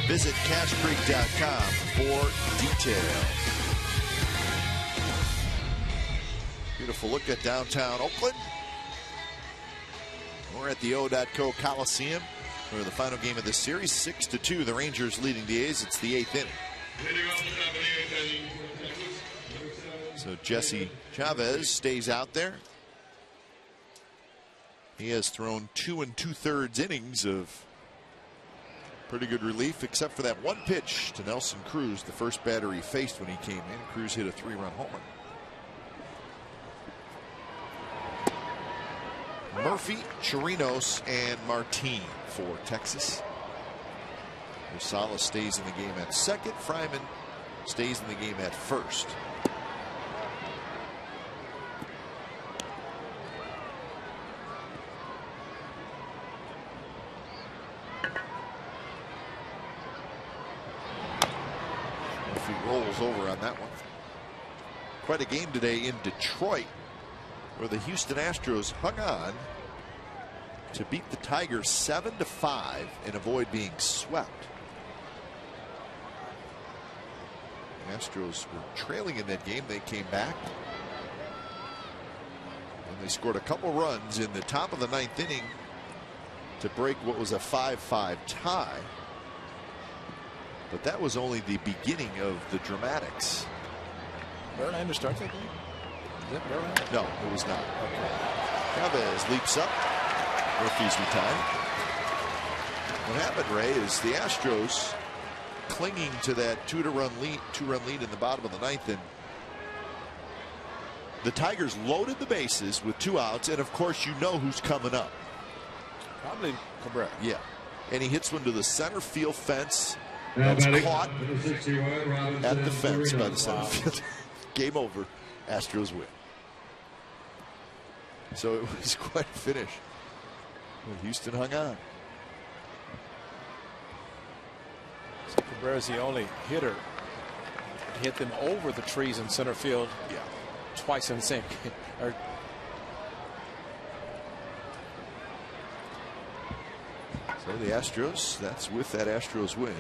Visit CacheCreek.com for details. beautiful look at downtown Oakland. We're at the O.co Coliseum for the final game of this series. 6-2, the Rangers leading the A's. It's the 8th inning. So Jesse Chavez stays out there. He has thrown 2 2/3 innings of pretty good relief, except for that one pitch to Nelson Cruz, the first batter he faced when he came in. Cruz hit a 3-run homer. Murphy, Chirinos, and Martin for Texas. Rosales stays in the game at second. Fryman stays in the game at first. Murphy rolls over on that one. Quite a game today in Detroit, where the Houston Astros hung on to beat the Tigers 7-5 and avoid being swept. The Astros were trailing in that game. They came back and they scored a couple runs in the top of the 9th inning to break what was a 5-5 tie. But that was only the beginning of the dramatics. Verlander starts that game? Is it Verlander? No, it was not. Okay. Chavez leaps up. Murphy's retired. What happened, Ray, is the Astros clinging to that two-run lead in the bottom of the 9th, and the Tigers loaded the bases with 2 outs, and of course you know who's coming up. Probably Cabrera. Yeah, and he hits one to the center field fence. That's caught at the fence by the center field. Game over. Astros win. So it was quite a finish. Houston hung on. So Cabrera's the only hitter to hit them over the trees in center field. Yeah. Twice in the same game. So the Astros, that's with that Astros win.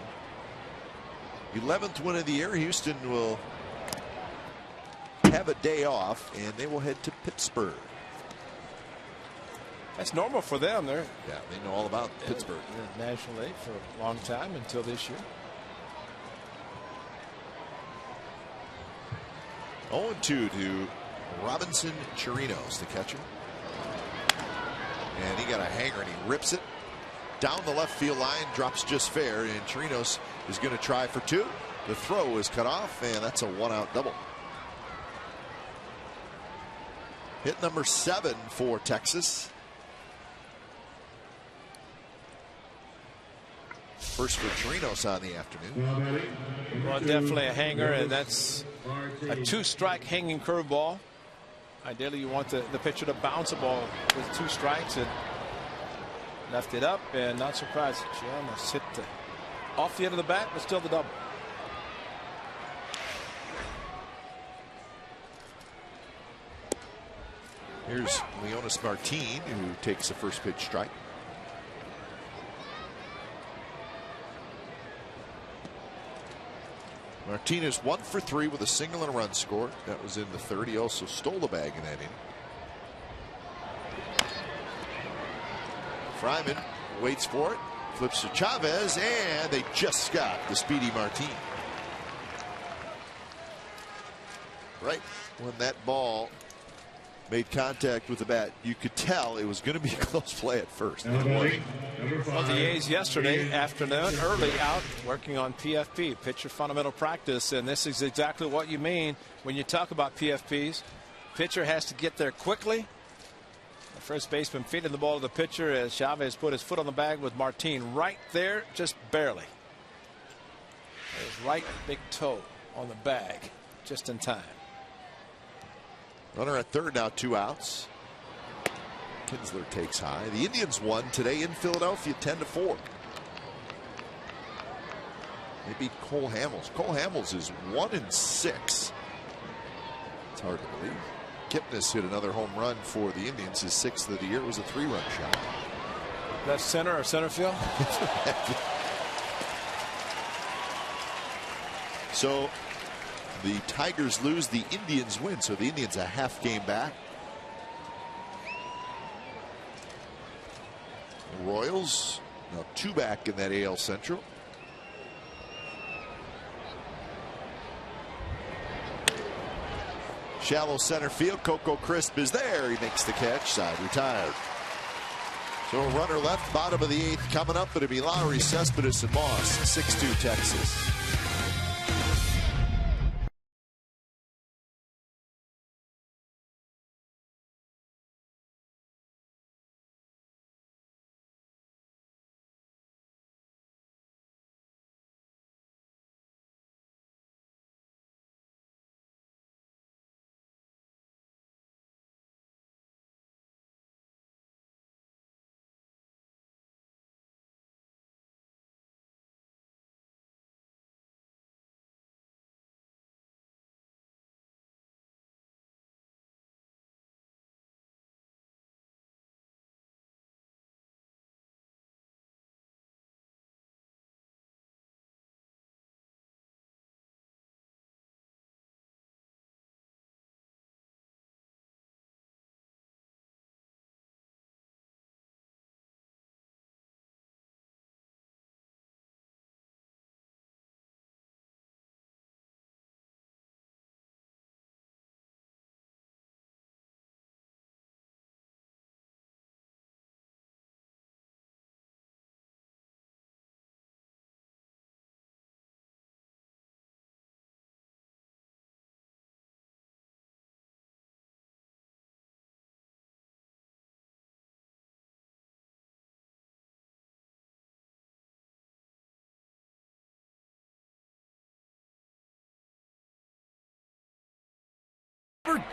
11th win of the year. Houston will have a day off and they will head to Pittsburgh. That's normal for them. Yeah, they know all about Pittsburgh. They're National League for a long time until this year. 0-2 to Robinson Chirinos, the catcher. And he got a hanger and he rips it down the left field line, drops just fair, and Chirinos is going to try for 2. The throw is cut off, and that's a 1-out double. Hit number 7 for Texas. First for Chirinos on the afternoon. Well, definitely a hanger, and that's a 2-strike hanging curveball. Ideally, you want the pitcher to bounce a ball with 2 strikes, and left it up, and not surprised. She almost hit off the end of the bat, but still the double. Here's Leonis Martin, who takes the first pitch strike. Martinez 1 for 3 with a single and a run scored. That was in the 3rd. He also stole the bag in that inning. Fryman waits for it, flips to Chavez, and they just got the speedy Martin. Right when that ball made contact with the bat, you could tell it was going to be a close play at first. Well, the A's yesterday afternoon, early out, working on PFP, pitcher fundamental practice, and this is exactly what you mean when you talk about PFPs. Pitcher has to get there quickly. The first baseman feeding the ball to the pitcher as Chavez put his foot on the bag with Martin right there, just barely. His right big toe on the bag, just in time. Runner at 3rd now, 2 outs. Kinsler takes high. The Indians won today in Philadelphia 10-4. They beat Cole Hamels. Cole Hamels is 1-6. It's hard to believe. Kipnis hit another home run for the Indians. His 6th of the year. It was a 3-run shot. Left center or center field? So the Tigers lose, the Indians win. So the Indians a half game back. Royals now 2 back in that AL Central. Shallow center field. Coco Crisp is there. He makes the catch. Side retired. So a runner left, bottom of the 8th coming up. It'll be Lowry, Cespedes, and Moss. 6-2 Texas.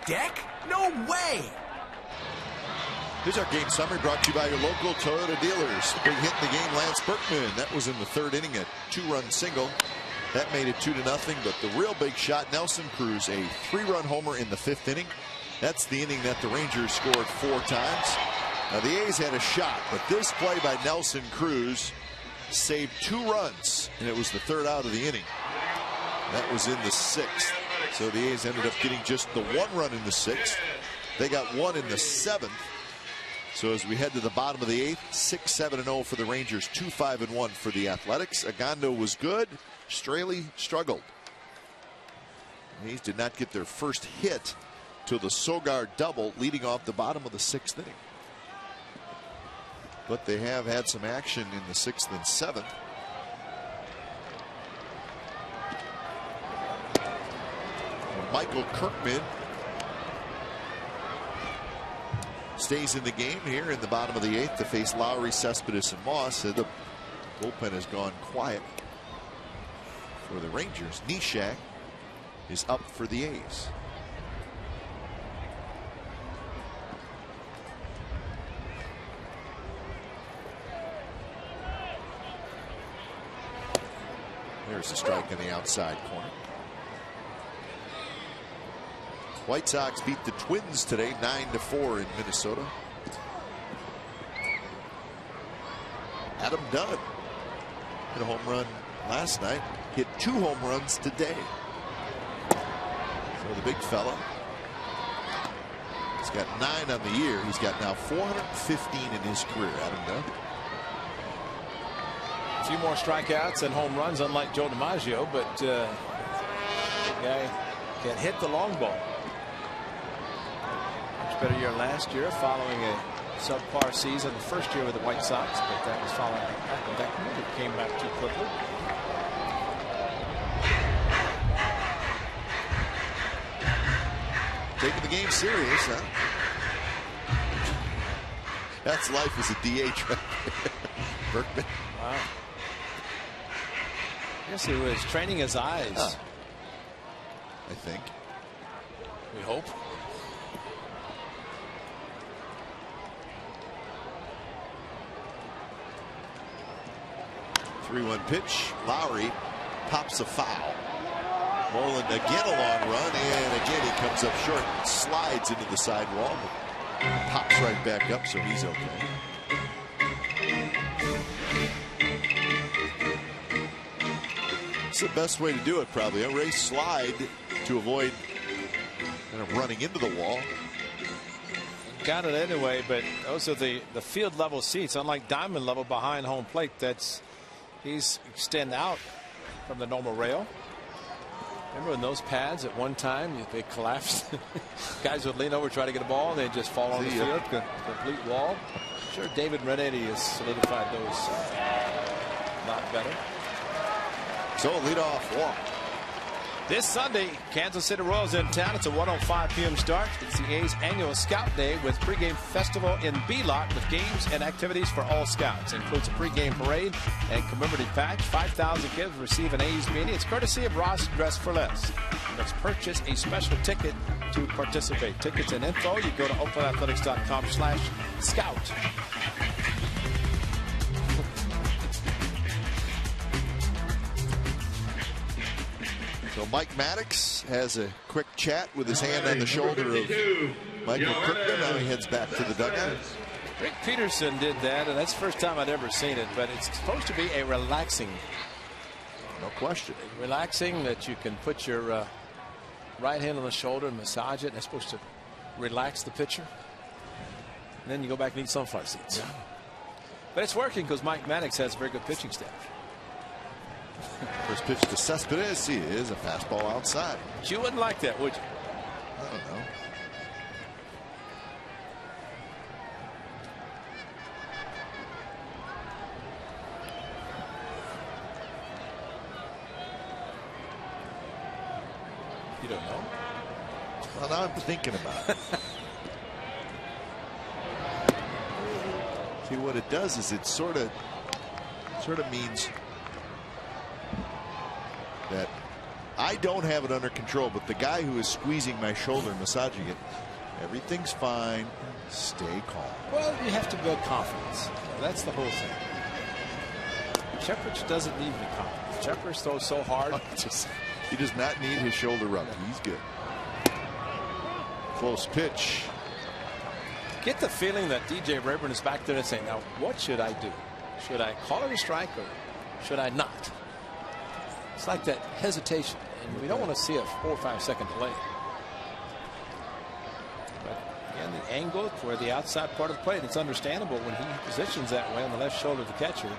Deck? No way! Here's our game summary brought to you by your local Toyota dealers. Big hit in the game, Lance Berkman. That was in the 3rd inning, a 2-run single. That made it 2-0. But the real big shot, Nelson Cruz, a 3-run homer in the 5th inning. That's the inning that the Rangers scored 4 times. Now the A's had a shot, but this play by Nelson Cruz saved 2 runs, and it was the 3rd out of the inning. That was in the 6th. So the A's ended up getting just the 1 run in the 6th. They got 1 in the 7th. So as we head to the bottom of the 8th, 6-7-0 for the Rangers, 2-5-1 for the Athletics. Agondo was good. Straley struggled. The A's did not get their first hit till the Sogard double, leading off the bottom of the 6th inning. But they have had some action in the 6th and 7th. Michael Kirkman stays in the game here in the bottom of the 8th to face Lowry, Cespedes, and Moss. The bullpen has gone quiet for the Rangers. Nishak is up for the A's. There's a strike in the outside corner. White Sox beat the Twins today 9-4 in Minnesota. Adam Dunn hit a home run last night, hit 2 home runs today. So the big fella, he's got 9 on the year. He's got now 415 in his career. Adam Dunn. A few more strikeouts and home runs, unlike Joe DiMaggio, but the guy can hit the long ball. Better year last year, following a subpar season the first year with the White Sox, but that was following that came back too quickly. Taking the game serious, huh? That's life as a DH right there. Berkman. Wow. I guess he was training his eyes. I think. We hope. 3-1 pitch. Lowry pops a foul. Moreland again a long run, and again he comes up short, slides into the sidewall, but pops right back up, so he's okay. It's the best way to do it, probably. A race slide to avoid kind of running into the wall. got it anyway, but those are the field level seats, unlike diamond level behind home plate. He's extend out from the normal rail. Remember when those pads at one time they collapsed? Guys would lean over, try to get a ball, and they'd just fall on the field. Complete wall. I'm sure David Renetti has solidified those a lot better. So leadoff walk. This Sunday, Kansas City Royals in town. It's a 1:05 p.m. start. It's the A's annual Scout Day with pregame festival in B-Lot with games and activities for all scouts. It includes a pregame parade and commemorative patch. 5,000 kids receive an A's meeting. It's courtesy of Ross Dress for Less. Let's purchase a special ticket to participate. Tickets and info, you go to oaklandathletics.com/scout. So Mike Maddox has a quick chat with his hand on the shoulder of Michael Kirkman. Now he heads back to the dugout. Rick Peterson did that, and that's the first time I'd ever seen it, but it's supposed to be a relaxing. No question. Relaxing that you can put your right hand on the shoulder and massage it. And it's supposed to relax the pitcher. And then you go back and eat sunflower seeds. Yeah. But it's working because Mike Maddox has a very good pitching staff. First pitch to Cespedes. He is a fastball outside. But you wouldn't like that, would you? I don't know. You don't know? Well, now I'm thinking about it. See, what it does is it sort of means that I don't have it under control, but the guy who is squeezing my shoulder and massaging it, everything's fine. Stay calm. Well, you have to build confidence. That's the whole thing. Shepherd doesn't need any confidence. Shepherd throws so hard. He does not need his shoulder rubbed. He's good. Close pitch. Get the feeling that DJ Rayburn is back there and saying, now, what should I do? Should I call it a strike or should I not? It's like that hesitation, and we don't want to see a 4 or 5 second delay. But again, the angle for the outside part of the plate, it's understandable when he positions that way on the left shoulder of the catcher.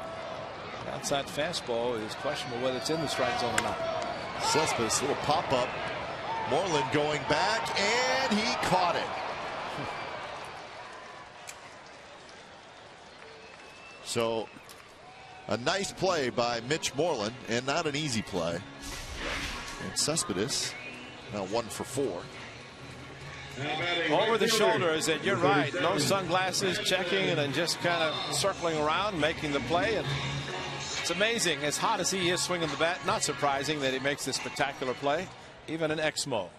The outside fastball is questionable whether it's in the strike zone or not. Cespedes, little pop up. Moreland going back, and he caught it. So a nice play by Mitch Moreland, and not an easy play. And Cespedes now 1 for 4. Over the shoulders, and you're right. No sunglasses, checking and then just kind of circling around, making the play. And it's amazing, as hot as he is swinging the bat, not surprising that he makes this spectacular play, even in Exmo.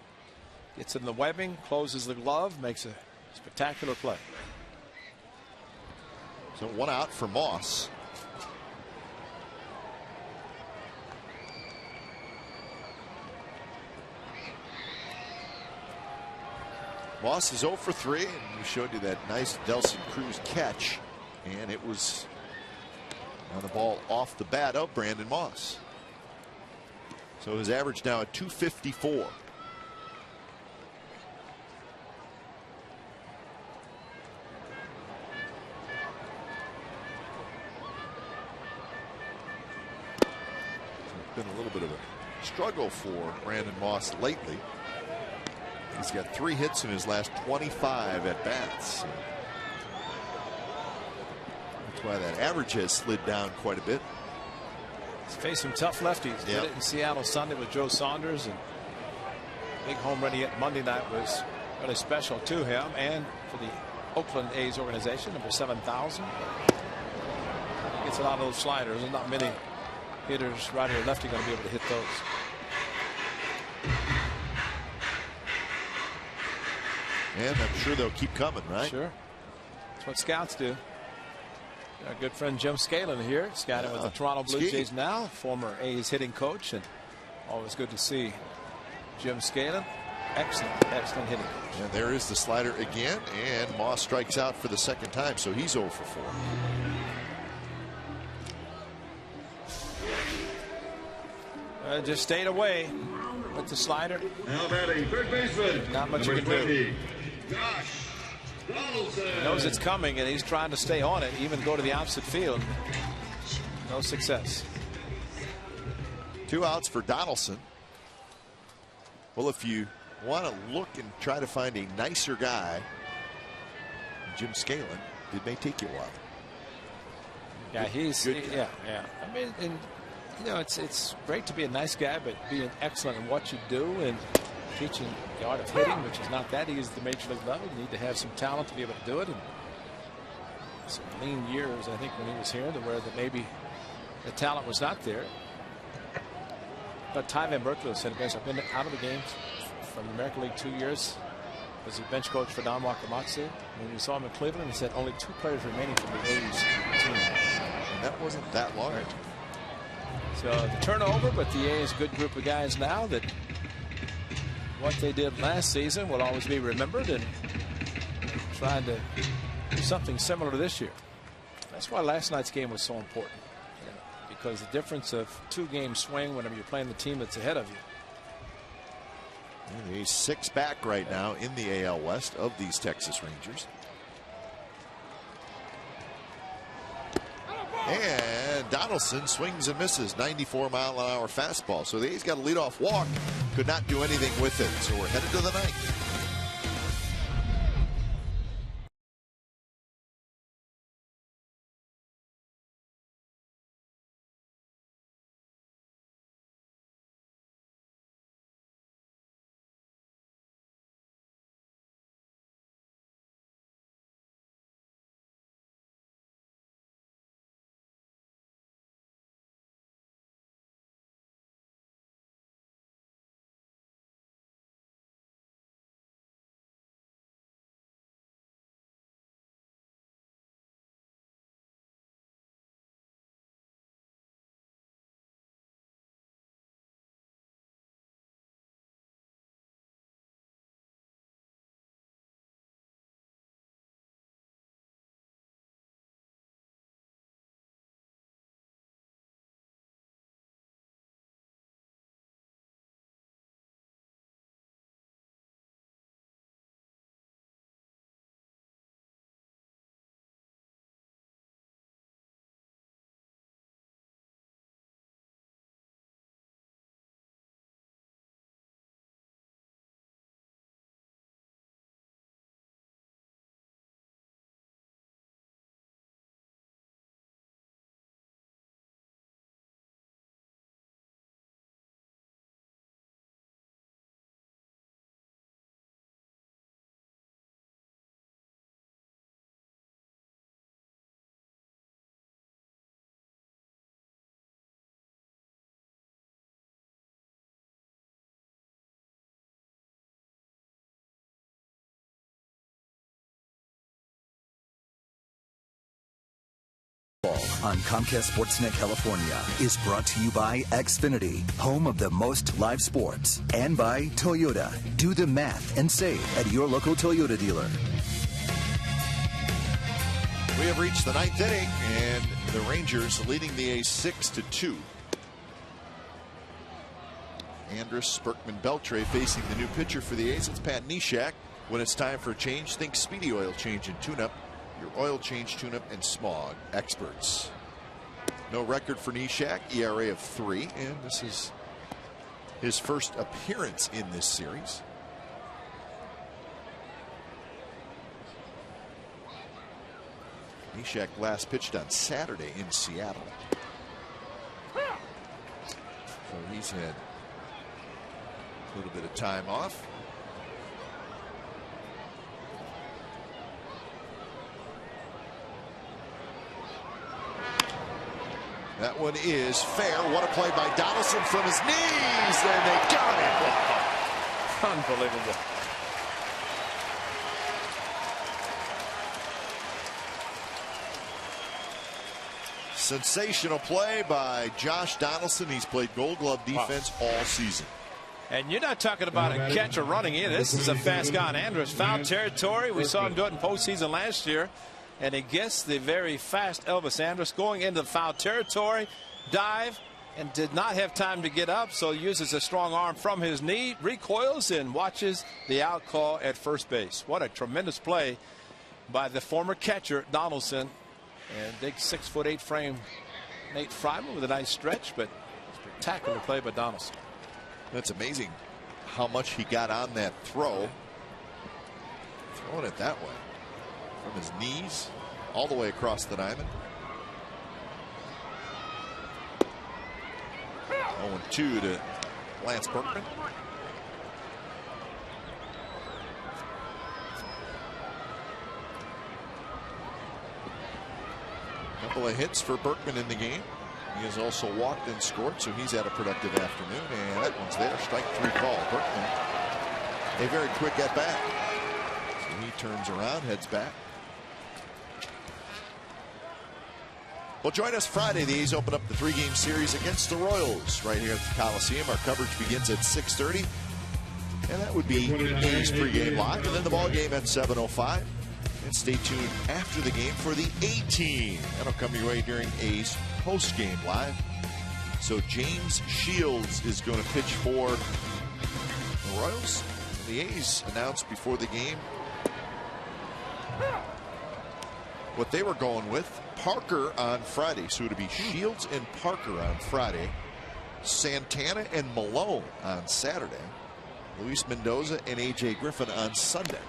Gets in the webbing, closes the glove, makes a spectacular play. So 1 out for Moss. Moss is 0 for 3, and we showed you that nice Delson Cruz catch, and it was on the ball off the bat of Brandon Moss. So his average now at 254. It's been a little bit of a struggle for Brandon Moss lately. He's got 3 hits in his last 25 at bats. That's why that average has slid down quite a bit. He's faced some tough lefties. Did it in Seattle Sunday with Joe Saunders, and big home run hit Monday night was really special to him and for the Oakland A's organization, number 7,000. Gets a lot of those sliders. There's not many hitters right here lefty going to be able to hit those. And I'm sure they'll keep coming, right? Sure. That's what scouts do. Our good friend Jim Scalen here, scouting with the Toronto Blue Jays now, former A's hitting coach, and always good to see Jim Scalen. Excellent hitting coach. And there is the slider again, and Moss strikes out for the 2nd time, so he's 0 for 4. Just stayed away with the slider. Now batting third baseman. Not much you can do. He knows it's coming, and he's trying to stay on it, even go to the opposite field. No success. 2 outs for Donaldson. Well, if you want to look and try to find a nicer guy, Jim Scanlon, it may take you a while. Yeah, yeah. I mean, it's great to be a nice guy, but being excellent in what you do and teaching the art of hitting, which is not that easy at the major league level. You need to have some talent to be able to do it. And some lean years, I think, when he was here, where maybe the talent was not there. But Ty Van Berkeley said, I've been out of the games from the American League 2 years. Was a bench coach for Don Wakamatsu. When we saw him in Cleveland, he said only 2 players remaining from the A's team. And that wasn't that long. Right. So the turnover, but the A's a good group of guys now that what they did last season will always be remembered, and trying to do something similar to this year. That's why last night's game was so important, because the difference of 2-game swing whenever you're playing the team that's ahead of you. And he's 6 back right now in the AL West of these Texas Rangers. And Donaldson swings and misses. 94-mile-an-hour fastball. So the A's got a leadoff walk. Could not do anything with it. So we're headed to the 9th. On Comcast Sportsnet California is brought to you by Xfinity, home of the most live sports, and by Toyota. Do the math and save at your local Toyota dealer. We have reached the 9th inning, and the Rangers leading the A's 6-2. Andrus, Berkman, Beltre facing the new pitcher for the A's. It's Pat Neshek. When it's time for a change, think Speedy Oil Change and Tune-Up. Your oil change, tune-up, and smog experts. No record for Neshek, ERA of 3, and this is his first appearance in this series. Neshek last pitched on Saturday in Seattle. So he's had a little bit of time off. That one is fair. What a play by Donaldson from his knees, and they got it. Unbelievable. Sensational play by Josh Donaldson. He's played Gold Glove defense all season. And you're not talking about a catcher running in. This is a fast guy. Andrus, foul territory. We saw him do it in postseason last year. And he gets the very fast Elvis Andrus going into the foul territory, dive, and did not have time to get up, so uses a strong arm from his knee, recoils, and watches the out call at first base. What a tremendous play by the former catcher Donaldson, and big 6'8" frame Nate Fryman with a nice stretch, but spectacular play by Donaldson. That's amazing how much he got on that throw. Throwing it that way from his knees all the way across the diamond. 0-2 to Lance Berkman. Couple of hits for Berkman in the game. He has also walked and scored, so he's had a productive afternoon. And that one's there. Strike 3 call. Berkman, a very quick at bat. So he turns around, heads back. Well, join us Friday. The A's open up the 3-game series against the Royals right here at the Coliseum. Our coverage begins at 6:30. And that would be A's pregame live. And then the ball game at 7:05. And stay tuned after the game for the A-Team. That'll come your way during A's post-game live. So James Shields is going to pitch for the Royals. And the A's announced before the game what they were going with. Parker on Friday. So it'll be Shields and Parker on Friday. Santana and Malone on Saturday. Luis Mendoza and A.J. Griffin on Sunday.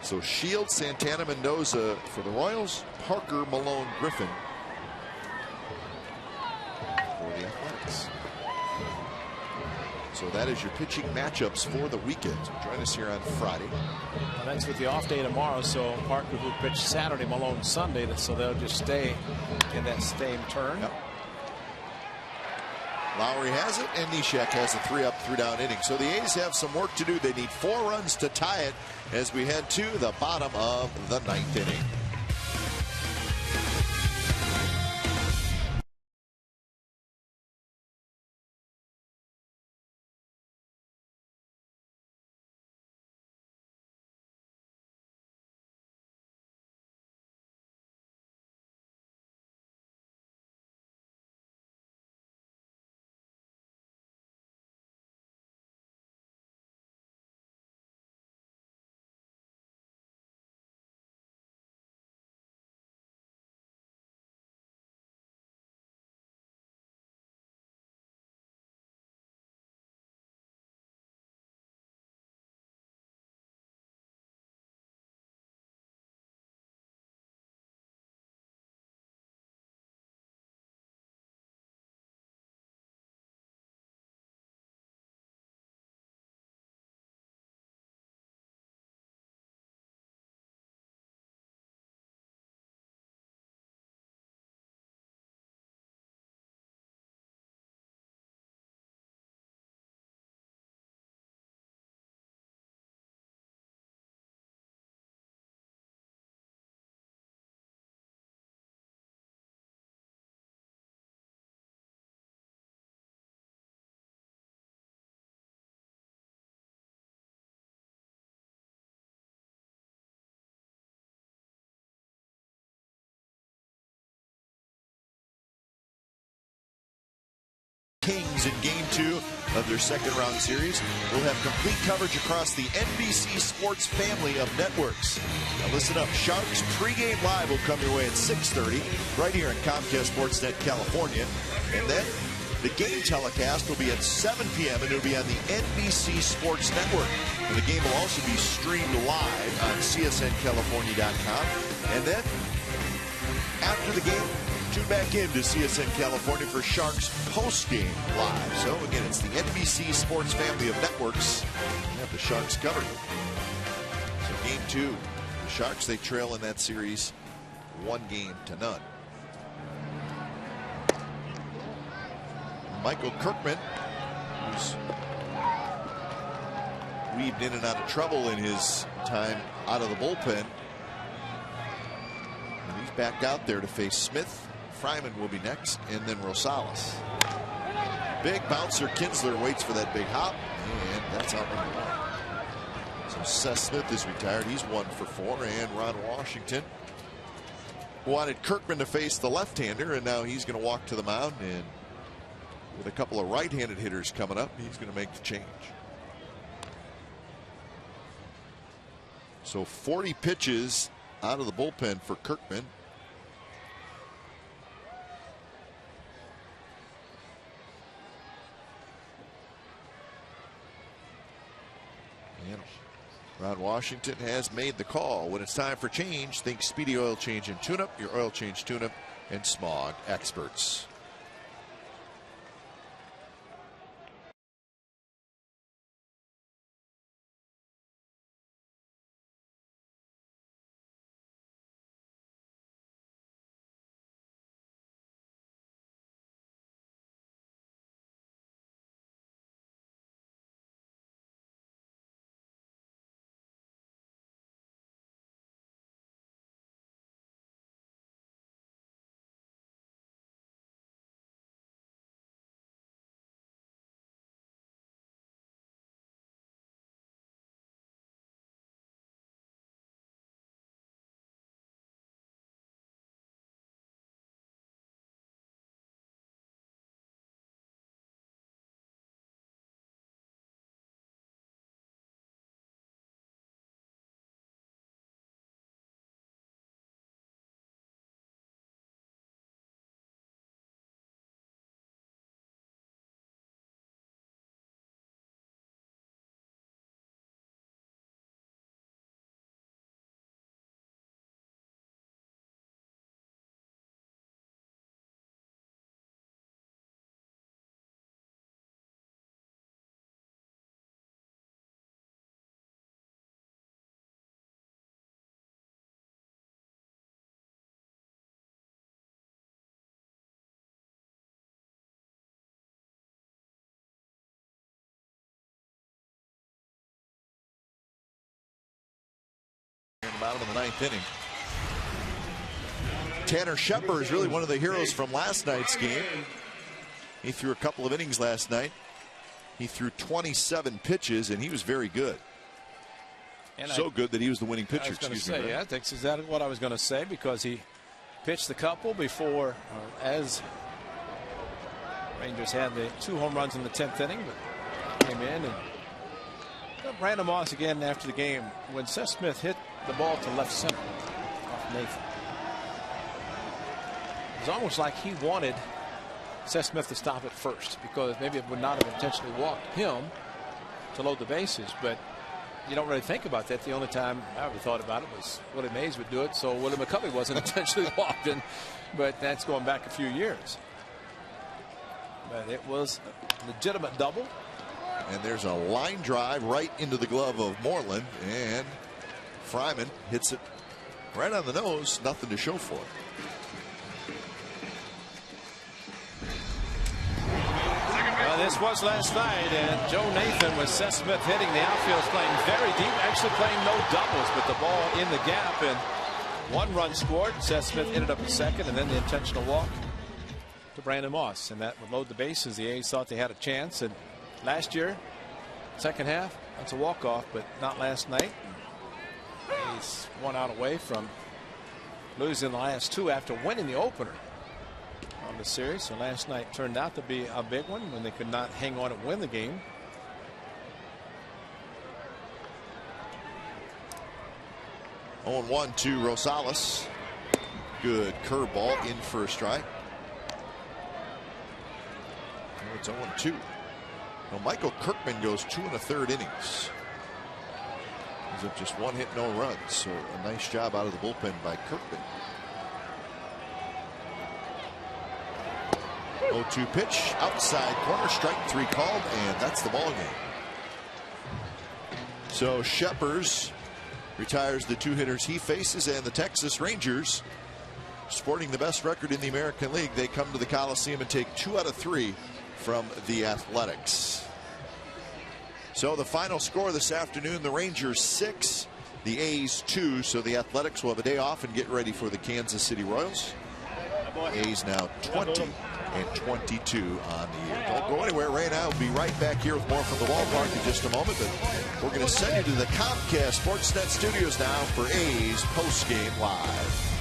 So Shields, Santana, Mendoza for the Royals. Parker, Malone, Griffin for the Athletics. So that is your pitching matchups for the weekend. Join us here on Friday. Well, that's with the off day tomorrow. So Parker will pitch Saturday, Malone Sunday. So they'll just stay in that same turn. Yep. Lowry has it, and Neshek has a 3-up, 3-down inning. So the A's have some work to do. They need 4 runs to tie it as we head to the bottom of the 9th inning. Kings in Game 2 of their second-round series. We'll have complete coverage across the NBC Sports family of networks. Now listen up. Sharks pregame live will come your way at 6:30 right here on Comcast Sportsnet California. And then the game telecast will be at 7 p.m. and it'll be on the NBC Sports Network. And the game will also be streamed live on CSNCalifornia.com. And then after the game, tune back in to CSN California for Sharks post-game live. So again, it's the NBC Sports family of networks. We have the Sharks covered. So Game 2, the Sharks, they trail in that series 1-0. Michael Kirkman, who's weaved in and out of trouble in his time out of the bullpen. And he's back out there to face Smith. Fryman will be next, and then Rosales. Big bouncer Kinsler waits for that big hop, and that's out number 1. So Seth Smith is retired. He's 1 for 4, and Ron Washington wanted Kirkman to face the left-hander, and now he's going to walk to the mound, and with a couple of right-handed hitters coming up, he's going to make the change. So 40 pitches out of the bullpen for Kirkman. And Ron Washington has made the call. When it's time for change, think Speedy Oil Change and Tune-Up, your oil change tune-up and smog experts. Bottom of the ninth inning. Tanner Shepard is really one of the heroes from last night's game. He threw a couple of innings last night. He threw 27 pitches, and he was very good. And so good that he was the winning pitcher. Yeah, that's exactly what I was going to say, because he pitched the couple before, as Rangers had the 2 home runs in the 10th inning, but came in and Brandon Moss again after the game. When Seth Smith hit the ball to left center off Nathan, it was almost like he wanted Seth Smith to stop it first, because maybe it would not have intentionally walked him to load the bases. But you don't really think about that. The only time I ever thought about it was Willie Mays would do it, so Willie McCovey wasn't intentionally walked in. But that's going back a few years. But it was a legitimate double. And there's a line drive right into the glove of Moreland, and Fryman hits it right on the nose. Nothing to show for it. This was last night, and Joe Nathan with Seth Smith hitting the outfield, playing very deep, actually playing no doubles, but the ball in the gap, and 1 run scored. Seth Smith ended up in second, and then the intentional walk to Brandon Moss, and that would load the bases. The A's thought they had a chance, and last year, second half, that's a walk-off, but not last night. He's 1 out away from losing the last 2 after winning the opener on the series. So last night turned out to be a big one when they could not hang on and win the game. Oh, 1 to Rosales. Good curveball in for a strike. Now it's 0-2. Well, Michael Kirkman goes 2 1/3 innings. He's up just 1 hit, no runs. So a nice job out of the bullpen by Kirkman. 0-2 pitch, outside corner, strike 3 called, and that's the ball game. So Shepard retires the 2 hitters he faces, and the Texas Rangers, sporting the best record in the American League, they come to the Coliseum and take 2 out of 3 from the Athletics. So the final score this afternoon, the Rangers 6, the A's 2. So the Athletics will have a day off and get ready for the Kansas City Royals. A's now 20 and 22 on the year. Don't go anywhere. Ray and I will be right back here with more from the ballpark in just a moment. But we're going to send you to the Comcast Sportsnet studios now for A's Postgame Live.